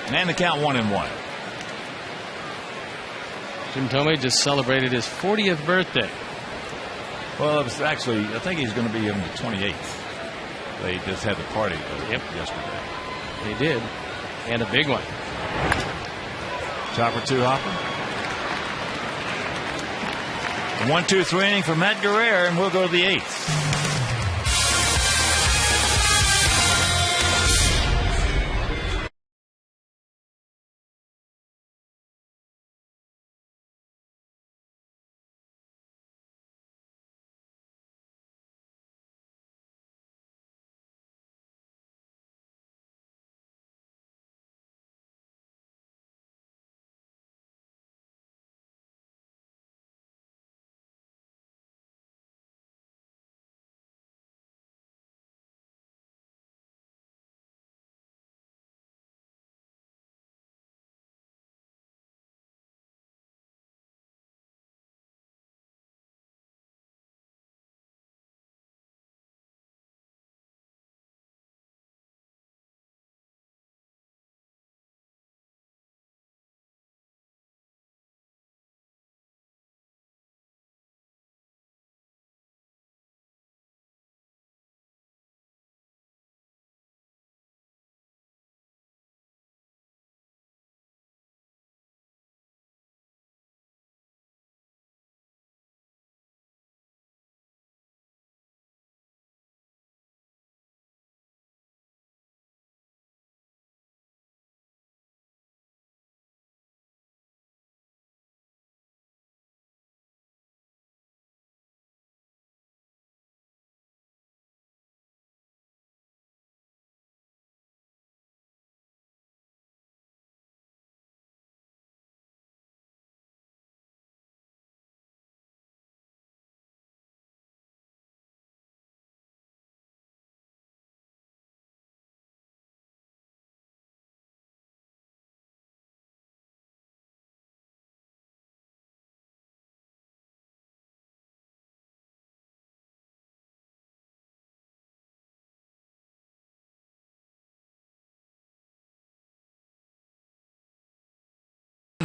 Speaker 1: And the count 1-1.
Speaker 2: Jim Thome just celebrated his 40th birthday.
Speaker 1: Well, it was actually, I think he's going to be on the 28th. They just had the party yesterday.
Speaker 2: They did. And a big one.
Speaker 1: Chopper 2 hopper. 1-2-3 inning for Matt Guerrero, and we'll go to the 8th.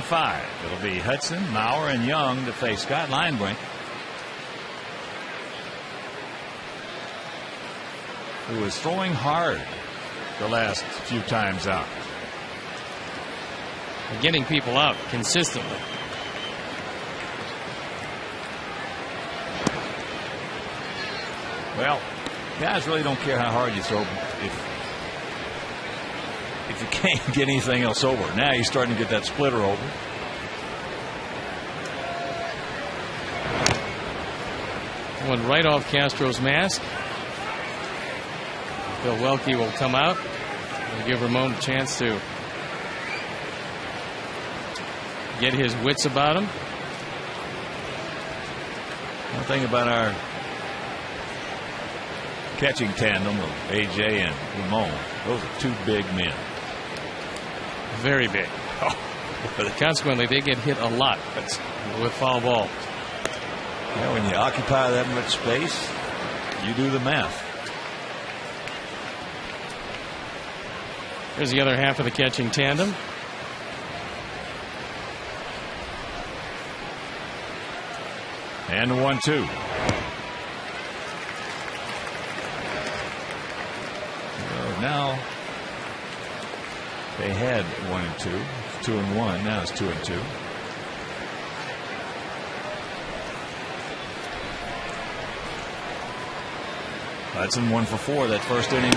Speaker 1: Five. It'll be Hudson, Mauer, and Young to face Scott Linebrink, who is throwing hard the last few times out.
Speaker 2: And getting people out consistently.
Speaker 1: Well, guys really don't care how hard you throw if you can't get anything else over. Now he's starting to get that splitter over.
Speaker 2: Went right off Castro's mask. Bill Welke will come out and give Ramon a chance to get his wits about him.
Speaker 1: One thing about our catching tandem of A.J. and Ramon, those are two big men.
Speaker 2: Very big. Consequently, they get hit a lot with foul balls.
Speaker 1: Yeah, when you occupy that much space, you do the math.
Speaker 2: Here's the other half of the catching tandem.
Speaker 1: And the 1-2. Well, now they had 1 and 2. It's 2 and 1. Now it's 2 and 2. Hudson 1 for 4 that first inning.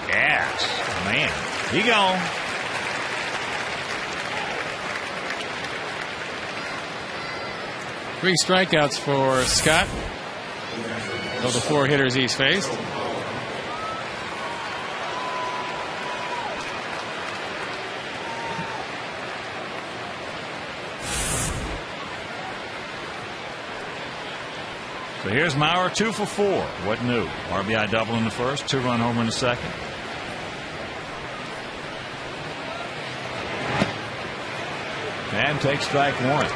Speaker 1: Yes, man, he gone.
Speaker 2: Three strikeouts for Scott of the 4 hitters he's faced.
Speaker 1: So here's Maurer, 2 for 4. What new? RBI double in the first, 2-run homer in the second. And takes strike 1.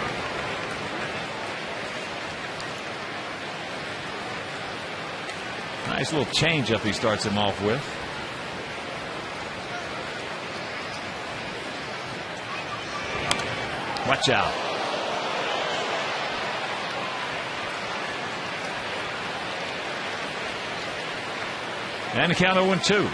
Speaker 1: Nice little changeup he starts him off with. Watch out. And the count 0-2.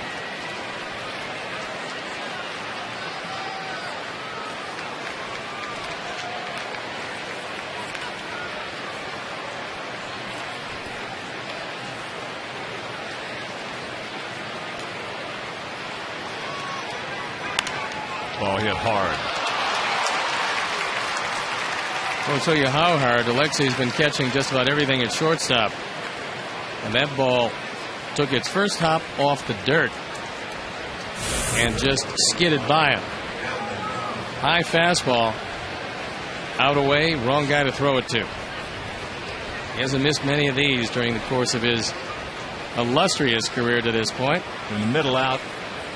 Speaker 1: Ball hit hard.
Speaker 2: I'll tell you how hard. Alexei's been catching just about everything at shortstop. And that ball took its first hop off the dirt and just skidded by him. High fastball. Out away. Wrong guy to throw it to. He hasn't missed many of these during the course of his illustrious career to this point.
Speaker 1: From the middle out,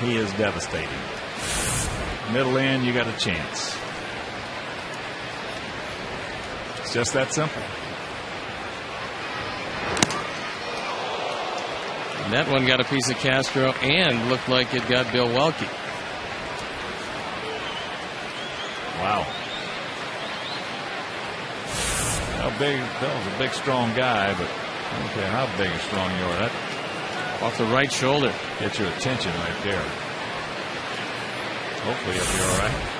Speaker 1: he is devastating. Middle in, you got a chance. It's just that simple.
Speaker 2: And that one got a piece of Castro and looked like it got Bill Welke.
Speaker 1: Wow. How big? Bill's a big, strong guy, but I don't care how big and strong you are. That
Speaker 2: off the right shoulder.
Speaker 1: Gets your attention right there. Hopefully he'll be all right.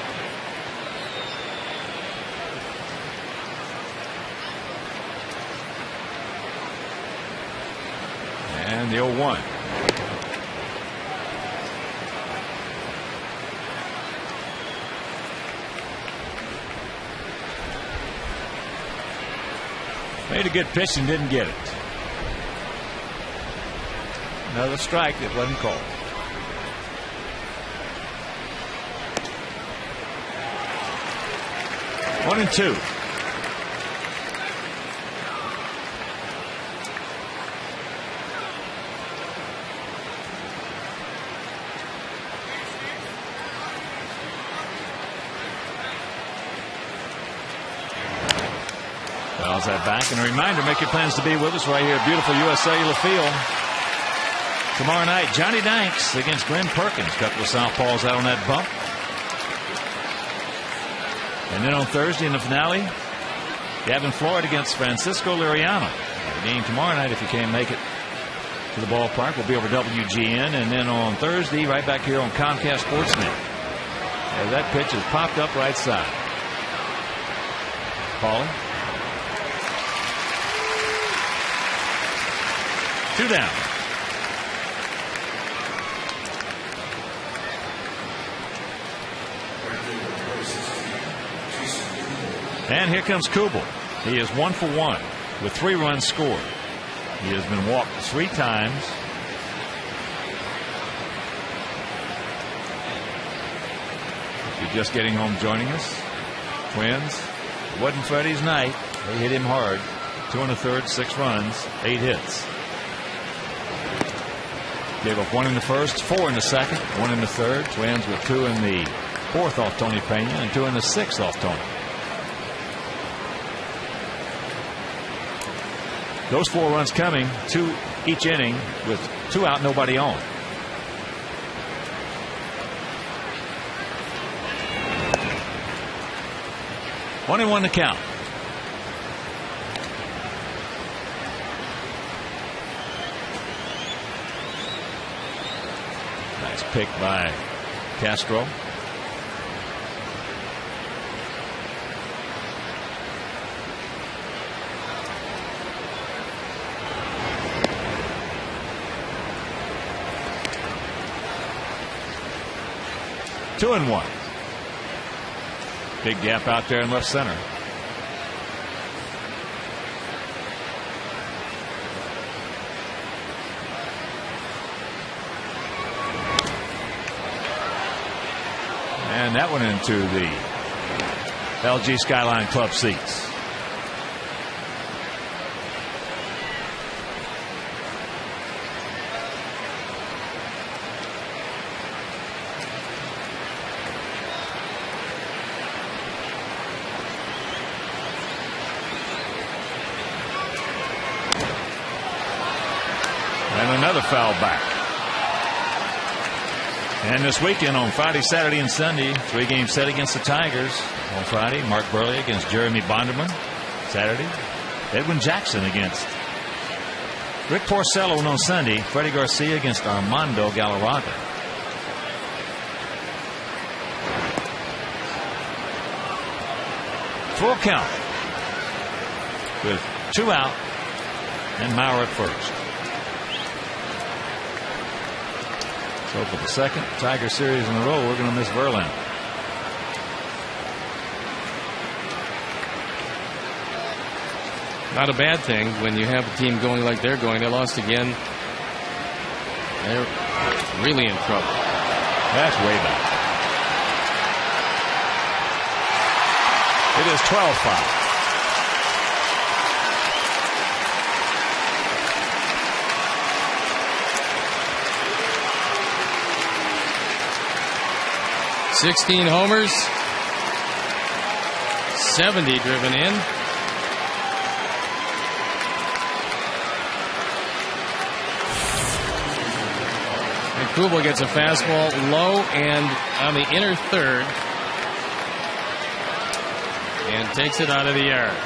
Speaker 1: And the 0-1. Made a good pitch and didn't get it. Another strike that wasn't called. 1-2. Fouls that back. And a reminder, make your plans to be with us right here at beautiful U.S. Cellular Field. Tomorrow night, Johnny Danks against Glenn Perkins. Couple of southpaws out on that bump. And then on Thursday in the finale, Gavin Floyd against Francisco Liriano. The game tomorrow night, if you can't make it to the ballpark, will be over WGN. And then on Thursday, right back here on Comcast Sportsnet. As that pitch is popped up right side. Paulie. 2 down. And here comes Kubel. He is 1 for 1 with 3 runs scored. He has been walked 3 times. If you're just getting home joining us, Twins, it wasn't Freddie's night. They hit him hard. 2 1/3, 6 runs, 8 hits. Gave up 1 in the first, 4 in the second, 1 in the third. Twins with 2 in the fourth off Tony Pena and 2 in the sixth off Tony. Those 4 runs coming, 2 each inning with 2 out, nobody on. One and 1 to count. Nice pick by Castro. Two and 1. Big gap out there in left center. And that went into the LG Skyline Club seats. And another foul back. And this weekend on Friday, Saturday, and Sunday, 3-game set against the Tigers. On Friday, Mark Burley against Jeremy Bonderman. Saturday, Edwin Jackson against Rick Porcello. And on Sunday, Freddie Garcia against Armando Galarraga. Full count with 2 out and Maurer at first. So for the second Tiger series in a row, we're going to miss Verlander.
Speaker 2: Not a bad thing when you have a team going like they're going. They lost again. They're really in trouble.
Speaker 1: That's way back. It is 12-5.
Speaker 2: $16 homers, 70 driven in. And Kubel gets a fastball low and on the inner third and takes it out of the yard.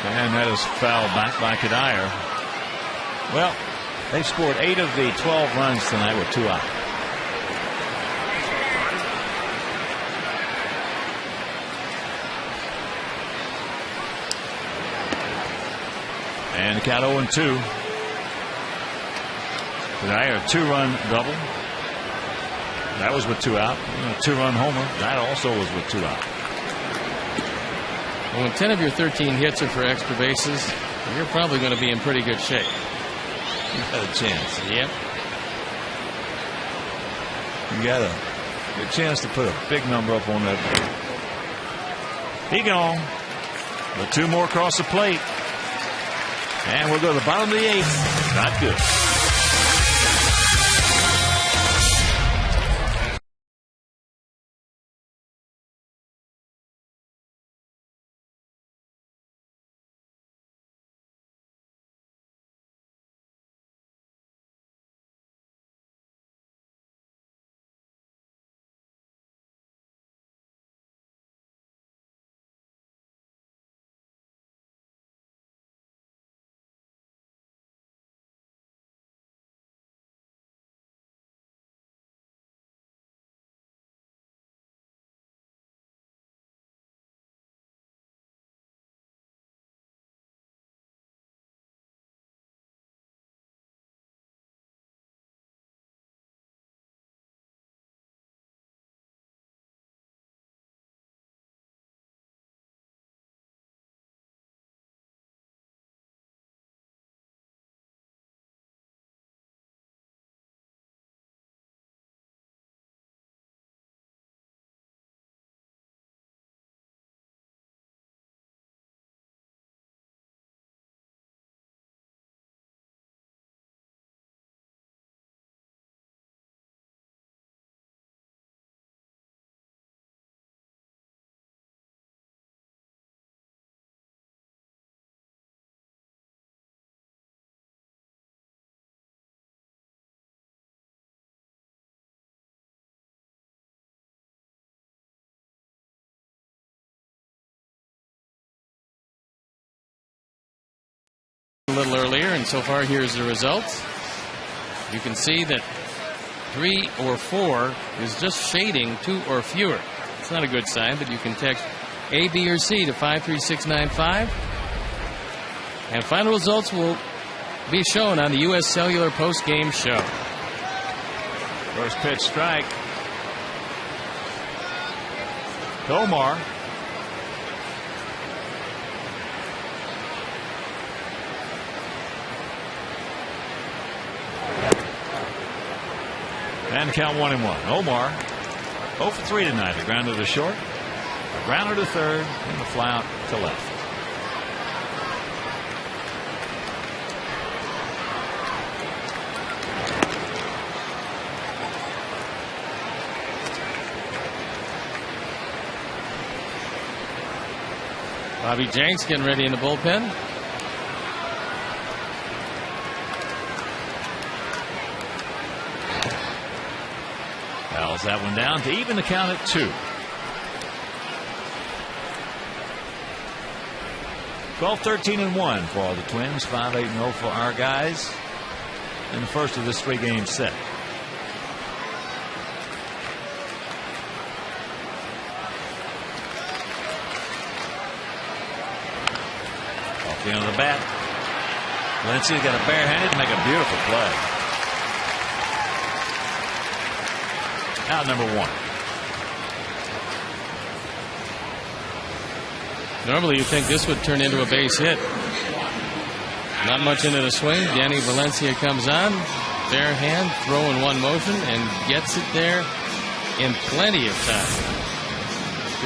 Speaker 1: And that is fouled back by Kadire. Well, they've scored 8 of the 12 runs tonight with 2 out. And count 0-2. Kadire, a 2-run double. That was with 2 out. A 2-run homer. That also was with 2 out.
Speaker 2: When 10 of your 13 hits are for extra bases, you're probably going to be in pretty good shape.
Speaker 1: You got a chance.
Speaker 2: Yep.
Speaker 1: You got a good chance to put a big number up on that. He gone. But 2 more across the plate. And we'll go to the bottom of the 8th. Not good.
Speaker 2: little earlier, and so far here's the results. You can see that 3 or 4 is just shading 2 or fewer. It's not a good sign, but you can text A, B, or C to 53695. And final results will be shown on the U.S. Cellular post-game show.
Speaker 1: First pitch strike. Omar. And count 1-1. Omar 0 for 3 tonight. A grounder to short, a grounder to third, and a fly out to left.
Speaker 2: Bobby Jenks getting ready in the bullpen.
Speaker 1: Fouls that one down to even the count at 2. 12-13-1 for the Twins. 5-8-0 for our guys in the first of this 3-game set. Off the end of the bat. Valencia got a barehanded to make a beautiful play. Out number 1.
Speaker 2: Normally you'd think this would turn into a base hit. Not much into the swing. Danny Valencia comes on. Bare hand, throw in one motion, and gets it there in plenty of time.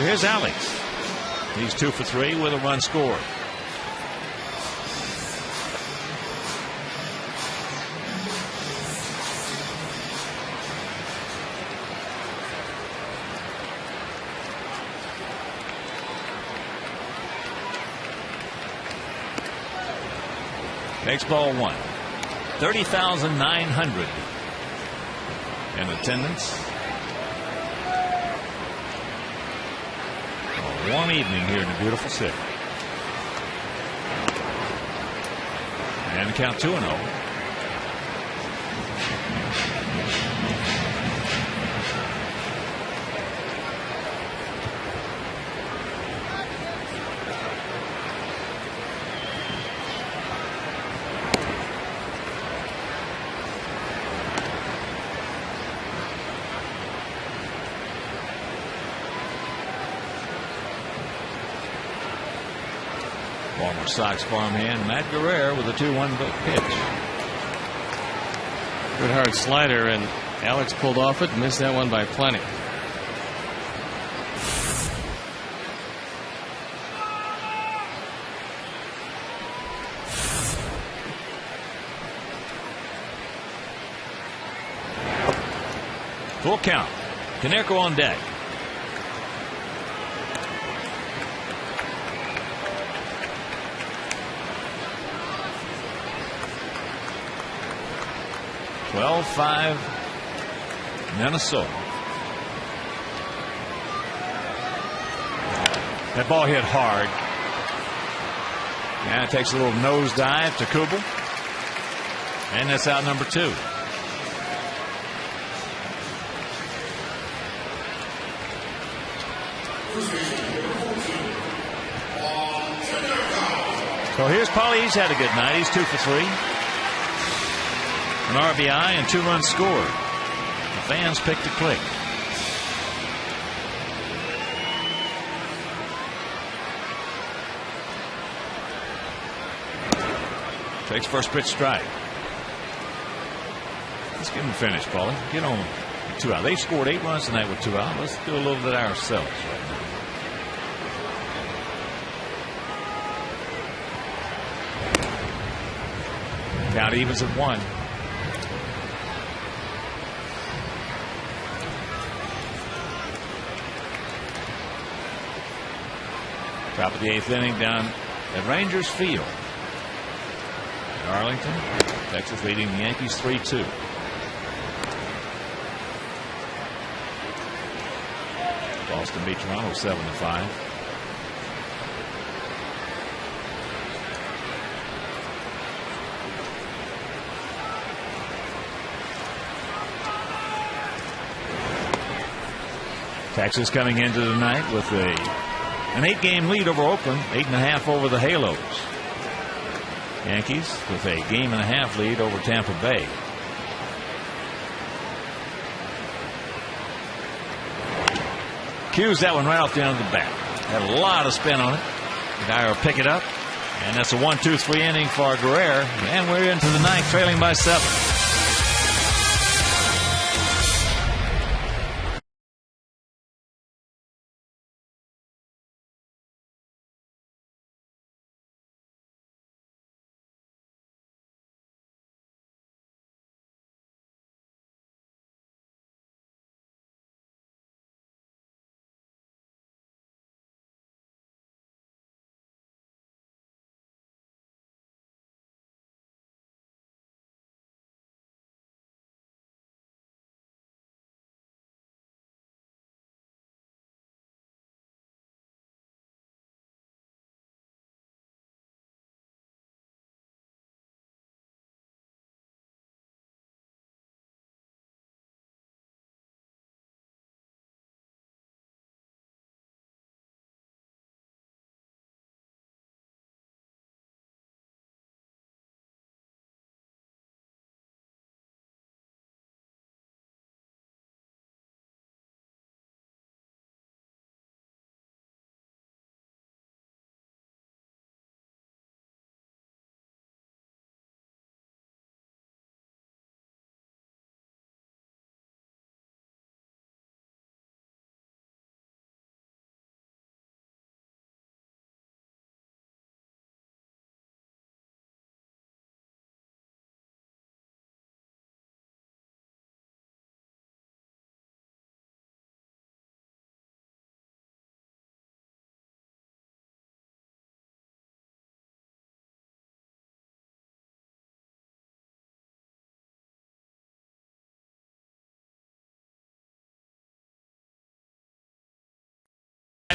Speaker 1: Here's Alex. He's 2 for 3 with a run scored. Takes ball 1. 30,900 in attendance. A warm evening here in the beautiful city. And count 2-0. Former Sox farmhand Matt Guerrero with a 2-1 pitch.
Speaker 2: Good hard slider, and Alex pulled off it and missed that one by plenty.
Speaker 1: Full count. Konerko on deck. (12-5) Minnesota. That ball hit hard. And it takes a little nosedive to Kubel. And that's out number 2. So here's Paulie. He's had a good night. He's 2 for 3. An RBI and 2 runs scored. The fans picked to click. Takes first pitch strike. Let's get him finished, Paulie. Get on 2 out. They scored 8 runs tonight with 2 out. Let's do a little bit ourselves right now. Count evens at 1. Top of the 8th inning down at Rangers Field. In Arlington, Texas leading the Yankees 3-2. Boston beat Toronto 7-5. Texas coming into tonight with an 8-game lead over Oakland, 8.5 over the Halos. Yankees with a 1.5 game lead over Tampa Bay. Cues that one right off the end of the bat. Had a lot of spin on it. Dyer will pick it up. And that's a 1-2-3 inning for Guerrero. And we're into the 9th, trailing by 7.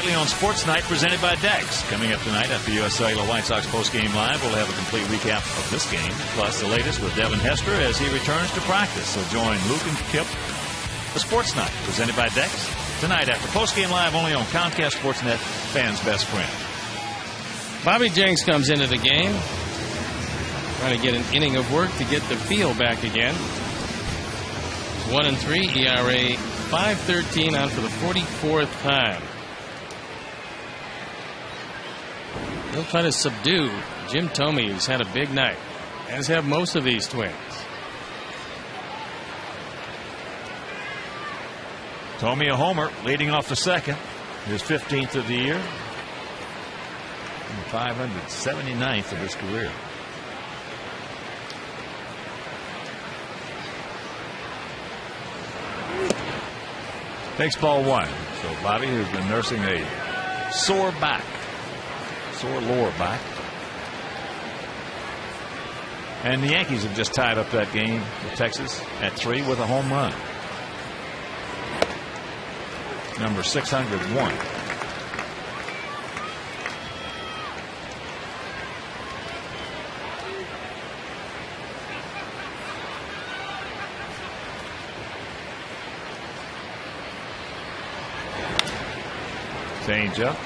Speaker 1: On Sports Night presented by Dex. Coming up tonight at the U.S. Cellular White Sox post-game live, we'll have a complete recap of this game, plus the latest with Devin Hester as he returns to practice. So join Luke and Kip for Sports Night presented by Dex tonight after post-game live only on Comcast Sportsnet, fans' best friend.
Speaker 2: Bobby Jenks comes into the game, trying to get an inning of work to get the feel back again. 1-3, ERA 5.13 on for the 44th time. He'll try to subdue Jim Thome, who's had a big night, as have most of these Twins.
Speaker 1: Thome a homer, leading off the second, his 15th of the year, and 579th of his career. Takes ball 1. So Bobby, who's been nursing a sore lower back. And the Yankees have just tied up that game with Texas at 3 with a home run. Number 601. Change up.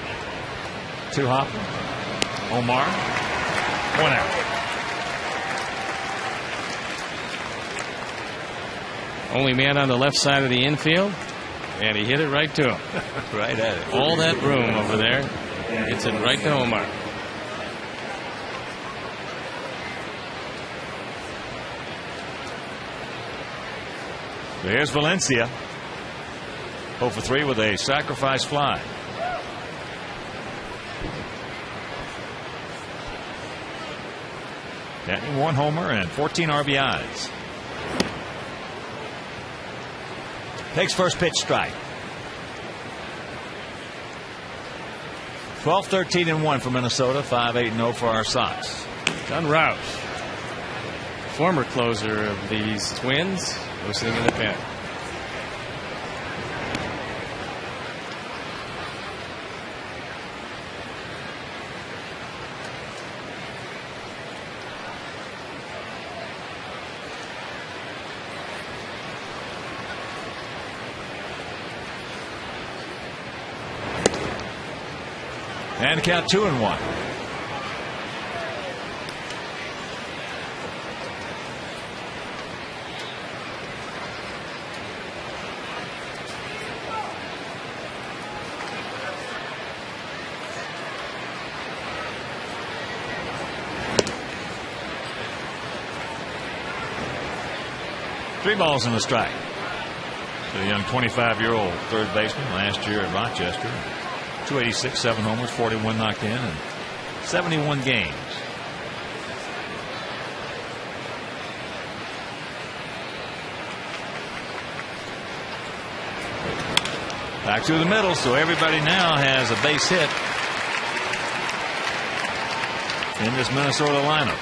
Speaker 1: 2 hop. Omar. 1 out.
Speaker 2: Only man on the left side of the infield, and he hit it right to him.
Speaker 1: Right at it.
Speaker 2: All that room over there. Hits it right to Omar.
Speaker 1: There's Valencia. 0 for 3 with a sacrifice fly. Getting 1 homer and 14 RBIs. Takes first pitch, strike. 12-13-1 for Minnesota. 5-8-0 for our Sox.
Speaker 2: John Roush, former closer of these Twins, listening in the pen.
Speaker 1: And count 2-1. Three balls and a strike. The young 25-year-old third baseman last year at Rochester. 286, 7 homers, 41 knocked in, and 71 games. Back to the middle, so everybody now has a base hit in this Minnesota lineup.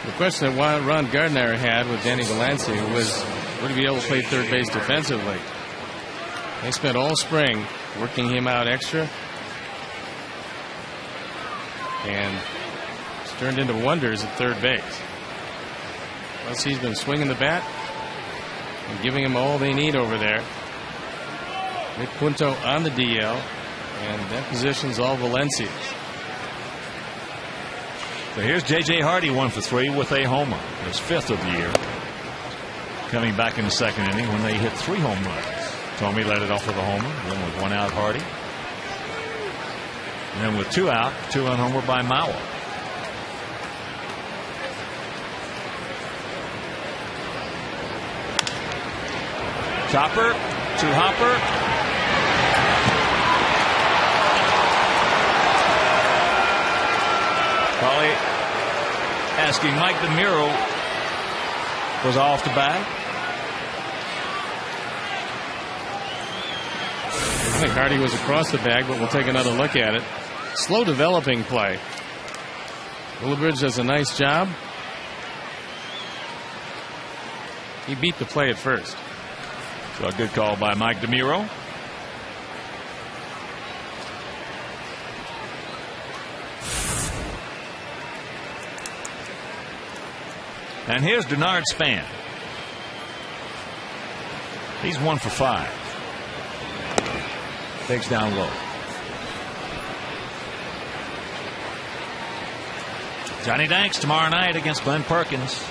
Speaker 2: The question that Ron Gardner had with Danny Valencia was, would he be able to play third base defensively? They spent all spring working him out extra, and it's turned into wonders at third base. Plus, he's been swinging the bat and giving them all they need over there. Nick Punto on the DL, and that position's all Valencia's.
Speaker 1: So here's J.J. Hardy, 1 for 3 with a homer, his 5th of the year. Coming back in the second inning when they hit 3 home runs. Thome led it off with a homer, then with 1 out, Hardy. And then with 2 out, 2-run homer by Mauer. Chopper to Hopper. Probably asking Mike DeMuro was off the bag.
Speaker 2: I think Hardy was across the bag, but we'll take another look at it. Slow developing play. Willibridge does a nice job. He beat the play at first.
Speaker 1: So a good call by Mike DeMuro. And here's Denard Span. He's 1 for 5. Takes down low. Johnny Danks tomorrow night against Glenn Perkins.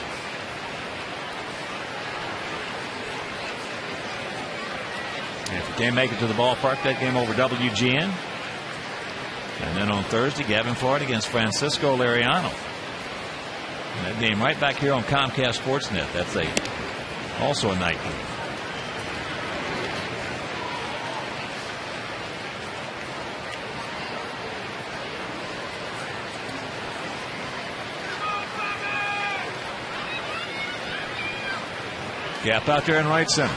Speaker 1: And if you can't make it to the ballpark, that game over WGN. And then on Thursday, Gavin Floyd against Francisco Liriano. That game right back here on Comcast Sportsnet. That's also a night game. Gap out there in right center.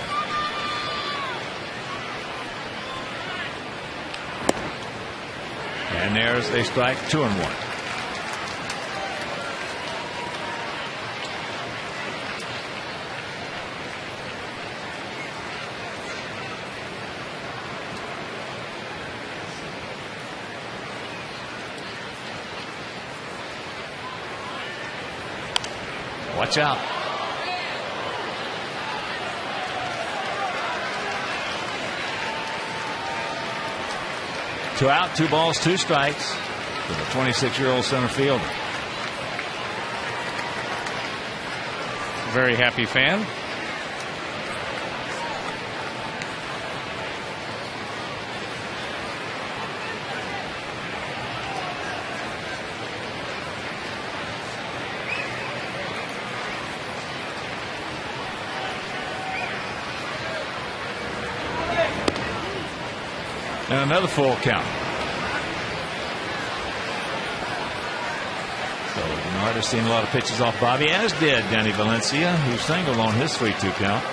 Speaker 1: And there's a strike, 2-1. Watch out. Two out, 2 balls, 2 strikes for the 26-year-old center fielder.
Speaker 2: Very happy fan.
Speaker 1: And another full count. So Denard has seen a lot of pitches off Bobby, as did Danny Valencia, who singled on his 3-2 count.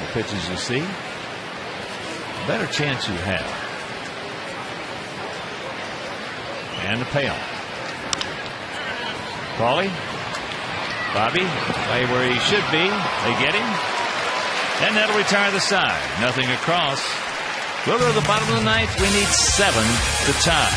Speaker 1: The pitches you see, the better chance you have. And the payoff. Crawley, Bobby, right where he should be. They get him. And that'll retire the side. Nothing across. We'll go to the bottom of the ninth. We need 7 to tie.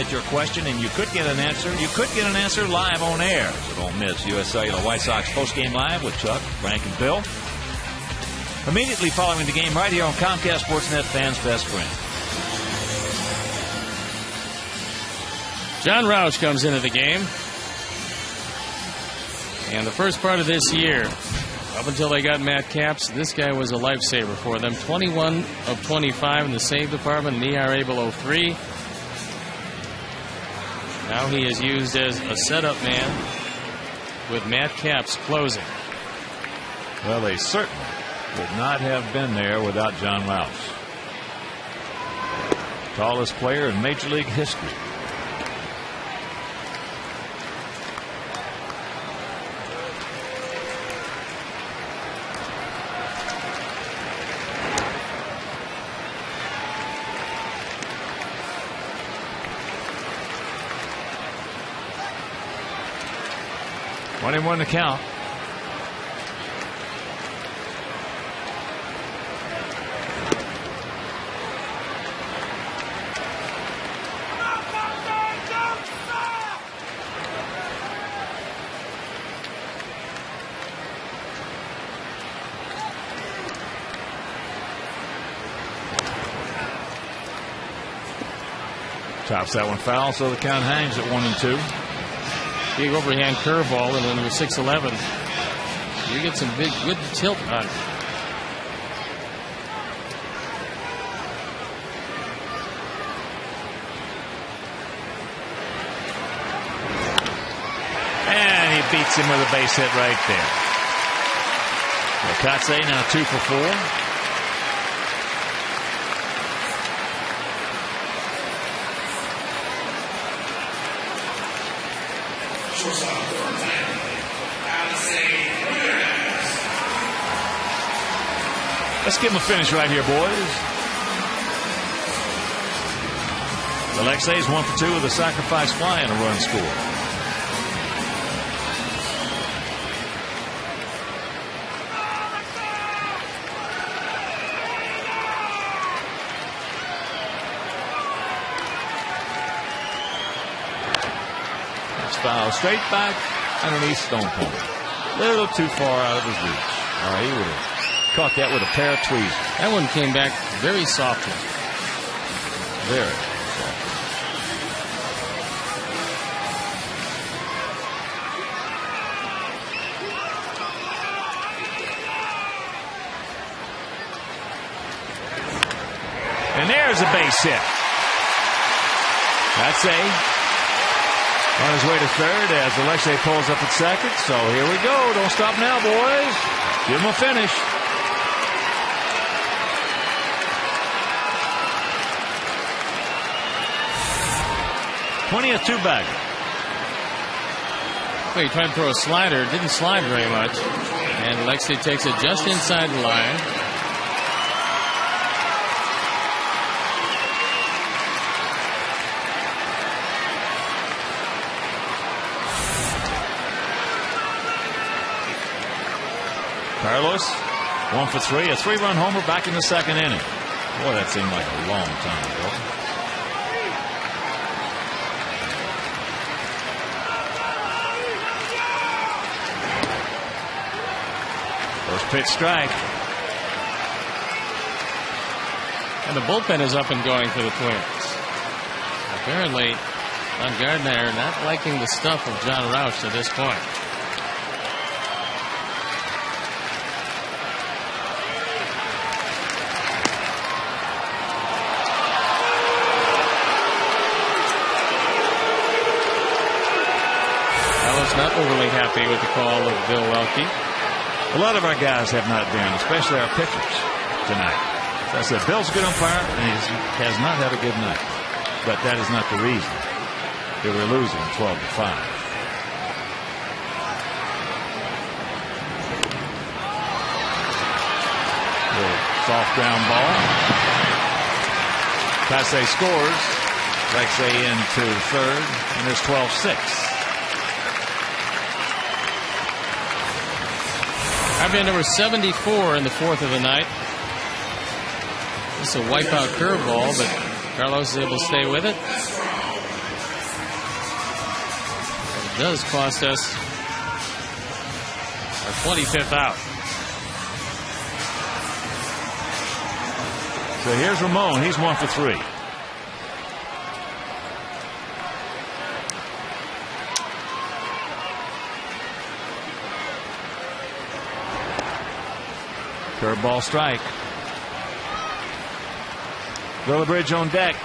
Speaker 1: get your question, and you could get an answer. You could get an answer live on air. So don't miss U.S. Cellular White Sox postgame live with Chuck, Frank, and Bill. Immediately following the game right here on Comcast Sportsnet, fans' best friend.
Speaker 2: John Roush comes into the game. And the first part of this year, up until they got Matt Capps, this guy was a lifesaver for them. 21 of 25 in the save department, an ERA below 3. Now he is used as a setup man with Matt Capps closing.
Speaker 1: Well, they certainly would not have been there without John Roush. Tallest player in Major League history. One and one to count. Tops that one foul, so the count hangs at 1-2.
Speaker 2: Big overhand curveball, and when you're 6'11", you get some big, good tilt on it.
Speaker 1: And he beats him with a base hit right there. Katse now 2 for 4. Let's give him a finish right here, boys. Alexei's 1 for 2 with a sacrifice fly and a run score. That's foul straight back underneath Stone Point. A little too far out of his reach. All right, he would have caught that with a pair of tweezers.
Speaker 2: That one came back very softly.
Speaker 1: Very softly. And there's a base hit. That's on his way to third as Alexei pulls up at second. So here we go. Don't stop now, boys. Give him a finish. #20th two-bagger.
Speaker 2: Well, he tried to throw a slider. Didn't slide very much. And Alexei takes it just inside the line.
Speaker 1: Carlos, 1 for 3, a 3-run homer back in the second inning. Boy, that seemed like a long time ago. First pitch strike.
Speaker 2: And the bullpen is up and going for the Twins. Apparently, Don Gardner not liking the stuff of John Roush to this point. Not overly happy with the call of Bill Welke.
Speaker 1: A lot of our guys have not been, especially our pitchers tonight. As I said, Bill's a good umpire, and he has not had a good night. But that is not the reason that we're losing 12-5. Little soft ground ball. Katse scores. Alexei into third, and there's 12-6.
Speaker 2: RBI number 74 in the fourth of the night. It's a wipeout curveball, but Carlos is able to stay with it. does cost us our 25th out.
Speaker 1: So here's Ramon. He's 1 for 3. Curveball strike. Lillibridge on deck.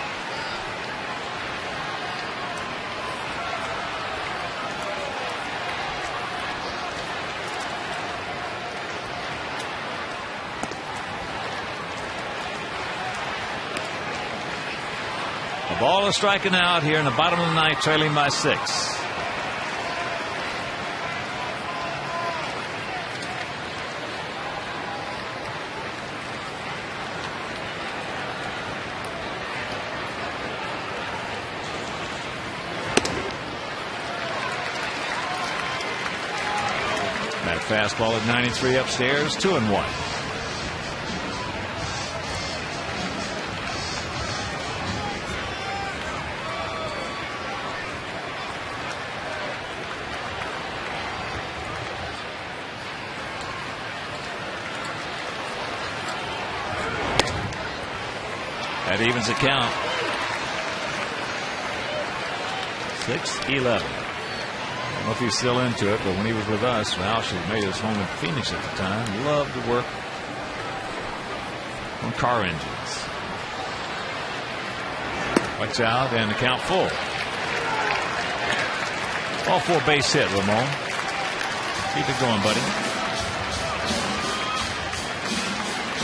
Speaker 1: The ball is striking out here in the bottom of the ninth, trailing by 6. That fastball at 93 upstairs, 2-1. That evens the count. 6-11. I don't know if he's still into it, but when he was with us, Roush had made his home in Phoenix at the time. Loved to work on car engines. Lights out and the count full. All 4 base hit, Ramon. Keep it going, buddy.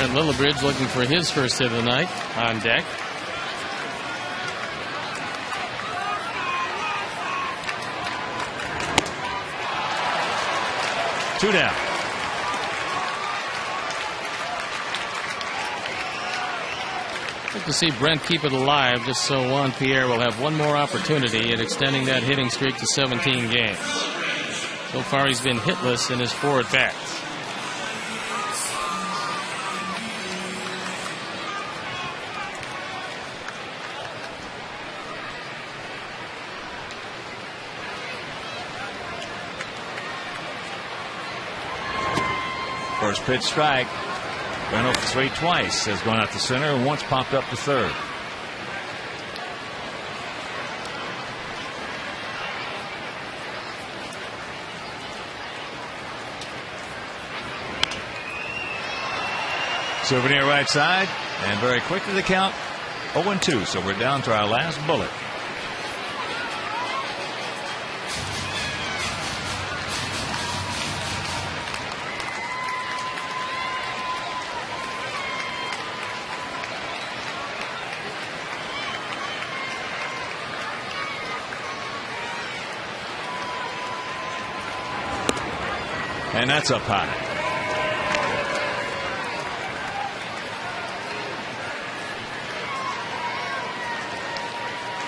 Speaker 2: And Lillibridge looking for his first hit of the night on deck.
Speaker 1: Two down.
Speaker 2: Good to see Brent keep it alive just so Juan Pierre will have one more opportunity at extending that hitting streak to 17 games. So far he's been hitless in his 4 at-bats.
Speaker 1: First pitch strike. Went over 3 twice. Has gone out to center and once popped up to third. Souvenir right side, and very quickly the count 0-2. So we're down to our last bullet. And that's up high.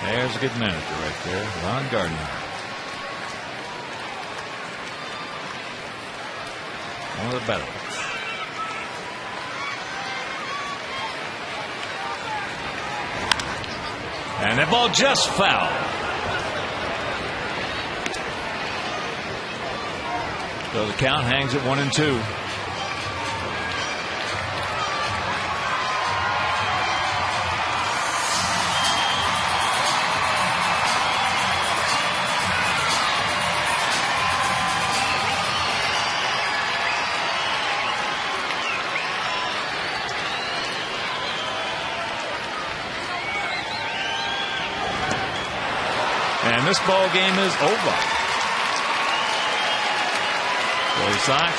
Speaker 1: There's a good manager right there, Ron Gardner. One of the better ones. And that ball just fouled. So the count hangs at 1-2. And this ball game is over. Philly Sox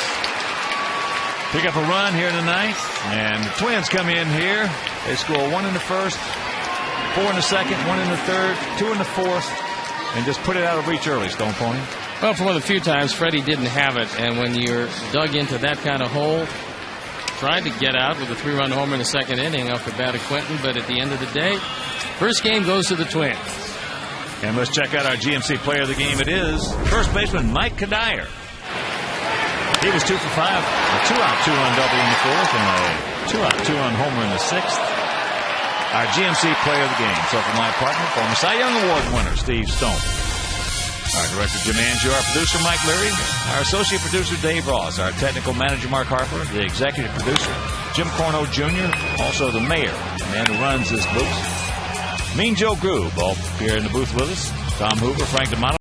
Speaker 1: pick up a run here in the ninth, and the Twins come in here. They score 1 in the first, 4 in the second, 1 in the third, 2 in the fourth, and just put it out of reach early, Stone Pony.
Speaker 2: Well, for one of the few times Freddie didn't have it, and when you're dug into that kind of hole, tried to get out with a 3-run homer in the second inning off the bat of Quentin, but at the end of the day, first game goes to the Twins.
Speaker 1: And let's check out our GMC player of the game. It is first baseman Mike Kadire. He was 2 for 5, a 2-out 2-run double in the fourth, and a 2-out 2-run homer in the sixth. Our GMC player of the game. So for my partner, former Cy Young Award winner Steve Stone. Our director, Jim Angier, our producer, Mike Leary, our associate producer, Dave Ross, our technical manager, Mark Harper, the executive producer, Jim Corno Jr., also the mayor, the man who runs this booth. Mean Joe Groove, all here in the booth with us. Tom Hoover, Frank DeMonaco.